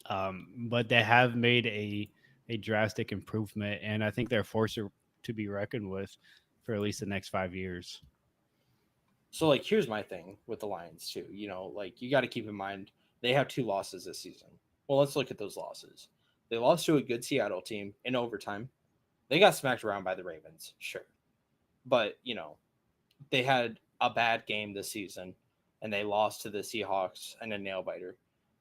But they have made a drastic improvement, and I think they're a force to be reckoned with for at least the next 5 years. So, like, here's my thing with the Lions too. You know, like, you got to keep in mind they have 2 losses this season. Well, let's look at those losses. They lost to a good Seattle team in overtime. They got smacked around by the Ravens, sure, but you know, they had a bad game this season, and they lost to the Seahawks and a nail biter.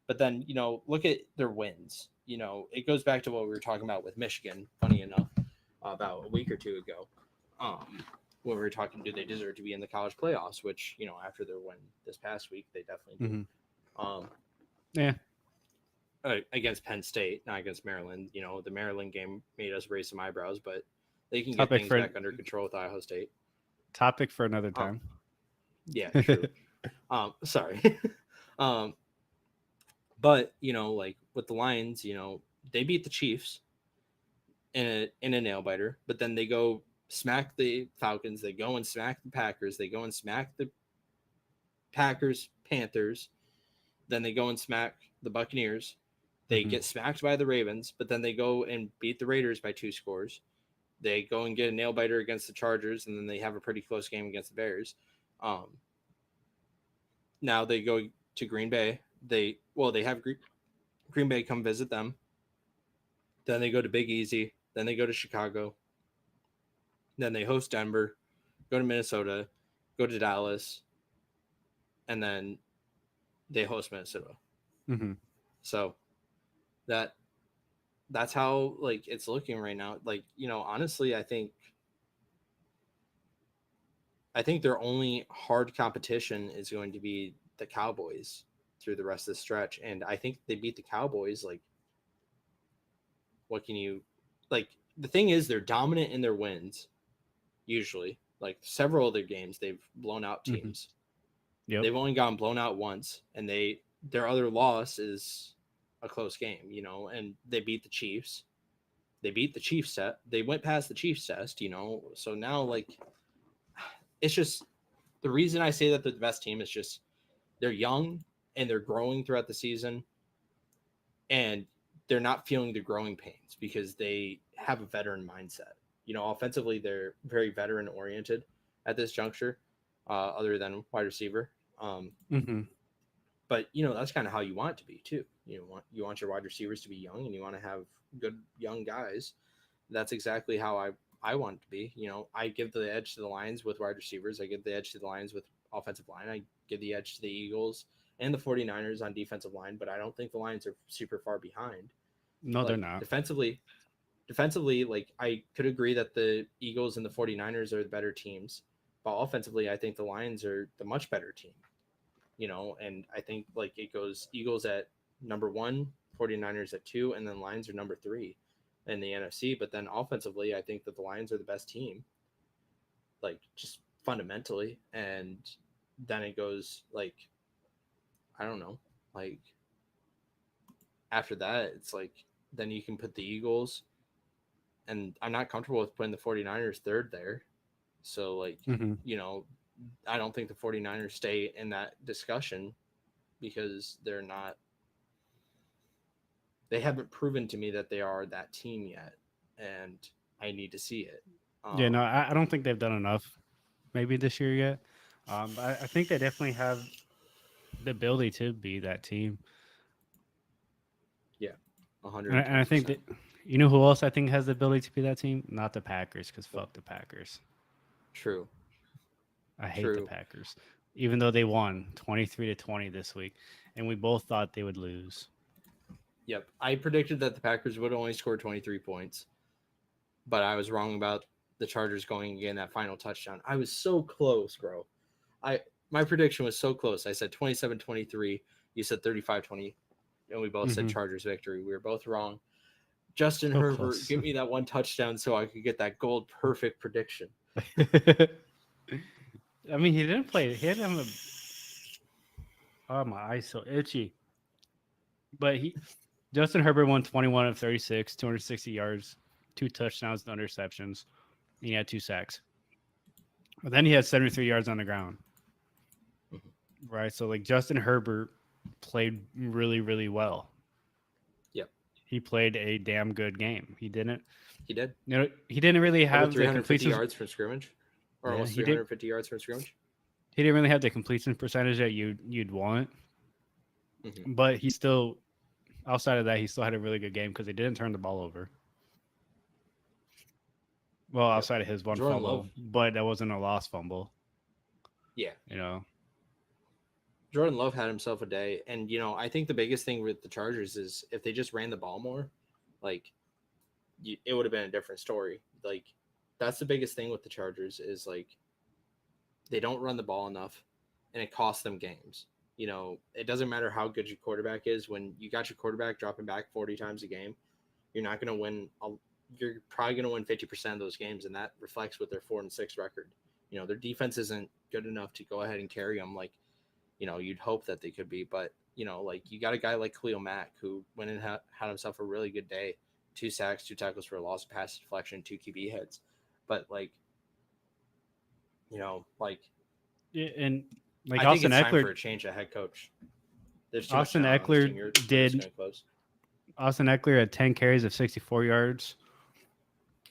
But then, you know, look at their wins. You know, it goes back to what we were talking about with Michigan, funny enough, about a week or 2 ago. When we were talking, do they deserve to be in the college playoffs? Which, you know, after their win this past week, they definitely do. Um, Yeah. Against Penn State, not against Maryland. You know, the Maryland game made us raise some eyebrows, but they can get Topic things for back under control with Idaho State. topic for another Um, time. yeah, true. Sorry. um, but you know, like with the Lions, you know, they beat the Chiefs in a nail biter, but then they go smack the Falcons, they go and smack the Packers, they go and smack the Packers, Panthers, then they go and smack the Buccaneers. They Mhm. get smacked by the Ravens, but then they go and beat the Raiders by 2 scores. They go and get a nail biter against the Chargers, and then they have a pretty close game against the Bears. Now they go to Green Bay. They have Green Bay come visit them. Then they go to Big Easy. Then they go to Chicago. Then they host Denver, go to Minnesota, go to Dallas, and then they host Minnesota. Mhm. So that's how, like, it's looking right now. Like, you know, honestly, I think their only hard competition is going to be the Cowboys through the rest of the stretch. And I think they beat the Cowboys. Like, what can you, like, the thing is, they're dominant in their wins, usually. Like, several of their games, they've blown out Mhm. teams. Yep. They've only gotten blown out once, and their other loss is a close game, you know, and they beat the Chiefs. They beat the Chiefs set. They went past the Chiefs test, So now, like, it's just the reason I say that they're the best team is just they're young and they're growing throughout the season, and they're not feeling the growing pains because they have a veteran mindset. Offensively, they're very veteran oriented at this juncture, other than wide receiver. Mm-hmm. But that's kind of how you want it to be too. You want your wide receivers to be young, and you want to have good young guys. That's exactly how I want it to be. I give the edge to the Lions with wide receivers. I give the edge to the Lions with offensive line. I give the edge to the Eagles and the 49ers on defensive line, but I don't think the Lions are super far behind. No, Like, they're not. Defensively, like, I could agree that the Eagles and the 49ers are the better teams, but offensively, I think the Lions are the much better team. And I think, like, it goes Eagles at number 1, 49ers at 2, and then Lions are number 3 in the NFC. But then offensively, I think that the Lions are the best team, like, just fundamentally. And then it goes, like, I don't know, like, after that, it's like, then you can put the Eagles, and I'm not comfortable with putting the 49ers third there. So, like, Mm-hmm. I don't think the 49ers stay in that discussion because they haven't proven to me that they are that team yet, and I need to see it. Yeah, no, I don't think they've done enough maybe this year yet. But I think they definitely have the ability to be that team. Yeah, And I think 110%. that, who else I think has the ability to be that team? Not the Packers, because fuck the Packers. True. I hate the True. Packers, even though they won 23-20 this week, and we both thought they would lose. Yep. I predicted that the Packers would only score 23 points, but I was wrong about the Chargers going again that final touchdown. I was so close, bro. My prediction was so close. I said 27-23. You said 35-20, and we both said Mm-hmm. Chargers victory. We were both wrong. Justin So Herbert, close. give me that one touchdown so I could get that gold perfect prediction. I mean, he didn't play. He had him. Oh, my eyes so itchy. But Justin Herbert won 21 of 36, 260 yards, 2 touchdowns, no interceptions. And he had 2 sacks. But then he had 73 yards on the ground. Right. So, like, Justin Herbert played really, really well. Yep. He played a damn good game. He didn't. He did. He didn't really Over have the 350 completion. yards from scrimmage, or Yeah, almost he did. 350 yards from scrimmage. He didn't really have the completion percentage that you'd want, Mm-hmm. but he still, outside of that, he still had a really good game because they didn't turn the ball over. Well, Yep. outside of his one Jordan fumble, Love. but that wasn't a lost fumble. Yeah. You know. Jordan Love had himself a day. And, I think the biggest thing with the Chargers is if they just ran the ball more, like, it would have been a different story. Like, that's the biggest thing with the Chargers is, like, they don't run the ball enough, and it costs them games. It doesn't matter how good your quarterback is. When you got your quarterback dropping back 40 times a game, you're not going to win. You're probably going to win 50% of those games, and that reflects with their 4-6 record. Their defense isn't good enough to go ahead and carry them like, you'd hope that they could be. But, like, you got a guy like Khalil Mack who went and had himself a really good day. 2 sacks, 2 tackles for a loss, pass deflection, 2 QB hits. But, like, like, Yeah, and like I think Austin it's time for Eckler. a change of head coach. There's too Austin much talent on this team. Eckler We're did. just gonna close. Austin Eckler had 10 carries of 64 yards,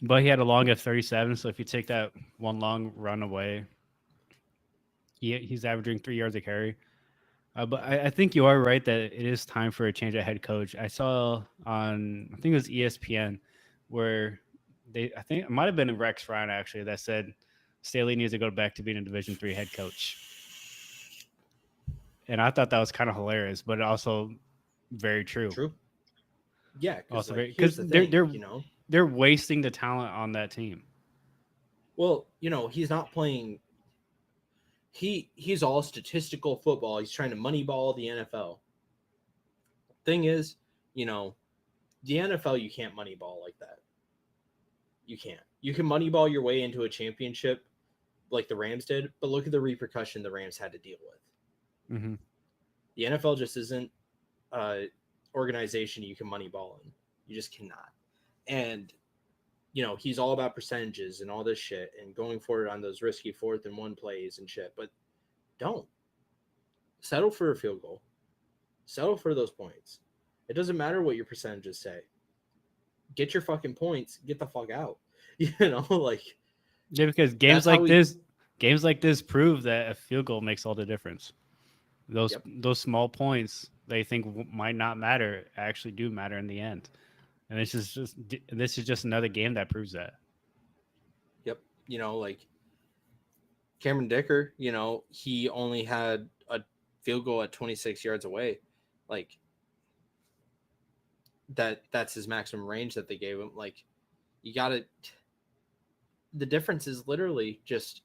but he had a long of 37. So if you take that one long run away, he's averaging 3 yards a carry. But I think you are right that it is time for a change of head coach. I saw on, I think it was ESPN, where I think it might have been Rex Ryan actually, that said Staley needs to go back to being a Division III head coach. And I thought that was kind of hilarious, but also very true. True. Yeah, Also, here's the thing, they're wasting the talent on that team. Well, he's not playing. He's all statistical football. He's trying to moneyball the NFL. Thing is, the NFL, you can't moneyball like that. You can't. You can moneyball your way into a championship like the Rams did, but look at the repercussion the Rams had to deal with. Mm-hmm. The NFL just isn't an organization you can moneyball in. You just cannot. And he's all about percentages and all this shit and going for it on those risky 4th and 1 plays and shit. But don't settle for a field goal. Settle for those points. It doesn't matter what your percentages say. Get your fucking points. Get the fuck out. Like Yeah, because games like this prove that a field goal makes all the difference. Those small points they think might not matter actually do matter in the end, and this is just another game that proves that. Yep, like Cameron Dicker, he only had a field goal at 26 yards away, like that's his maximum range that they gave him. Like you gotta. The difference is literally just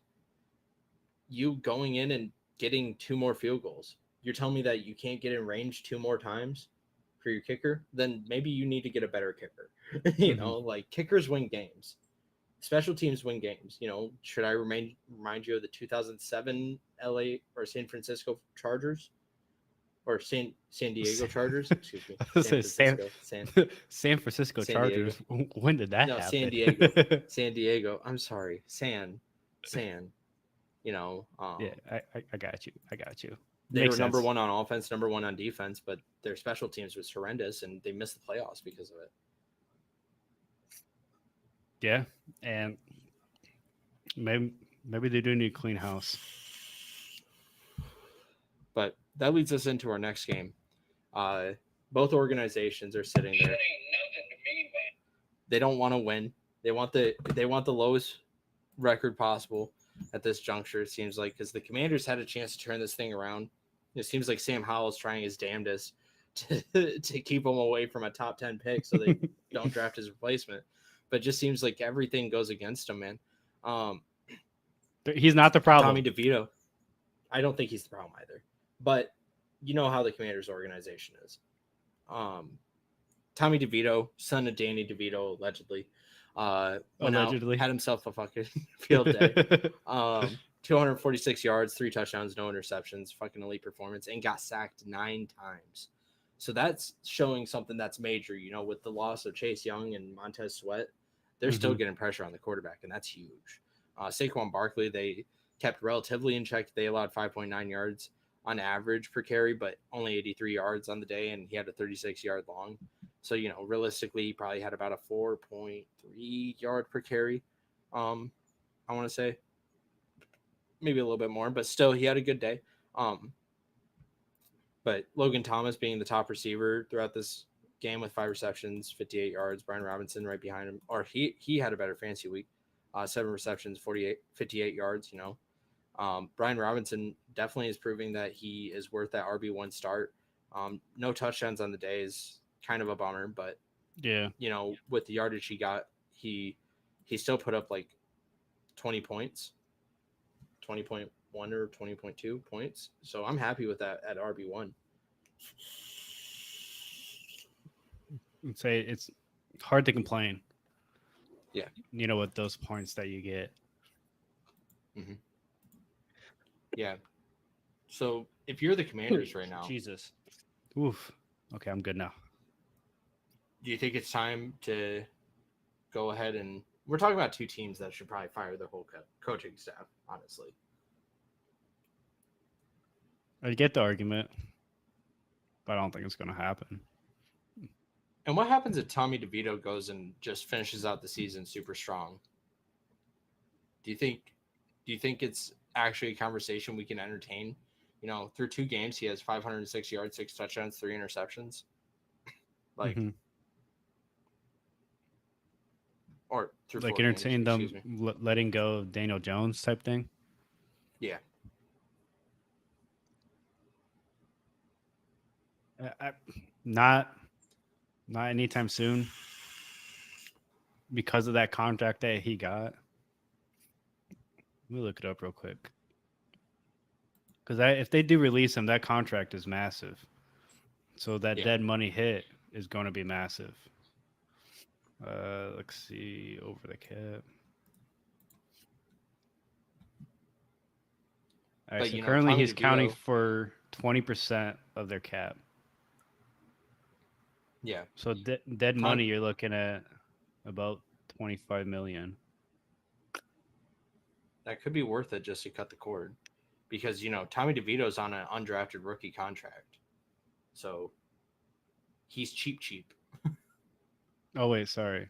you going in and getting 2 more field goals. You're telling me that you can't get in range 2 more times for your kicker? Then maybe you need to get a better kicker. Like kickers win games. Special teams win games. Should I remind you of the 2007 LA or San Francisco Chargers? Or San Diego Chargers? Excuse me. San Francisco Chargers. When did that happen? San Diego. San Diego. I'm sorry. San. Yeah, I got you. They were number 1 on offense, number 1 on defense, but their special teams was horrendous, and they missed the playoffs because of it. Yeah, and maybe they do need a clean house. But that leads us into our next game. Both organizations are sitting there. They don't want to win. They want the lowest record possible at this juncture. It seems like because the Commanders had a chance to turn this thing around. It seems like Sam Howell's trying his damnedest to keep them away from a top 10 pick so they don't draft his replacement. But it just seems like everything goes against him, man. He's not the problem. Tommy DeVito. I don't think he's the problem either. But you know how the Commanders organization is. Tommy DeVito, son of Danny DeVito, allegedly, went out, had himself a fucking field day. 246 yards, 3 touchdowns, no interceptions, fucking elite performance, and got sacked 9 times. So that's showing something that's major, with the loss of Chase Young and Montez Sweat. They're still getting pressure on the quarterback, and that's huge. Saquon Barkley, they kept relatively in check. They allowed 5.9 yards on average per carry, but only 83 yards on the day, and he had a 36-yard long. So, realistically, he probably had about a 4.3 yard per carry. I want to say maybe a little bit more, but still he had a good day. But Logan Thomas being the top receiver throughout this game with 5 receptions, 58 yards. Brian Robinson right behind him, or he had a better fantasy week. 7 receptions, 58 yards. Brian Robinson definitely is proving that he is worth that RB1 start. No touchdowns on the day is kind of a bummer, but yeah, with the yardage he got, he still put up like 20 points, 20.1 or 20.2 points. So I'm happy with that at RB1. I'd say it's hard to complain. Yeah. With those points that you get. Mm-hmm. Yeah. So if you're the Commanders right now, Jesus. Oof. Okay, I'm good now. Do you think it's time to go ahead and we're talking about 2 teams that should probably fire their whole coaching staff, honestly. I get the argument, but I don't think it's going to happen. And what happens if Tommy DeVito goes and just finishes out the season super strong? Do you think it's actually a conversation we can entertain? Through 2 games, he has 506 yards, 6 touchdowns, 3 interceptions. Or through like entertain games, them letting go of Daniel Jones type thing. Yeah. Not anytime soon because of that contract that he got. Let me look it up real quick. Because if they do release him, that contract is massive. So that dead money hit is going to be massive. Let's see, over the cap. All right, so currently he's counting for 20% of their cap. Yeah. So dead money, you're looking at about $25 million. That could be worth it just to cut the cord, because Tommy DeVito's on an undrafted rookie contract, so he's cheap. Oh wait, sorry.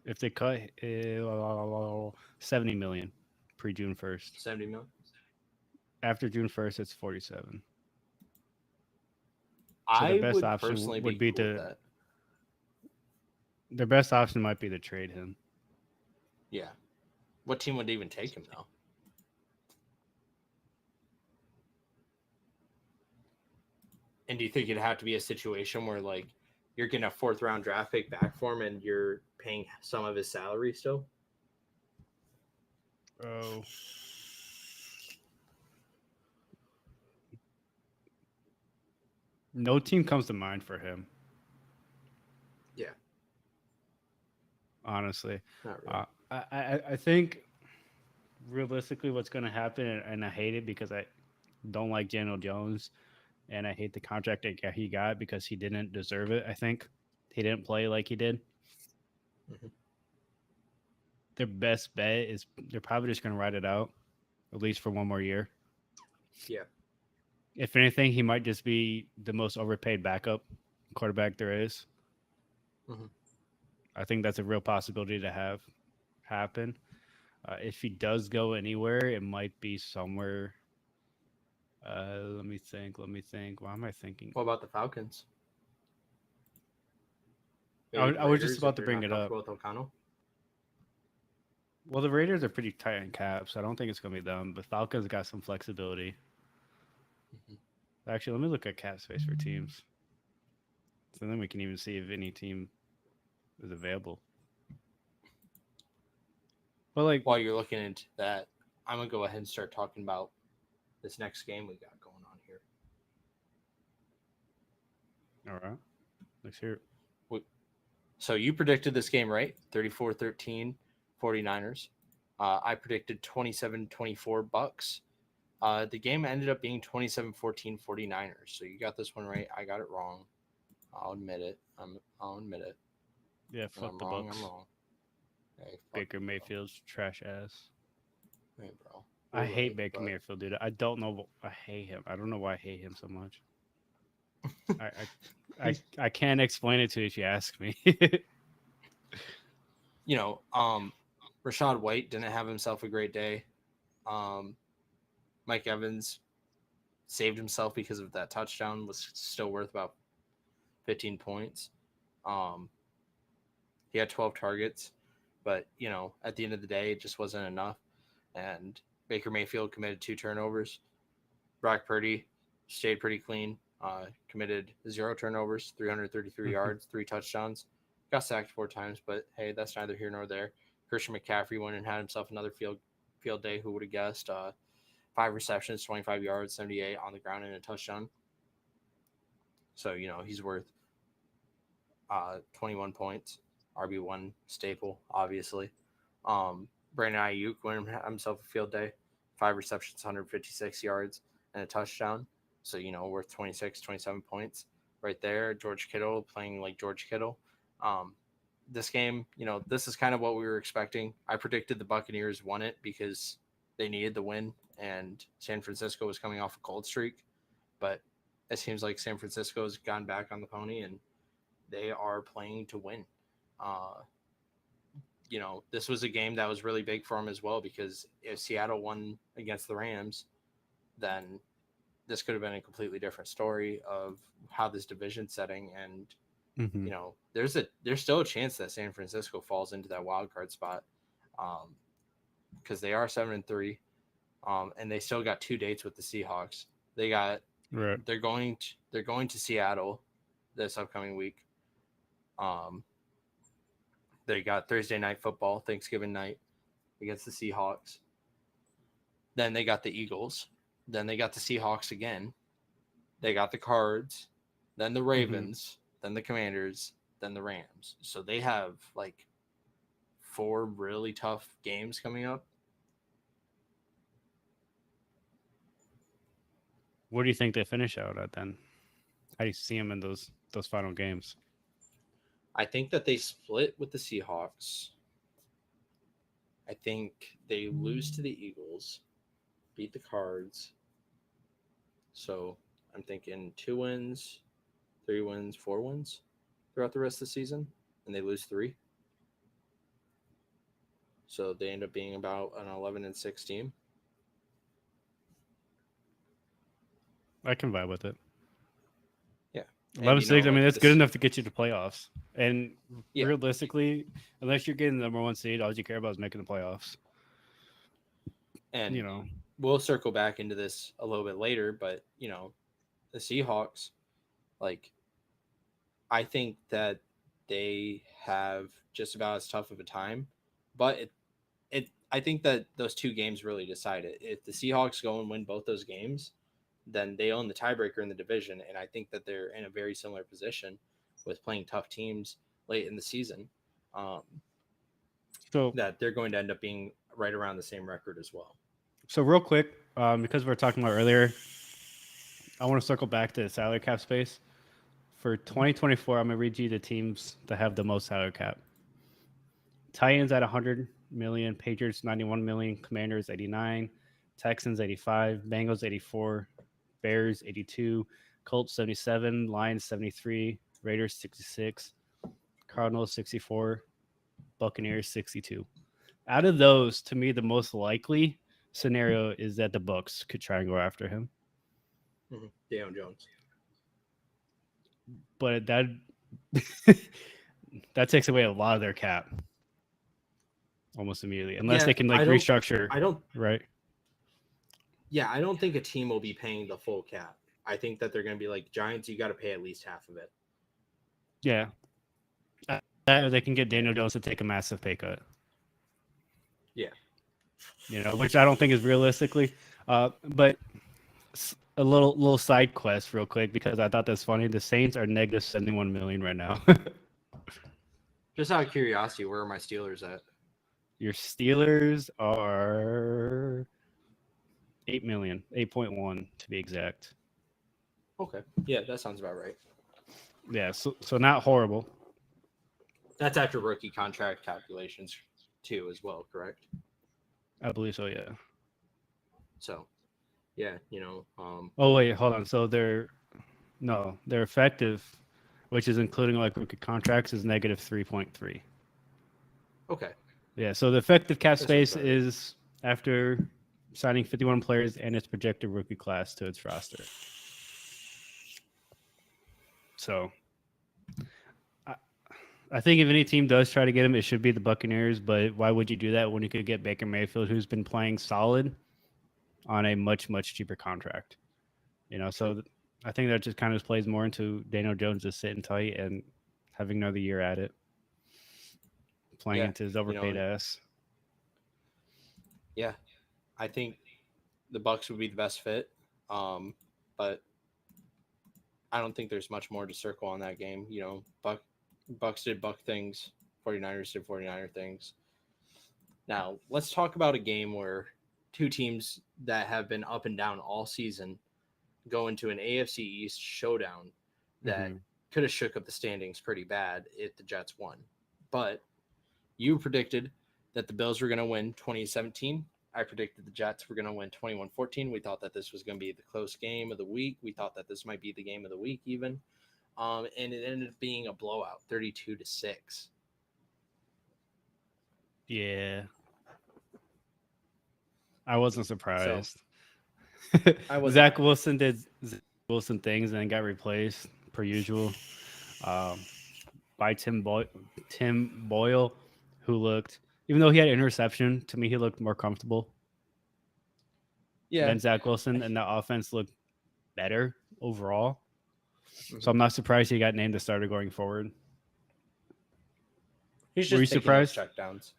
If they cut 70 million pre June 1st. 70 million. After June 1st, it's 47. I the best would option personally would be be cool with to- that. Their best option might be to trade him. Yeah. What team would even take him though? And do you think it'd have to be a situation where like you're getting a 4th round draft pick back for him and you're paying some of his salary still? Oh. No team comes to mind for him. Yeah. Honestly. Not really. I think realistically what's going to happen, and I hate it because I don't like Daniel Jones, and I hate the contract that he got because he didn't deserve it. I think he didn't play like he did. Mhm. Their best bet is they're probably just going to ride it out, at least for one more year. Yeah. If anything, he might just be the most overpaid backup quarterback there is. Mhm. I think that's a real possibility to have happen. If he does go anywhere, it might be somewhere. Let me think. Why am I thinking? What about the Falcons? I was Raiders, just about if to you're bring not it up. comfortable with O'Connell? Well, the Raiders are pretty tight in cap, so I don't think it's going to be them. But Falcons got some flexibility. Mhm. Actually, let me look at cap space for teams. So then we can even see if any team is available. But like, While you're looking into that, I'm gonna go ahead and start talking about this next game we got going on here. all right, let's hear it. So you predicted this game, right? 34-13 49ers. I predicted 27-24 Bucks. The game ended up being 27-14 49ers. So you got this one right. I got it wrong. I'll admit it. I'll admit it. Yeah, When fuck I'm the wrong, Bucks. I'm wrong. Hey, fuck Baker you, bro. Mayfield's trash ass. Hey, bro. I You're hate right, Baker but- Mayfield, dude. I don't know. I hate him. I don't know why I hate him so much. I can't explain it to you if you ask me. Rashad White didn't have himself a great day. Mike Evans saved himself because of that touchdown, was still worth about 15 points. He had 12 targets, but at the end of the day, it just wasn't enough. And Baker Mayfield committed 2 turnovers. Brock Purdy stayed pretty clean. Committed 0 turnovers, 333 yards, 3 touchdowns. Got sacked 4 times, but hey, that's neither here nor there. Christian McCaffrey went and had himself another field day. Who would have guessed? 5 receptions, 25 yards, 78 on the ground, and a touchdown. So he's worth 21 points. RB1 staple, obviously. Brandon Ayuk went and had himself a field day. 5 receptions, 156 yards, and a touchdown. So, worth 26, 27 points right there. George Kittle playing like George Kittle. This game, this is kind of what we were expecting. I predicted the Buccaneers won it because they needed the win, and San Francisco was coming off a cold streak. But it seems like San Francisco has gone back on the pony, and they are playing to win. This was a game that was really big for them as well, because if Seattle won against the Rams, then this could have been a completely different story of how this division setting. And Mhm. there's still a chance that San Francisco falls into that wild card spot, because they are 7-3, and they still got 2 dates with the Seahawks. They're going to Seattle this upcoming week. They got Thursday night football, Thanksgiving night against the Seahawks. Then they got the Eagles. Then they got the Seahawks again. They got the Cards. Then the Ravens. Then the Commanders. Then the Rams. So they have like 4 really tough games coming up. Where do you think they finish out at then? How do you see them in those final games? I think that they split with the Seahawks. I think they lose to the Eagles, beat the Cards. So I'm thinking 2 wins, 3 wins, 4 wins throughout the rest of the season, and they lose 3. So they end up being about an 11-6 team. I can vibe with it. Yeah. 11-6. I mean, that's good this- enough to get you to playoffs. And Yeah. realistically, unless you're getting the number 1 seed, all you care about is making the playoffs. And You know, we'll circle back into this a little bit later, but the Seahawks, like, I think that they have just about as tough of a time, but I think that those 2 games really decide it. If the Seahawks go and win both those games, then they own the tiebreaker in the division, and I think that they're in a very similar position with playing tough teams late in the season. so That they're going to end up being right around the same record as well. So real quick, because we were talking about earlier, I want to circle back to the salary cap space. For 2024, I'm going to read you the teams that have the most salary cap. Titans at 100 million, Patriots 91 million, Commanders 89, Texans 85, Bengals 84, Bears 82, Colts 77, Lions 73, Raiders 66, Cardinals 64, Buccaneers 62. Out of those, to me, the most likely scenario is that the Bucks could try and go after him. Deion Jones. But that that takes away a lot of their cap almost immediately, unless they can restructure. I don't right. Yeah, I don't think a team will be paying the full cap. I think that they're going to be like Giants. You got to pay at least half of it. Yeah, that they can get Daniel Jones to take a massive pay cut. Yeah, which I don't think is realistically. But a little side quest, real quick, because I thought that's funny. The Saints are negative 71 million right now. Just out of curiosity, where are my Steelers at? Your Steelers are 8 million, 8.1 to be exact. Okay, yeah, that sounds about right. Yeah, so not horrible. That's after rookie contract calculations too, as well, correct? I believe so, yeah. So, yeah, Oh wait, hold on. So they're effective, which is including like rookie contracts, is negative 3.3. Okay. Yeah, so the effective cap That space sounds right. is after signing 51 players and its projected rookie class to its roster. So I think if any team does try to get him, it should be the Buccaneers. But why would you do that when you could get Baker Mayfield, who's been playing solid, on a much, much cheaper contract? So I think that just kind of plays more into Daniel Jones just sitting tight and having another year at it, playing into his overpaid ass. Yeah, I think the Bucs would be the best fit, but I don't think there's much more to circle on that game. Bucs did Buck things, 49ers did 49er things. Now, let's talk about a game where 2 teams that have been up and down all season go into an AFC East showdown that could have shook up the standings pretty bad if the Jets won. But you predicted that the Bills were going to win 2017. I predicted the Jets were going to win 21-14. We thought that this was going to be the close game of the week. We thought that this might be the game of the week even. And it ended up being a blowout, 32-6. Yeah. I wasn't surprised. Zach Wilson did Wilson things and then got replaced per usual by Tim Boyle, who looked, even though he had an interception, to me he looked more comfortable than Zach Wilson, and the offense looked better overall. So I'm not surprised he got named the starter going forward. He's just Were you taking surprised? those checkdowns.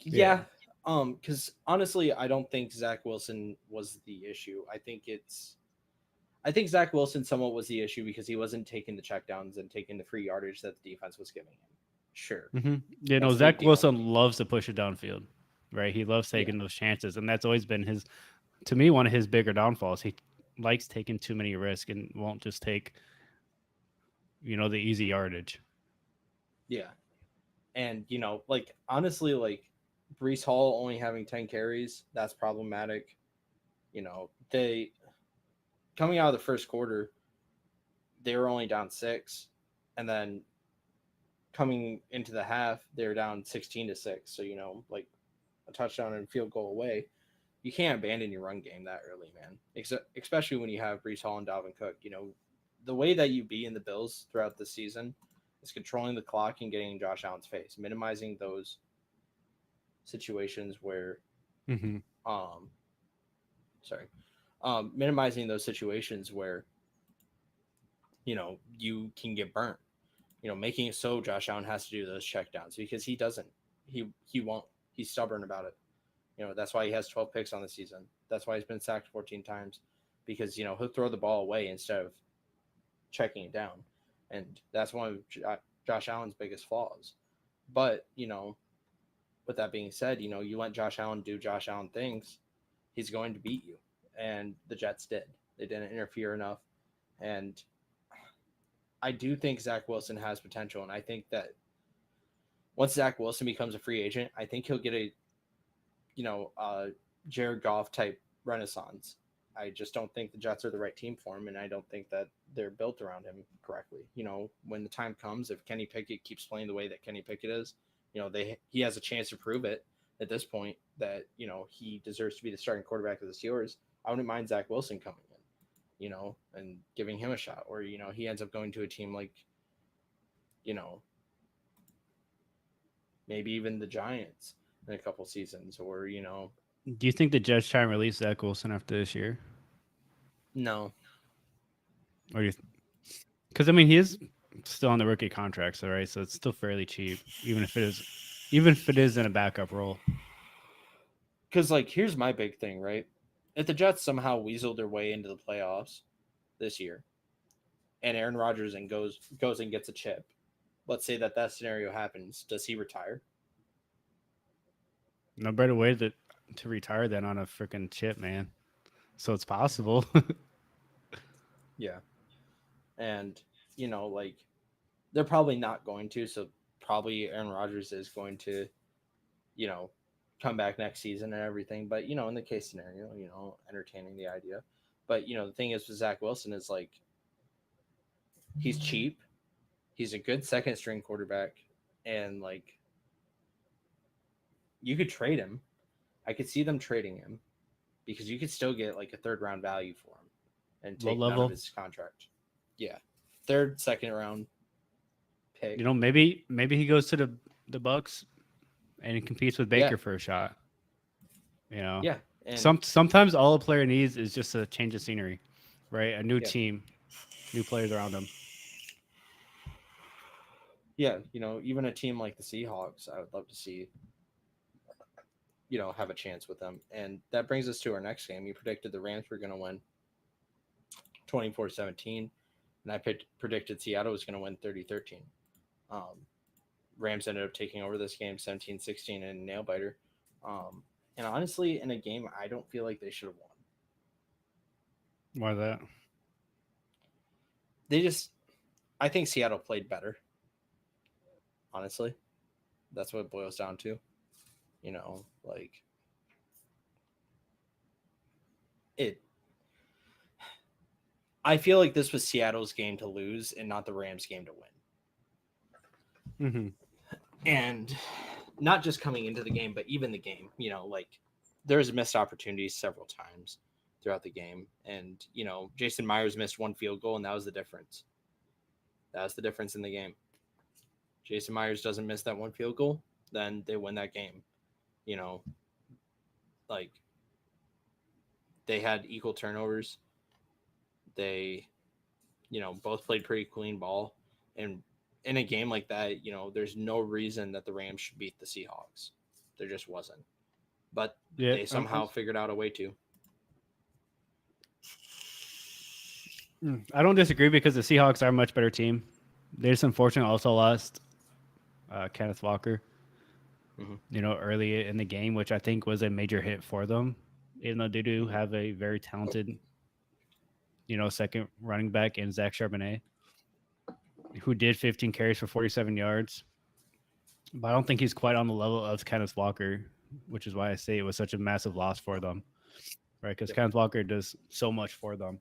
Yeah. Because honestly, I don't think Zach Wilson was the issue. I think Zach Wilson somewhat was the issue because he wasn't taking the checkdowns and taking the free yardage that the defense was giving him. Sure. Mm-hmm. Zach Wilson loves to push it downfield, right? He loves taking those chances, and that's always been to me, one of his bigger downfalls. He likes taking too many risks and won't just take, the easy yardage. Yeah. And, like, honestly, like, Brees Hall only having 10 carries, that's problematic. They, coming out of the first quarter, they were only down 6. And then coming into the half, they were down 16-6. So, like, a touchdown and field goal away. You can't abandon your run game that early, man. Especially when you have Brees Hall and Dalvin Cook. The way that you be in the Bills throughout the season is controlling the clock and getting in Josh Allen's face, minimizing those situations where, Mm-hmm. um, sorry, minimizing those situations where, you can get burnt. Making it so Josh Allen has to do those checkdowns because he doesn't. He won't. He's stubborn about it. That's why he has 12 picks on the season. That's why he's been sacked 14 times because, he'll throw the ball away instead of checking it down. And that's one of Josh Allen's biggest flaws. But, with that being said, you let Josh Allen do Josh Allen things, he's going to beat you. And the Jets did. They didn't interfere enough. And I do think Zach Wilson has potential. And I think that once Zach Wilson becomes a free agent, I think he'll get a Jared Goff type renaissance. I just don't think the Jets are the right team for him, and I don't think that they're built around him correctly. When the time comes, if Kenny Pickett keeps playing the way that Kenny Pickett is, he has a chance to prove it at this point that he deserves to be the starting quarterback of the Steelers. I wouldn't mind Zach Wilson coming in, and giving him a shot, or he ends up going to a team like, maybe even the Giants in a couple seasons, or Do you think the Jets try and release Zach Wilson after this year? no. Or you? Because I mean, he is still on the rookie contract, so right, so it's still fairly cheap, even if it is in a backup role. Because, like, here's my big thing, right? If the Jets somehow weasel their way into the playoffs this year, and Aaron Rodgers goes and gets a chip, let's say that scenario happens, does he retire? No better way to retire than on a freaking chip, man. So it's possible. Yeah. And, like, they're probably not going to, so probably Aaron Rodgers is going to, you know, come back next season and everything. But, in the case scenario, entertaining the idea. But, the thing is with Zach Wilson is, like, he's cheap. He's a good second string quarterback. And, like, you could trade him. I could see them trading him because you could still get, like, a third round value for him and take none of his contract. Yeah. Third, second round pick. Maybe he goes to the Bucks and he competes with Baker for a shot. Yeah. And sometimes all a player needs is just a change of scenery, right? A new team, new players around them. Yeah, even a team like the Seahawks, I would love to see, have a chance with them. And that brings us to our next game. You predicted the Rams were going to win 24-17, and I predicted Seattle was going to win 30-13. Rams ended up taking over this game 17-16 in a nail biter. And honestly, in a game I don't feel like they should have Why won. that? I think Seattle played better. Honestly, that's what it boils down to. Like, I feel like this was Seattle's game to lose and not the Rams' game to win. Mm-hmm. And not just coming into the game, but even the game, like, there's missed opportunities several times throughout the game. And, Jason Myers missed one field goal, and that was the difference. That was the difference in the game. Jason Myers doesn't miss that one field goal, then they win that game. Like, they had equal turnovers. They, both played pretty clean ball. And in a game like that, there's no reason that the Rams should beat the Seahawks. There just wasn't. But they somehow figured out a way to. I don't disagree because the Seahawks are a much better team. They just unfortunately also lost Kenneth Walker, early in the game, which I think was a major hit for them, even though they do have a very talented, second running back in Zach Charbonnet, who did 15 carries for 47 yards. but I don't think he's quite on the level of Kenneth Walker, which is why I say it was such a massive loss for them, right? Because Yep. Kenneth Walker does so much for them.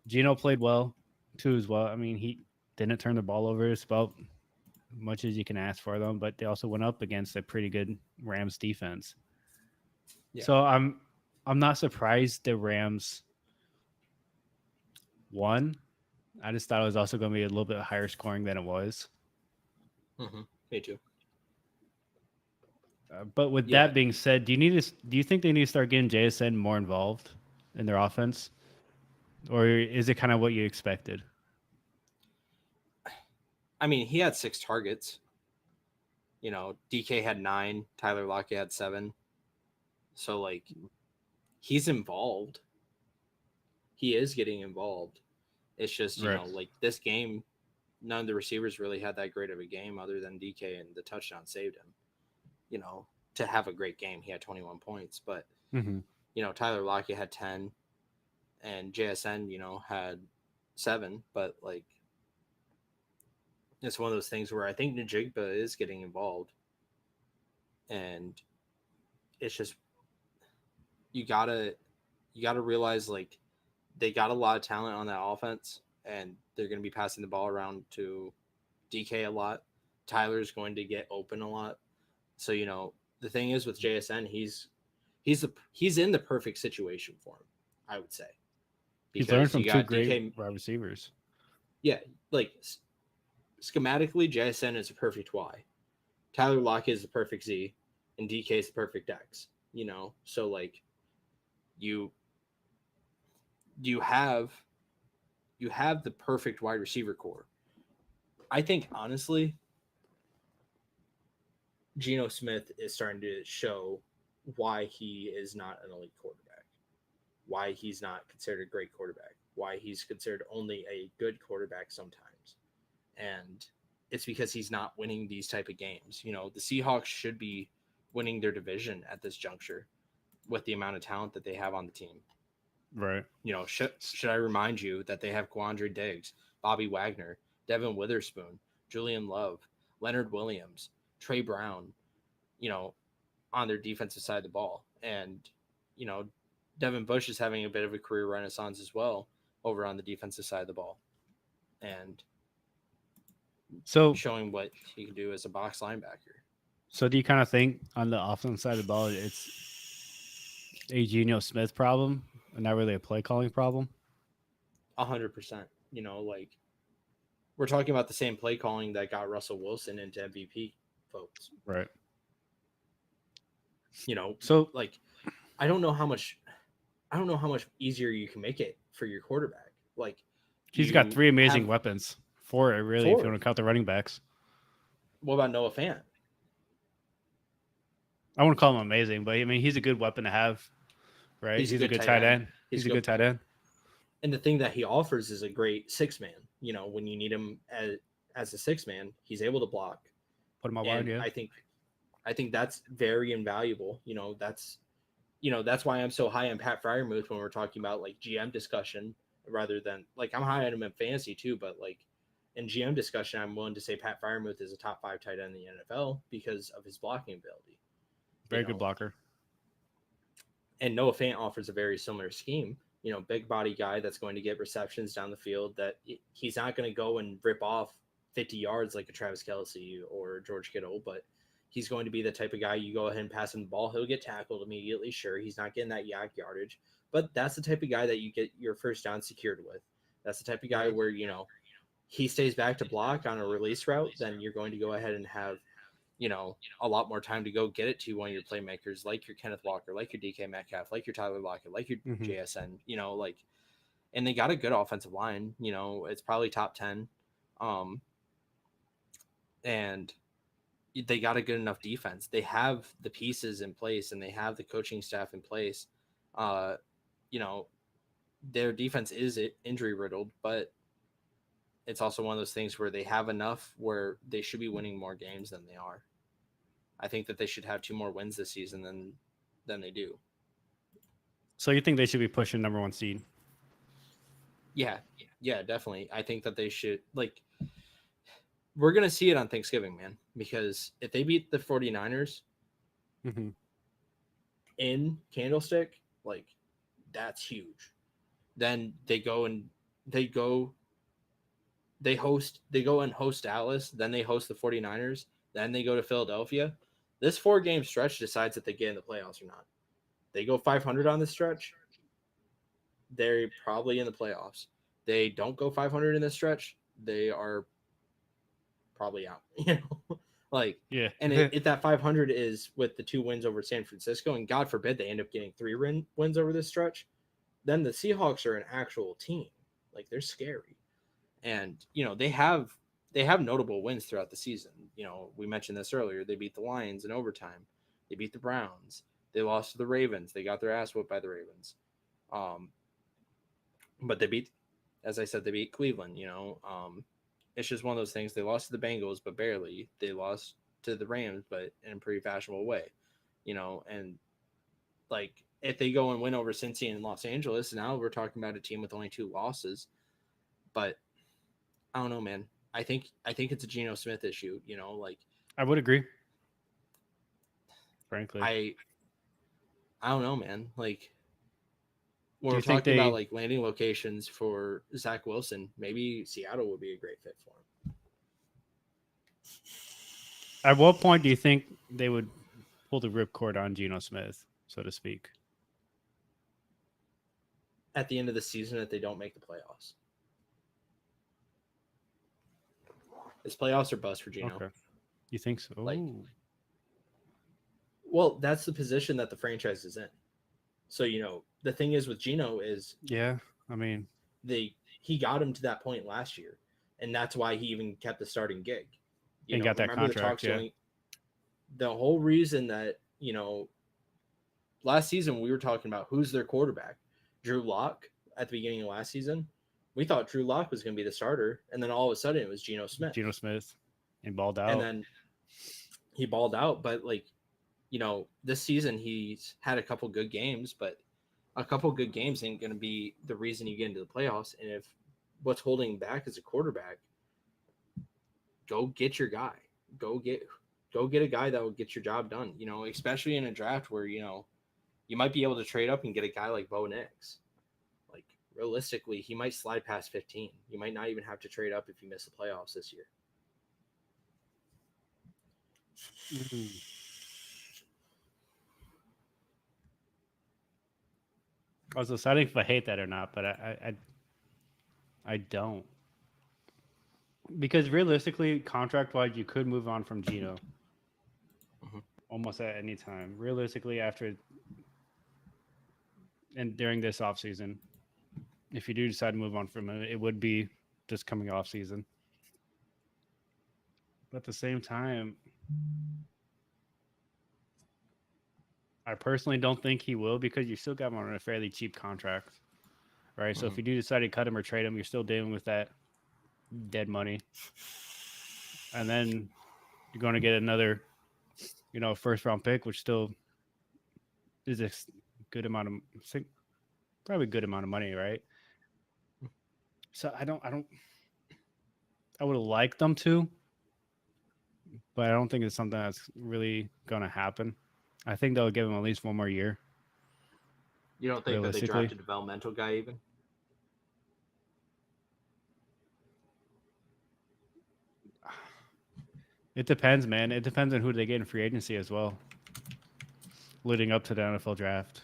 Gino played well too as well. I mean, he didn't turn the ball over. It's about much as you can ask for them, but they also went up against a pretty good Rams defense. Yeah. So I'm not surprised the Rams won. I just thought it was also going to be a little bit higher scoring than it was. Me too. But with Yeah. that being said, do you think they need to start getting JSN more involved in their offense, or is it kind of what you expected? I mean, he had 6 targets. DK had 9, Tyler Lockett had 7. So like he's involved. He is getting involved. It's just, Right. like this game, none of the receivers really had that great of a game other than DK, and the touchdown saved him. To have a great game, he had 21 points, but Mm-hmm. Tyler Lockett had 10 and JSN, had 7, but like it's one of those things where I think Najigba is getting involved, and it's just you gotta realize like they got a lot of talent on that offense, and they're going to be passing the ball around to DK a lot. Tyler's going to get open a lot. So the thing is with JSN, he's in the perfect situation for him, I would say, He's learned because from you two got great DK. wide receivers. Yeah, like schematically, JSN is a perfect Y. Tyler Lockett is the perfect Z, and DK is the perfect X. So like you have the perfect wide receiver core. I think honestly, Geno Smith is starting to show why he is not an elite quarterback, why he's not considered a great quarterback, why he's considered only a good quarterback sometimes. And it's because he's not winning these type of games. The Seahawks should be winning their division at this juncture with the amount of talent that they have on the team. Right. Should I remind you that they have Quandre Diggs, Bobby Wagner, Devin Witherspoon, Julian Love, Leonard Williams, Trey Brown, on their defensive side of the ball. And, Devin Bush is having a bit of a career renaissance as well over on the defensive side of the ball. And So showing what he can do as a box linebacker. So do you kind of think on the offense side of the ball, it's a Geno Smith problem and not really a play calling problem? 100%. Like we're talking about the same play calling that got Russell Wilson into MVP votes. Right. So So like I don't know how much easier you can make it for your quarterback. Like he's got you 3 amazing have weapons. 4, really, if you 4. want to count the running backs. What about Noah Fant? I wouldn't call him amazing, but I mean, he's a good weapon to have, right? He's a good tight end. He's a good tight end. And the thing that he offers is a great 6-man. When you need him as a 6-man, he's able to block. Put him out And wide, yeah. I think that's very invaluable. That's why I'm so high on Pat Fryermuth when we're talking about like GM discussion, rather than like I'm high on him in fantasy too, but like in GM discussion, I'm willing to say Pat Fryermuth is a top 5 tight end in the NFL because of his blocking ability. Very good blocker. And Noah Fant offers a very similar scheme. Big body guy that's going to get receptions down the field, that he's not going to go and rip off 50 yards like a Travis Kelce or George Kittle, but he's going to be the type of guy you go ahead and pass him the ball. He'll get tackled immediately. Sure, he's not getting that yak yardage, but that's the type of guy that you get your first down secured with. That's the type of guy where, he stays back to block on a release route, then you're going to go ahead and have, a lot more time to go get it to one of your playmakers, like your Kenneth Walker, like your DK Metcalf, like your Tyler Lockett, like your JSN, and they got a good offensive line. It's probably top 10. And they got a good enough defense. They have the pieces in place and they have the coaching staff in place. Their defense is injury riddled, but it's also one of those things where they have enough where they should be winning more games than they are. I think that they should have 2 more wins this season than they do. So you think they should be pushing number 1 seed? Yeah, definitely. I think that they should, like, we're going to see it on Thanksgiving, man, because if they beat the 49ers Mhm. in Candlestick, like that's huge. Then they go and they go they go and host Dallas, then they host the 49ers, then they go to Philadelphia. This 4-game stretch decides if they get in the playoffs or not. They go 500 on this stretch, they're probably in the playoffs. They don't go 500 in this stretch, they are probably out. Like, Yeah. and if that 500 is with the 2 wins over San Francisco, and God forbid they end up getting 3 wins over this stretch, then the Seahawks are an actual team. Like, they're scary. And they have notable wins throughout the season. We mentioned this earlier. They beat the Lions in overtime. They beat the Browns. They lost to the Ravens. They got their ass whooped by the Ravens. But they beat, as I said, they beat Cleveland. It's just one of those things. They lost to the Bengals, but barely. They lost to the Rams, but in a pretty fashionable way. And like, if they go and win over Cincy and Los Angeles, now we're talking about a team with only 2 losses. But I don't know, man. I think it's a Geno Smith issue. Like, I would agree. Frankly, I don't know, man. Like, when do we're you think talking about they? like landing locations for Zach Wilson, maybe Seattle would be a great fit for him. At what point do you think they would pull the ripcord on Geno Smith, so to speak? At the end of the season, if they don't make the playoffs, it's playoffs or bust for Geno. Okay, you think so? Like, well, that's the position that the franchise is in. So the thing is with Geno is, yeah. I mean, he got him to that point last year, and that's why he even kept the starting gig. and got that Remember contract. Yeah. The whole reason that last season we were talking about who's their quarterback, Drew Lock. At the beginning of last season, we thought Drew Lock was going to be the starter, and then all of a sudden it was Geno Smith. Geno Smith, and balled out. And then he balled out, but like, this season he's had a couple good games, but a couple good games ain't going to be the reason you get into the playoffs. And if what's holding back is a quarterback, go get your guy. Go get a guy that will get your job done. Especially in a draft where you might be able to trade up and get a guy like Bo Nix. Like, realistically, he might slide past 15. You might not even have to trade up if you miss the playoffs this year. I was deciding if I hate that or not, but I don't, because realistically, contract wise, you could move on from Geno almost at any time. Realistically, after and during this offseason, if you do decide to move on from him, it would be this coming off season. But at the same time, I personally don't think he will, because you still got him on a fairly cheap contract, right? So if you do decide to cut him or trade him, you're still dealing with that dead money, and then you're going to get another, first round pick, which still is a good amount of, probably a good amount of money, right? So I would like them to, but I don't think it's something that's really going to happen. I think they'll give him at least one more year. You don't think that they draft a developmental guy even? It depends, man. It depends on who they get in free agency as well, leading up to the NFL draft.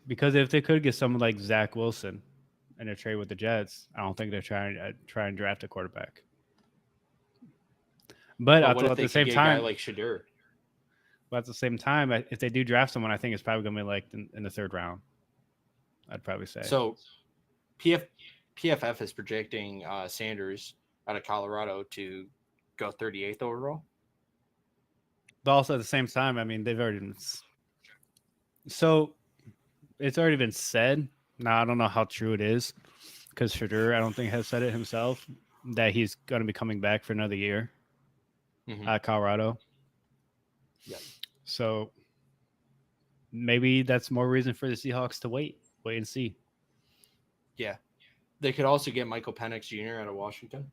Because if they could get someone like Zach Wilson in a trade with the Jets, I don't think they're trying and draft a quarterback. But at the same time, a guy like Shedeur. But at the same time, if they do draft someone, I think it's probably going to be like in the 3rd round. I'd probably say. So, PFF is projecting Sanders out of Colorado to go 38th overall. But also at the same time, I mean, they've already been. So it's already been said. Now, I don't know how true it is, because Shedeur, I don't think, has said it himself, that he's going to be coming back for another year at Colorado. Yeah. So maybe that's more reason for the Seahawks to wait and see. Yeah. They could also get Michael Penix Jr. out of Washington.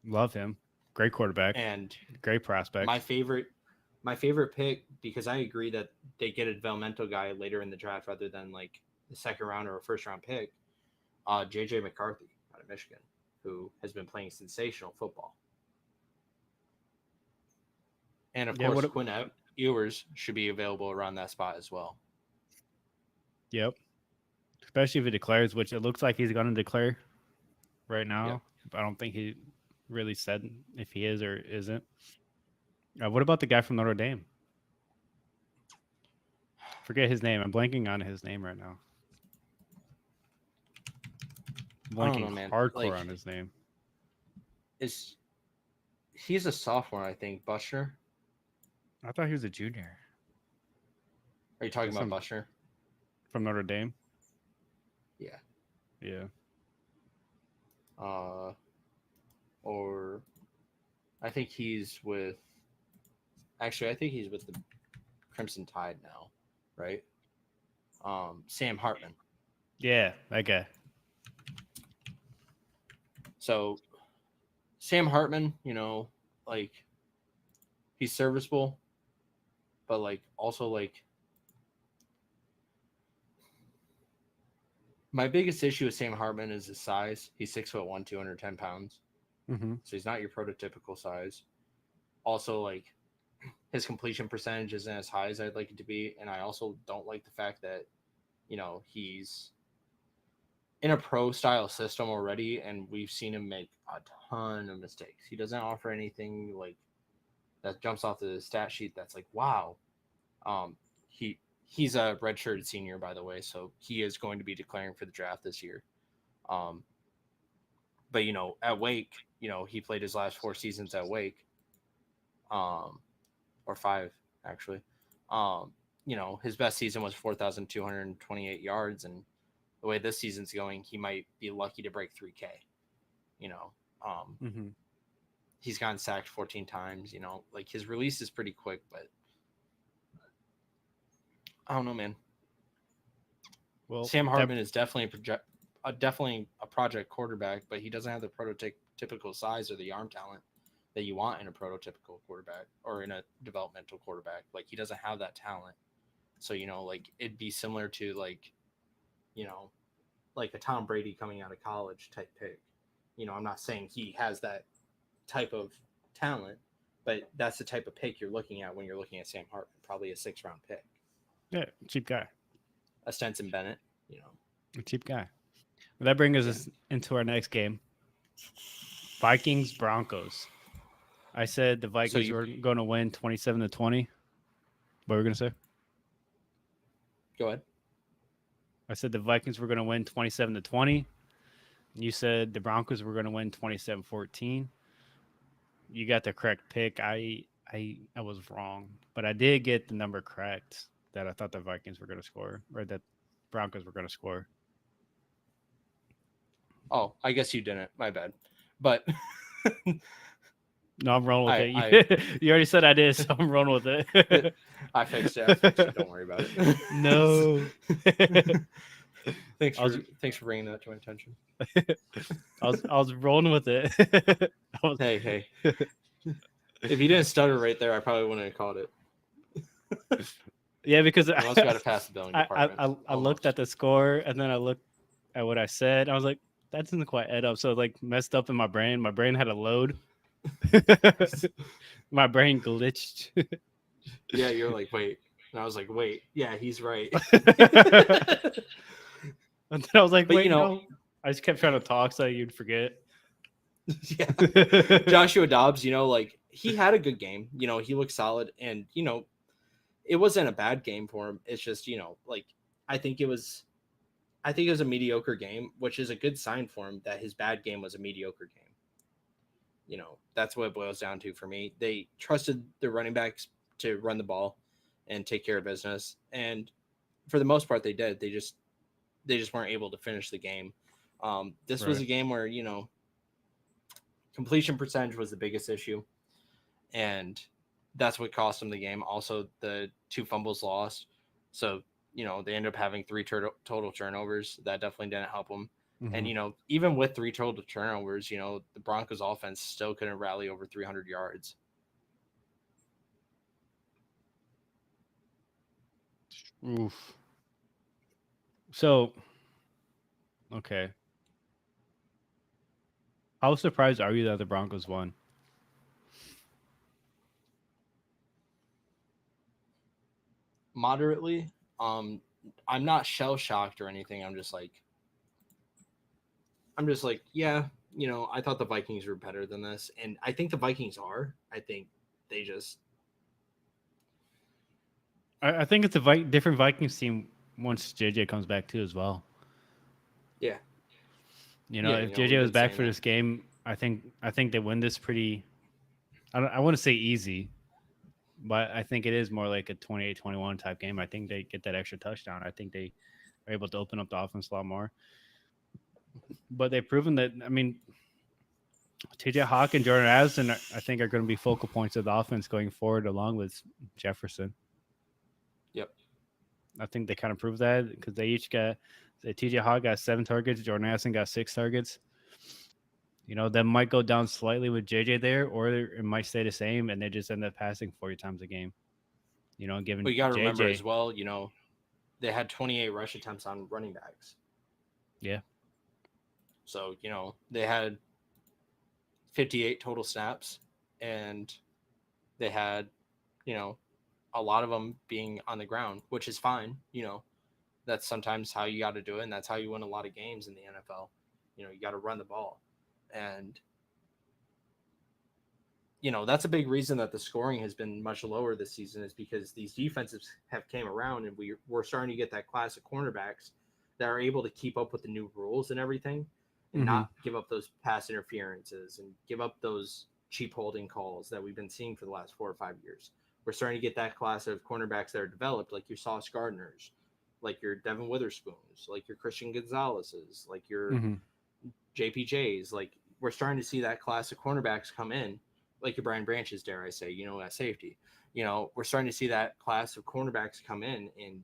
Love him. Great quarterback. And great prospect. my favorite pick, because I agree that they get a developmental guy later in the draft rather than like the second round or a first round pick. JJ McCarthy out of Michigan, who has been playing sensational football. And of course, Quinn Ewers should be available around that spot as well. Yep. Especially if he declares, which it looks like he's going to declare right now. Yep. I don't think he really said if he is or isn't. What about the guy from Notre Dame? Forget his name. I'm blanking on his name right now. I'm blanking hardcore on his name. He's a sophomore, I think. Buchner? I thought he was a junior. Are you talking about Buchner? From Notre Dame? Yeah. Yeah. Or I think he's with the Crimson Tide now, right? Sam Hartman. Yeah, that guy. So Sam Hartman, like he's serviceable, but like also like my biggest issue with Sam Hartman is his size. He's 6'1", 210 pounds. Mm-hmm. So he's not your prototypical size. Also, like his completion percentage isn't as high as I'd like it to be, and I also don't like the fact that he's in a pro style system already, and we've seen him make a ton of mistakes. He doesn't offer anything like that jumps off the stat sheet that's like wow. He's a redshirted senior, by the way, so he is going to be declaring for the draft this year. But at Wake, he played his last 4 seasons at Wake, or 5 actually. His best season was 4,228 yards, and the way this season's going, he might be lucky to break 3K. Mm-hmm. He's gotten sacked 14 times. Like his release is pretty quick, but I don't know, man. Well, Sam Hartman is definitely a project quarterback, but he doesn't have the prototypical size or the arm talent that you want in a prototypical quarterback or in a developmental quarterback. Like he doesn't have that talent. So, like it'd be similar to like a Tom Brady coming out of college type pick. I'm not saying he has that type of talent, but that's the type of pick you're looking at when you're looking at Sam Hartman, probably a 6th-round pick. Yeah, cheap guy. A Stenson Bennett, A cheap guy. Well, that brings us into our next game. Vikings Broncos. I said the Vikings were going to win 27-20. What were we going to say? Go ahead. I said the Vikings were going to win 27-20. You said the Broncos were going to win 27-14. You got the correct pick. I was wrong, but I did get the number correct that I thought the Vikings were going to score, or that Broncos were going to score. Oh, I guess you didn't. My bad. But no, I'm rolling with it. You already said I did, so I'm rolling with it. I fixed it. Don't worry about it. No. Thanks for bringing that to my attention. I was rolling with it. Hey. If you didn't stutter right there, I probably wouldn't have called it. Yeah, because I also got to pass the billing department. I looked at the score and then I looked at what I said. I was like, that doesn't quite add up. So it like messed up in my brain. My brain had a load. My brain glitched. Yeah, you're like, wait. And I was like, wait. Yeah, he's right. And then I was like, wait, no. I just kept trying to talk so you'd forget. Yeah. Joshua Dobbs, like he had a good game. He looked solid, and it wasn't a bad game for him. It's just, like I think it was a mediocre game, which is a good sign for him that his bad game was a mediocre game. That's what it boils down to for me. They trusted the running backs to run the ball and take care of business. And for the most part, they did. They just weren't able to finish the game. This was a game where, completion percentage was the biggest issue. And that's what cost them the game. Also, the 2 fumbles lost. So, they ended up having 3 total turnovers. That definitely didn't help them. And, even with 3 total turnovers, the Broncos offense still couldn't rally over 300 yards. Oof. So, okay. How surprised are you that the Broncos won? Moderately. I'm not shell shocked or anything. I'm just like, yeah, I thought the Vikings were better than this, and I think the Vikings are. I think they just. I think it's a different Vikings team once JJ comes back too as well. Yeah. If JJ was back for this game, I think they win this pretty. I want to say easy, but I think it is more like a 28-21 type game. I think they get that extra touchdown. I think they are able to open up the offense a lot more. But they've proven that. I mean, TJ Hawk and Jordan Addison, I think, are going to be focal points of the offense going forward, along with Jefferson. Yep. I think they kind of proved that because they each got. TJ Hawk got 7 targets. Jordan Addison got 6 targets. That might go down slightly with JJ there, or it might stay the same, and they just end up passing 40 times a game. Given. But you got to remember as well, they had 28 rush attempts on running backs. Yeah. So, they had 58 total snaps, and they had, a lot of them being on the ground, which is fine. That's sometimes how you got to do it, and that's how you win a lot of games in the NFL. You got to run the ball. And, that's a big reason that the scoring has been much lower this season, is because these defenses have came around, and we're starting to get that class of cornerbacks that are able to keep up with the new rules and everything, and not give up those pass interferences and give up those cheap holding calls that we've been seeing for the last 4 or 5 years. We're starting to get that class of cornerbacks that are developed, like your Sauce Gardners, like your Devin Witherspoons, like your Christian Gonzalez's, like your JPJs. Like, we're starting to see that class of cornerbacks come in, like your Brian Branches, dare I say, at safety. We're starting to see that class of cornerbacks come in and,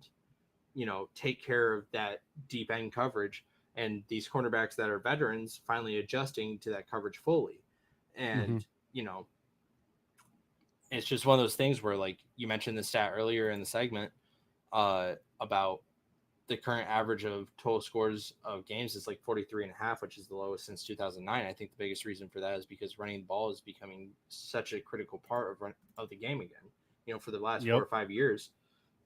take care of that deep end coverage. And these cornerbacks that are veterans finally adjusting to that coverage fully. And, it's just one of those things where, like, you mentioned the stat earlier in the segment about the current average of total scores of games is like 43.5, which is the lowest since 2009. I think the biggest reason for that is because running the ball is becoming such a critical part of the game again. For the last 4 or 5 years,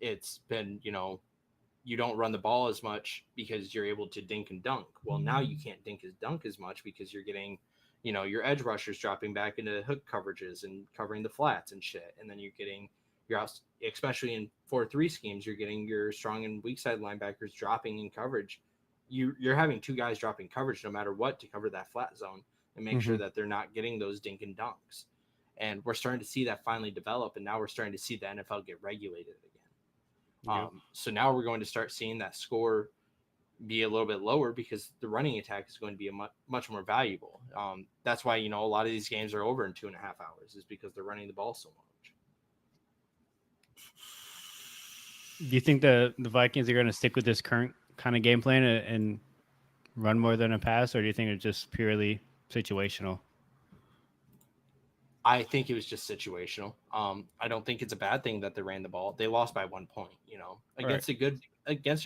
it's been, you don't run the ball as much because you're able to dink and dunk. Well, now you can't dink and dunk as much because you're getting, your edge rushers dropping back into hook coverages and covering the flats and shit. And then you're getting your house, especially in 4-3 schemes, you're getting your strong and weak side linebackers dropping in coverage. You're having 2 guys dropping coverage no matter what to cover that flat zone and make sure that they're not getting those dink and dunks. And we're starting to see that finally develop, and now we're starting to see the NFL get regulated again. So now we're going to start seeing that score be a little bit lower because the running attack is going to be much more valuable. That's why, a lot of these games are over in 2.5 hours, is because they're running the ball so much. Do you think the Vikings are going to stick with this current kind of game plan and run more than a pass, or do you think it's just purely situational? I think it was just situational. I don't think it's a bad thing that they ran the ball. They lost by 1 point, against a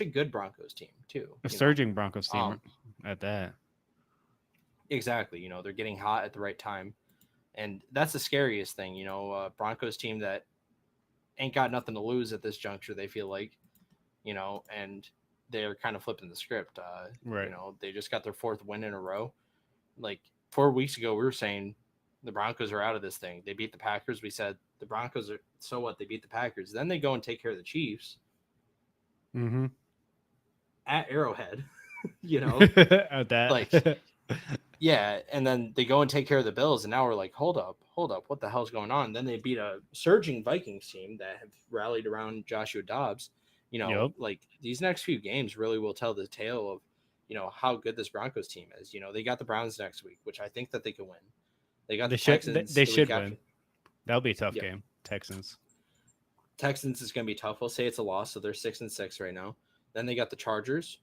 good Broncos team too. A surging Broncos team at that. Exactly. They're getting hot at the right time. And that's the scariest thing, Broncos team that ain't got nothing to lose at this juncture, they feel like, and they're kind of flipping the script. Right. They just got their 4th win in a row. Like 4 weeks ago, we were saying the Broncos are out of this thing. They beat the Packers. We said the Broncos are, so what? They beat the Packers. Then they go and take care of the Chiefs at Arrowhead, At that. like, yeah. And then they go and take care of the Bills. And now we're like, hold up. What the hell's going on? Then they beat a surging Vikings team that have rallied around Joshua Dobbs. Like, these next few games really will tell the tale of, how good this Broncos team is. They got the Browns next week, which I think that they can win. They got the Texans. They should win. That'll be a tough game. Texans is going to be tough. We'll say it's a loss, so they're 6-6 right now. Then they got the Chargers.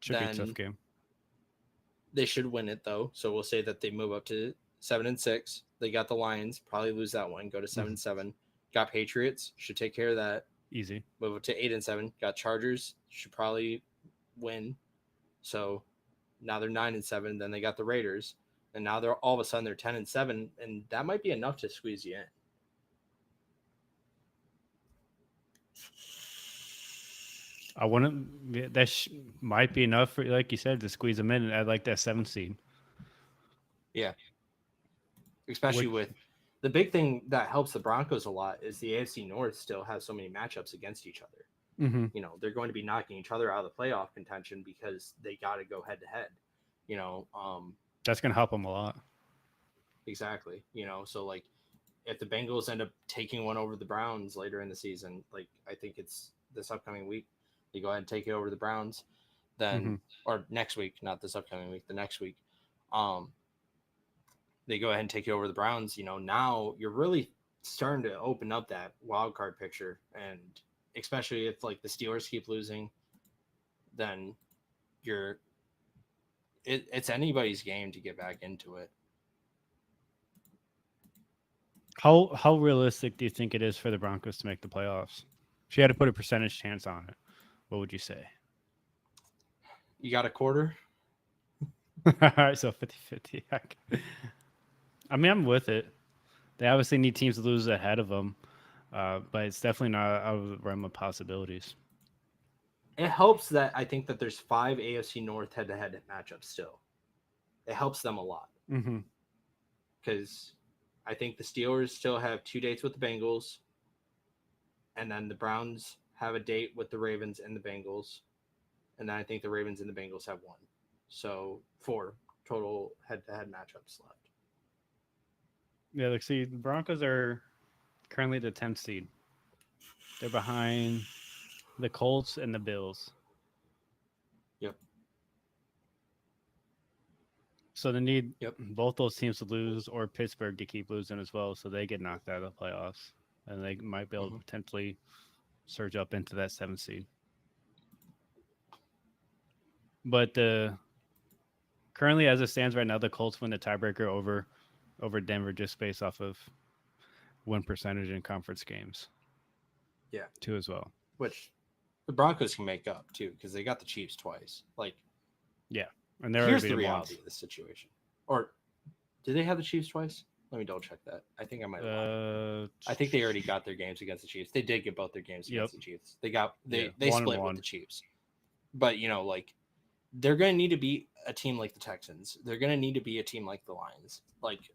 Should be a tough game. They should win it though. So we'll say that they move up to 7-6. They got the Lions, probably lose that one, go to 7-7. Got Patriots, should take care of that. Easy. Move up to 8-7. Got Chargers, should probably win. So now they're 9-7. Then they got the Raiders, and now they're all of a sudden they're 10-7, and that might be enough to squeeze you in. I wouldn't. That might be enough for, like you said, to squeeze them in. I like that 7th seed. Yeah, especially with the big thing that helps the Broncos a lot is the AFC North still has so many matchups against each other. Mm-hmm. You know, they're going to be knocking each other out of the playoff contention because they got to go head to head. You know, that's going to help them a lot. Exactly. You know, so like if the Bengals end up taking one over the Browns later in the season, like I think it's this upcoming week, they go ahead and take it over the Browns, then or next week, not this upcoming week, the next week. They go ahead and take it over the Browns. You know, now you're really starting to open up that wild card picture, and especially if like the Steelers keep losing, then it's anybody's game to get back into it. How realistic do you think it is for the Broncos to make the playoffs? If you had to put a percentage chance on it, what would you say? You got a quarter? All right, so 50-50. I mean, I'm with it. They obviously need teams to lose ahead of them, but it's definitely not out of the realm of possibilities. It helps that I think that there's 5 AFC North head-to-head matchups still. It helps them a lot. Because I think the Steelers still have 2 dates with the Bengals, and then the Browns have a date with the Ravens and the Bengals, and then I think the Ravens and the Bengals have 1. So 4 total head-to-head matchups left. Yeah, like, see, the Broncos are currently the 10th seed. They're behind the Colts and the Bills. Yep. So they need both those teams to lose, or Pittsburgh to keep losing as well, so they get knocked out of the playoffs, and they might be able to potentially surge up into that 7th seed. But currently, as it stands right now, the Colts win the tiebreaker over Denver just based off of win percentage in conference games. Yeah, too as well. Which the Broncos can make up too because they got the Chiefs twice. Like, yeah, and they're here's the reality of the situation. Or did they have the Chiefs twice? Let me double check that. I think I might have. I think they already got their games against the Chiefs. They did get both their games against the Chiefs. They split with the Chiefs. But you know, like, they're going to need to beat a team like the Texans. They're going to need to be a team like the Lions. Like,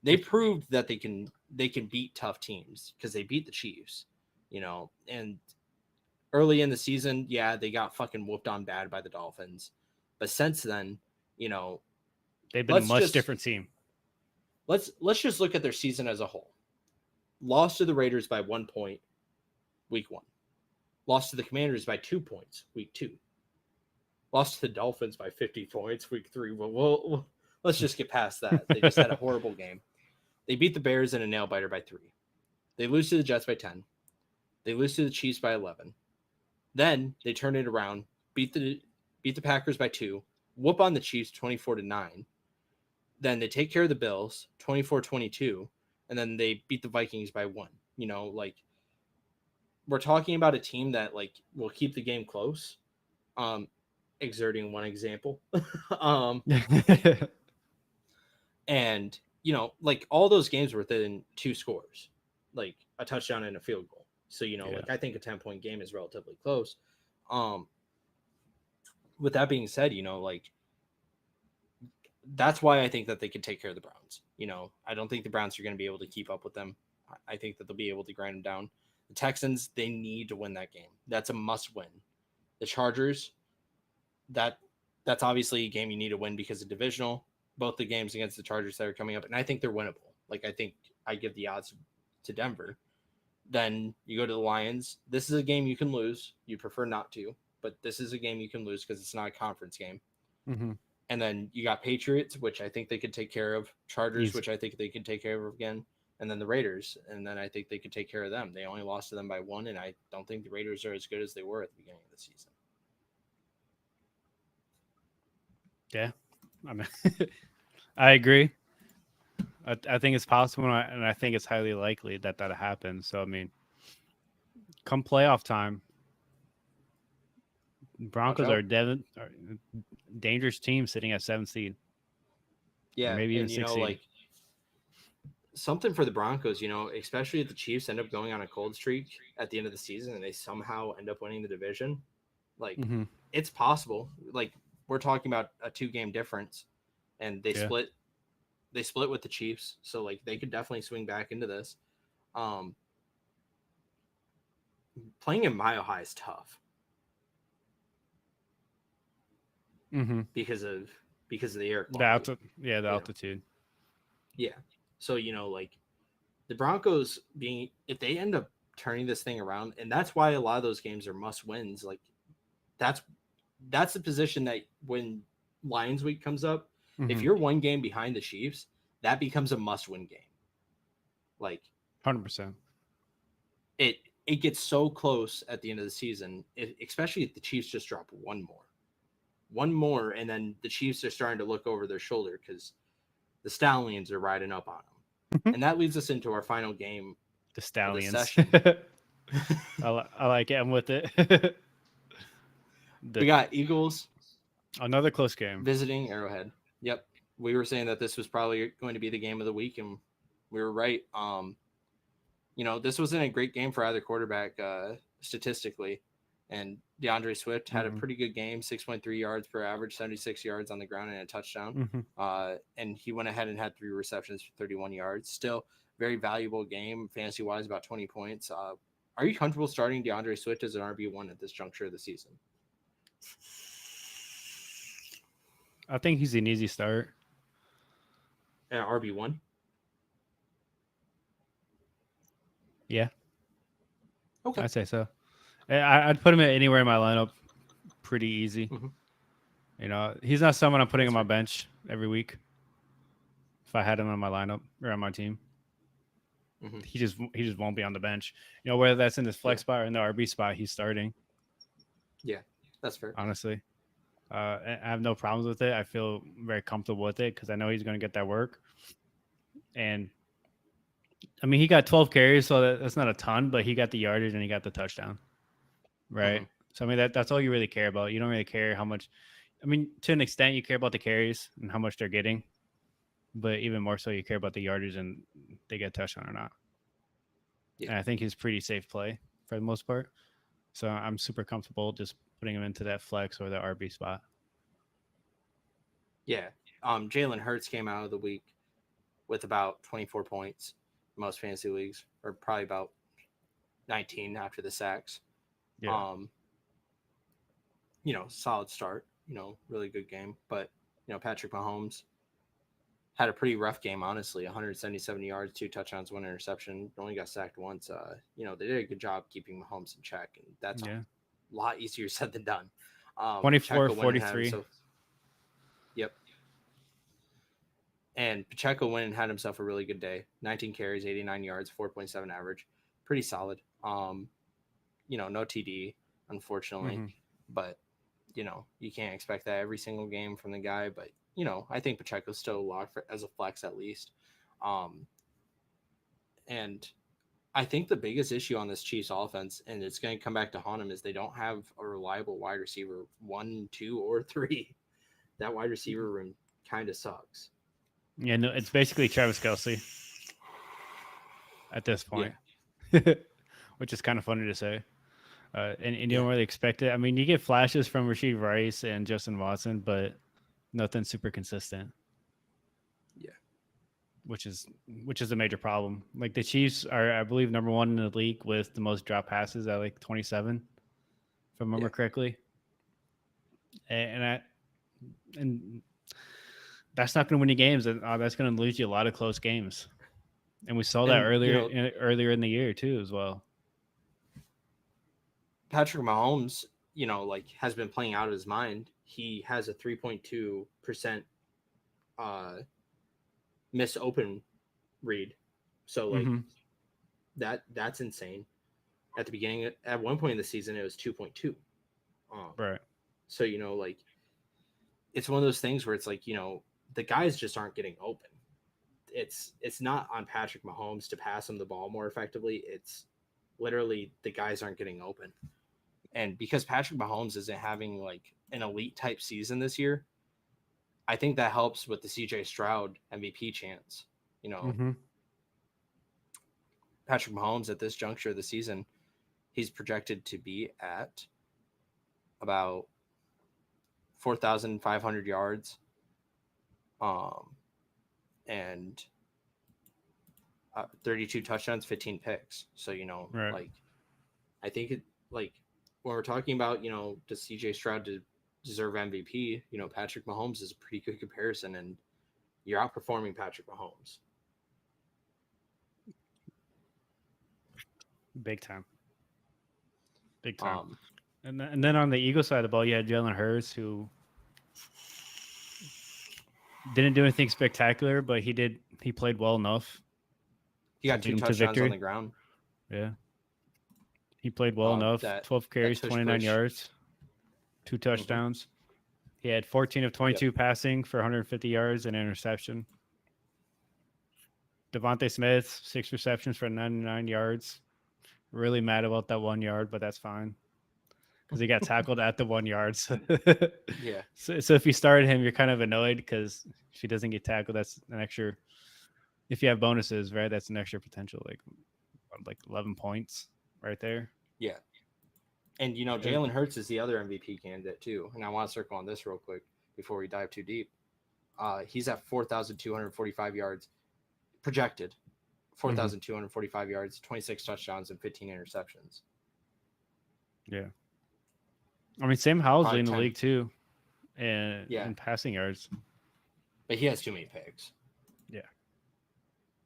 they proved that they can beat tough teams because they beat the Chiefs, you know. And early in the season, yeah, they got fucking whooped on bad by the Dolphins. But since then, you know, they've been a much different team. Let's just look at their season as a whole. Lost to the Raiders by 1 point, week 1. Lost to the Commanders by 2 points, week 2. Lost to the Dolphins by 50 points, week 3. Well, let's just get past that. They just had a horrible game. They beat the Bears in a nail biter by 3. They lose to the Jets by 10. They lose to the Chiefs by 11. Then they turn it around, beat the Packers by 2, whoop on the Chiefs 24-9. Then they take care of the Bills 24-22, and then they beat the Vikings by 1. You know, like, we're talking about a team that, like, will keep the game close. Exerting one example. And, you know, like, all those games were within 2 scores, like a touchdown and a field goal. So, you know, like, I think a 10-point game is relatively close. With that being said, you know, like, that's why I think that they can take care of the Browns. You know, I don't think the Browns are going to be able to keep up with them. I think that they'll be able to grind them down. The Texans, they need to win that game. That's a must win. The Chargers, that's obviously a game you need to win because of divisional. Both the games against the Chargers that are coming up, and I think they're winnable. Like, I think I give the odds to Denver. Then you go to the Lions. This is a game you can lose. You prefer not to, but this is a game you can lose because it's not a conference game. Mm-hmm. And then you got Patriots, which I think they could take care of. Chargers, which I think they can take care of again. And then the Raiders, and then I think they could take care of them. They only lost to them by 1, and I don't think the Raiders are as good as they were at the beginning of the season. Yeah, I mean, I agree. I think it's possible, and I think it's highly likely that that happens. So I mean, come playoff time, Watch Broncos out. are a dangerous team sitting at 7th seed, or Yeah, maybe even and 6th seed. like something for the Broncos, especially if the Chiefs end up going on a cold streak at the end of the season and they somehow end up winning the division, like Hmm. it's possible. Like we're talking about a 2 game difference, and Yeah. they split with the Chiefs, so like they could definitely swing back into this. Um, Playing in Mile High is tough Hmm. because of the air The quality. yeah, the You know, altitude. yeah. So like the Broncos being if they end up turning this thing around, and that's why a lot of those games are must wins. Like that's that's the position that when Lions week comes up, if Hmm. you're 1 game behind the Chiefs, that becomes a must win game. Like 100%. it it gets so close at the end of the season, especially if the Chiefs just drop one more, and then the Chiefs are starting to look over their shoulder because the Stallions are riding up on them. And that leads us into our final game The of the Stallions. session. I like it. I'm with it. We the got Eagles Another close game. visiting Arrowhead. Yep. We were saying that this was probably going to be the game of the week, and we were right. This wasn't a great game for either quarterback statistically. And DeAndre Swift had a Hmm. pretty good game, 6.3 yards per average, 76 yards on the ground, and a touchdown. Hmm. And he went ahead and had 3 receptions for 31 yards. Still, very valuable game, fantasy wise, about 20 points. Are you comfortable starting DeAndre Swift as an RB1 at this juncture of the season? I think he's an easy start. RB1? Yeah, Okay. I'd say so. I'd put him anywhere in my lineup pretty easy. Mm-hmm. He's not someone I'm putting That's on my fair. bench every week. If I had him on my lineup or on my team, Mm-hmm. he just won't be on the bench. Whether that's in his Yeah. flex spot or in the RB spot, he's starting. Yeah. That's fair. Honestly, I have no problems with it. I feel very comfortable with it because I know he's going to get that work. And I mean, he got 12 carries, so that's not a ton, but he got the yardage and he got the touchdown, Mm-hmm. right? So I mean, that's all you really care about. You don't really care how much. I mean, to an extent, you care about the carries and how much they're getting, but even more so, you care about the yardage and they get touchdown or not. Yeah. And I think he's pretty safe play for the most part. So I'm super comfortable just putting him into that flex or that RB spot. Yeah. Jalen Hurts came out of the week with about 24 points, most fantasy leagues, or probably about 19 after the sacks. Yeah. Um, Solid start, really good game. But, Patrick Mahomes had a pretty rough game, honestly. 177 yards, 2 touchdowns, 1 interception. Only got sacked once. They did a good job keeping Mahomes in check, and that's a Yeah. lot easier said than done. 24, Pacheco went and had 43. himself. Yep. And Pacheco went and had himself a really good day. 19 carries, 89 yards, 4.7 average. Pretty solid. No TD, unfortunately. Mm-hmm. But, you can't expect that every single game from the guy. But, I think Pacheco's still locked as a flex at least. And I think the biggest issue on this Chiefs offense, and it's going to come back to haunt them, is they don't have a reliable wide receiver 1, 2, or 3. That wide receiver room kind of sucks. Yeah, no, it's basically Travis Kelce at this Yeah. point, which is kind of funny to say. And you don't really expect it. I mean, you get flashes from Rasheed Rice and Justin Watson, but nothing super consistent. Yeah. Which is a major problem. Like the Chiefs are, I believe, number one in the league with the most drop passes at like 27, if I remember correctly. And that's not going to win you games. And that's going to lose you a lot of close games. And we saw that And, earlier in the year too, as well. Patrick Mahomes, has been playing out of his mind. He has a 3.2% miss open read. So that's insane. At the beginning, at one point in the season, it was 2.2. Right. So it's one of those things where it's like, the guys just aren't getting open. It's not on Patrick Mahomes to pass him the ball more effectively. It's literally the guys aren't getting open. And because Patrick Mahomes isn't having like an elite type season this year, I think that helps with the CJ Stroud MVP chance. Mm-hmm. Patrick Mahomes at this juncture of the season, he's projected to be at about 4,500 yards, and 32 touchdowns, 15 picks. So, Right. like, I think when we're talking about, does CJ Stroud deserve MVP? Patrick Mahomes is a pretty good comparison, and you're outperforming Patrick Mahomes. Big time. And then on the Eagles side of the ball, you had Jalen Hurts, who didn't do anything spectacular, but he played well enough. He got 2 touchdowns on the ground. Yeah. He played well enough. 12 carries, 29 yards, 2 touchdowns. Mm-hmm. He had 14 of 22 passing for 150 yards and an interception. Devontae Smith, 6 receptions for 99 yards. Really mad about that 1 yard, but that's fine because he got tackled at the 1 yard. So yeah. So if you started him, you're kind of annoyed because if he doesn't get tackled, that's an extra. If you have bonuses, right, that's an extra potential like 11 points right there. Yeah. And Jalen Hurts is the other MVP candidate too. And I want to circle on this real quick before we dive too deep. He's at 4,245 yards projected. 4,245 yards, 26 touchdowns, and 15 interceptions. Yeah. I mean, Sam Howell's in the league too, and in passing yards. But he has too many picks. Yeah.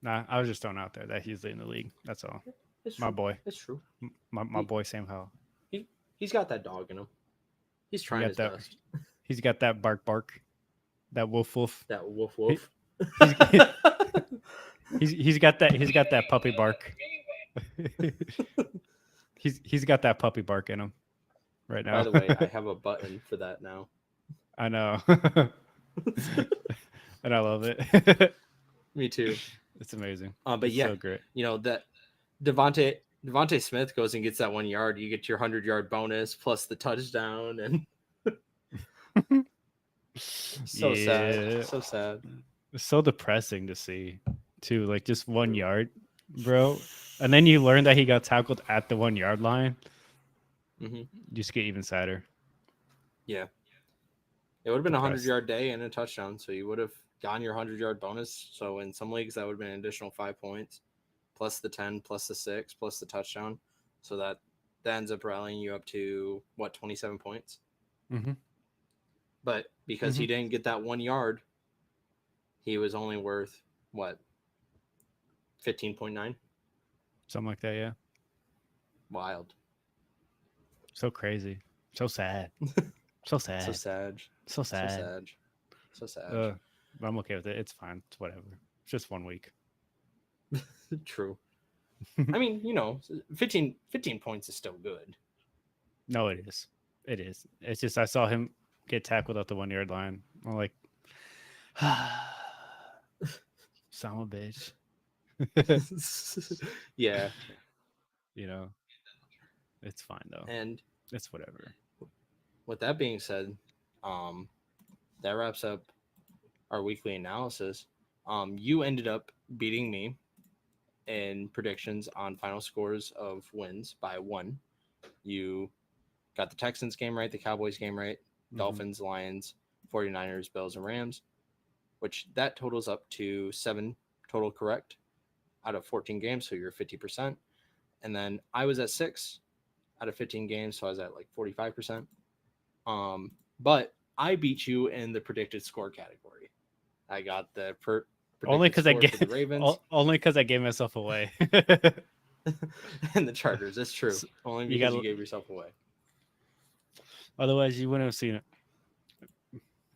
Nah, I was just throwing out there that he's leading the league. That's all. My boy. It's true. My boy, Sam Howell. He's got that dog in him. He's trying his best. He's got that bark. That woof. That woof. He's got that puppy bark. he's got that puppy bark in him right now. By the way, I have a button for that now. I know. And I love it. Me too. It's amazing. But it's yeah, so great. That Devontae Smith goes and gets that 1 yard, you get your 100-yard bonus plus the touchdown, and sad. So sad. It's so depressing to see too, like just 1 yard, bro. And then you learn that he got tackled at the 1 yard line. Mm-hmm. You just get even sadder. Yeah. It would have been a 100-yard day and a touchdown, so you would have gotten your 100-yard bonus. So in some leagues, that would have been an additional 5 points, plus the 10, plus the 6, plus the touchdown. So that ends up rallying you up to, 27 points? Mm-hmm. But because he didn't get that 1 yard, he was only worth, 15.9? Something like that, yeah. Wild. So crazy. So sad. So sad. So sad. So sad. So sad. But I'm okay with it. It's fine. It's whatever. It's just 1 week. True. I mean, 15 points is still good. No, it is. It is. It's just I saw him get tackled at the 1 yard line. I'm like, son of a bitch. Yeah. It's fine though. And it's whatever. With that being said, that wraps up our weekly analysis. You ended up beating me in predictions on final scores of wins by 1. You got the Texans game right, the Cowboys game right, Dolphins, Lions, 49ers, Bills, and Rams, which that totals up to 7 total correct out of 14 games, so you're 50%. And then I was at 6 out of 15 games, so I was at like 45%. But I beat you in the predicted score category. I got the only because I gave the Ravens. Only because I gave myself away. And the Chargers, it's true. Only because you gave yourself away. Otherwise, you wouldn't have seen it.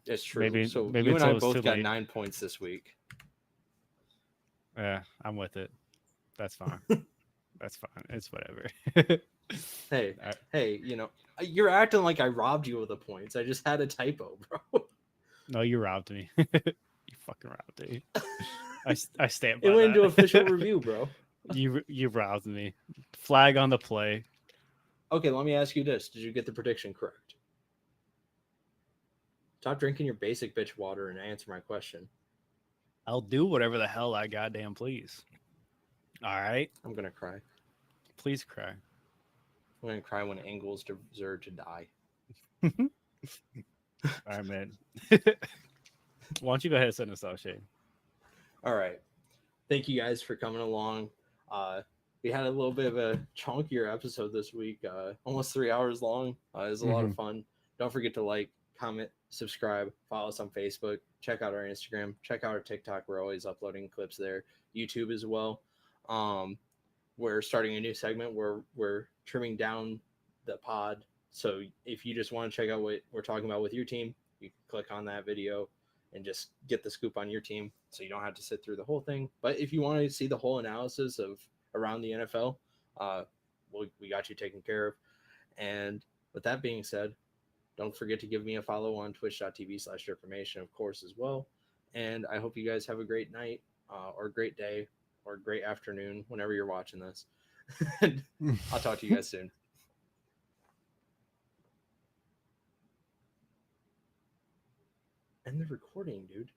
It's true. Maybe you and I both got 9 points this week. Yeah, I'm with it. That's fine. That's fine. It's whatever. Hey, you're acting like I robbed you of the points. I just had a typo, bro. No, you robbed me. You fucking robbed me. I stand by It went that. into official review, bro. You robbed me. Flag on the play. Okay, let me ask you this: did you get the prediction correct? Stop drinking your basic bitch water and answer my question. I'll do whatever the hell I goddamn please. All right, I'm gonna cry. please cry. I'm gonna cry when Angles deserve to die. All right, man. Why don't you go ahead and send us out, Shane? All right. Thank you guys for coming along. We had a little bit of a chunkier episode this week, almost 3 hours long. It was a lot of fun. Don't forget to like, comment, subscribe, follow us on Facebook, check out our Instagram, check out our TikTok. We're always uploading clips there. YouTube as well. We're starting a new segment where we're trimming down the pod. So if you just want to check out what we're talking about with your team, you can click on that video and just get the scoop on your team so you don't have to sit through the whole thing. But if you want to see the whole analysis of around the NFL, we got you taken care of. And with that being said, don't forget to give me a follow on twitch.tv/Dripformation, of course, as well. And I hope you guys have a great night or a great day or a great afternoon whenever you're watching this. I'll talk to you guys soon. End the recording, dude.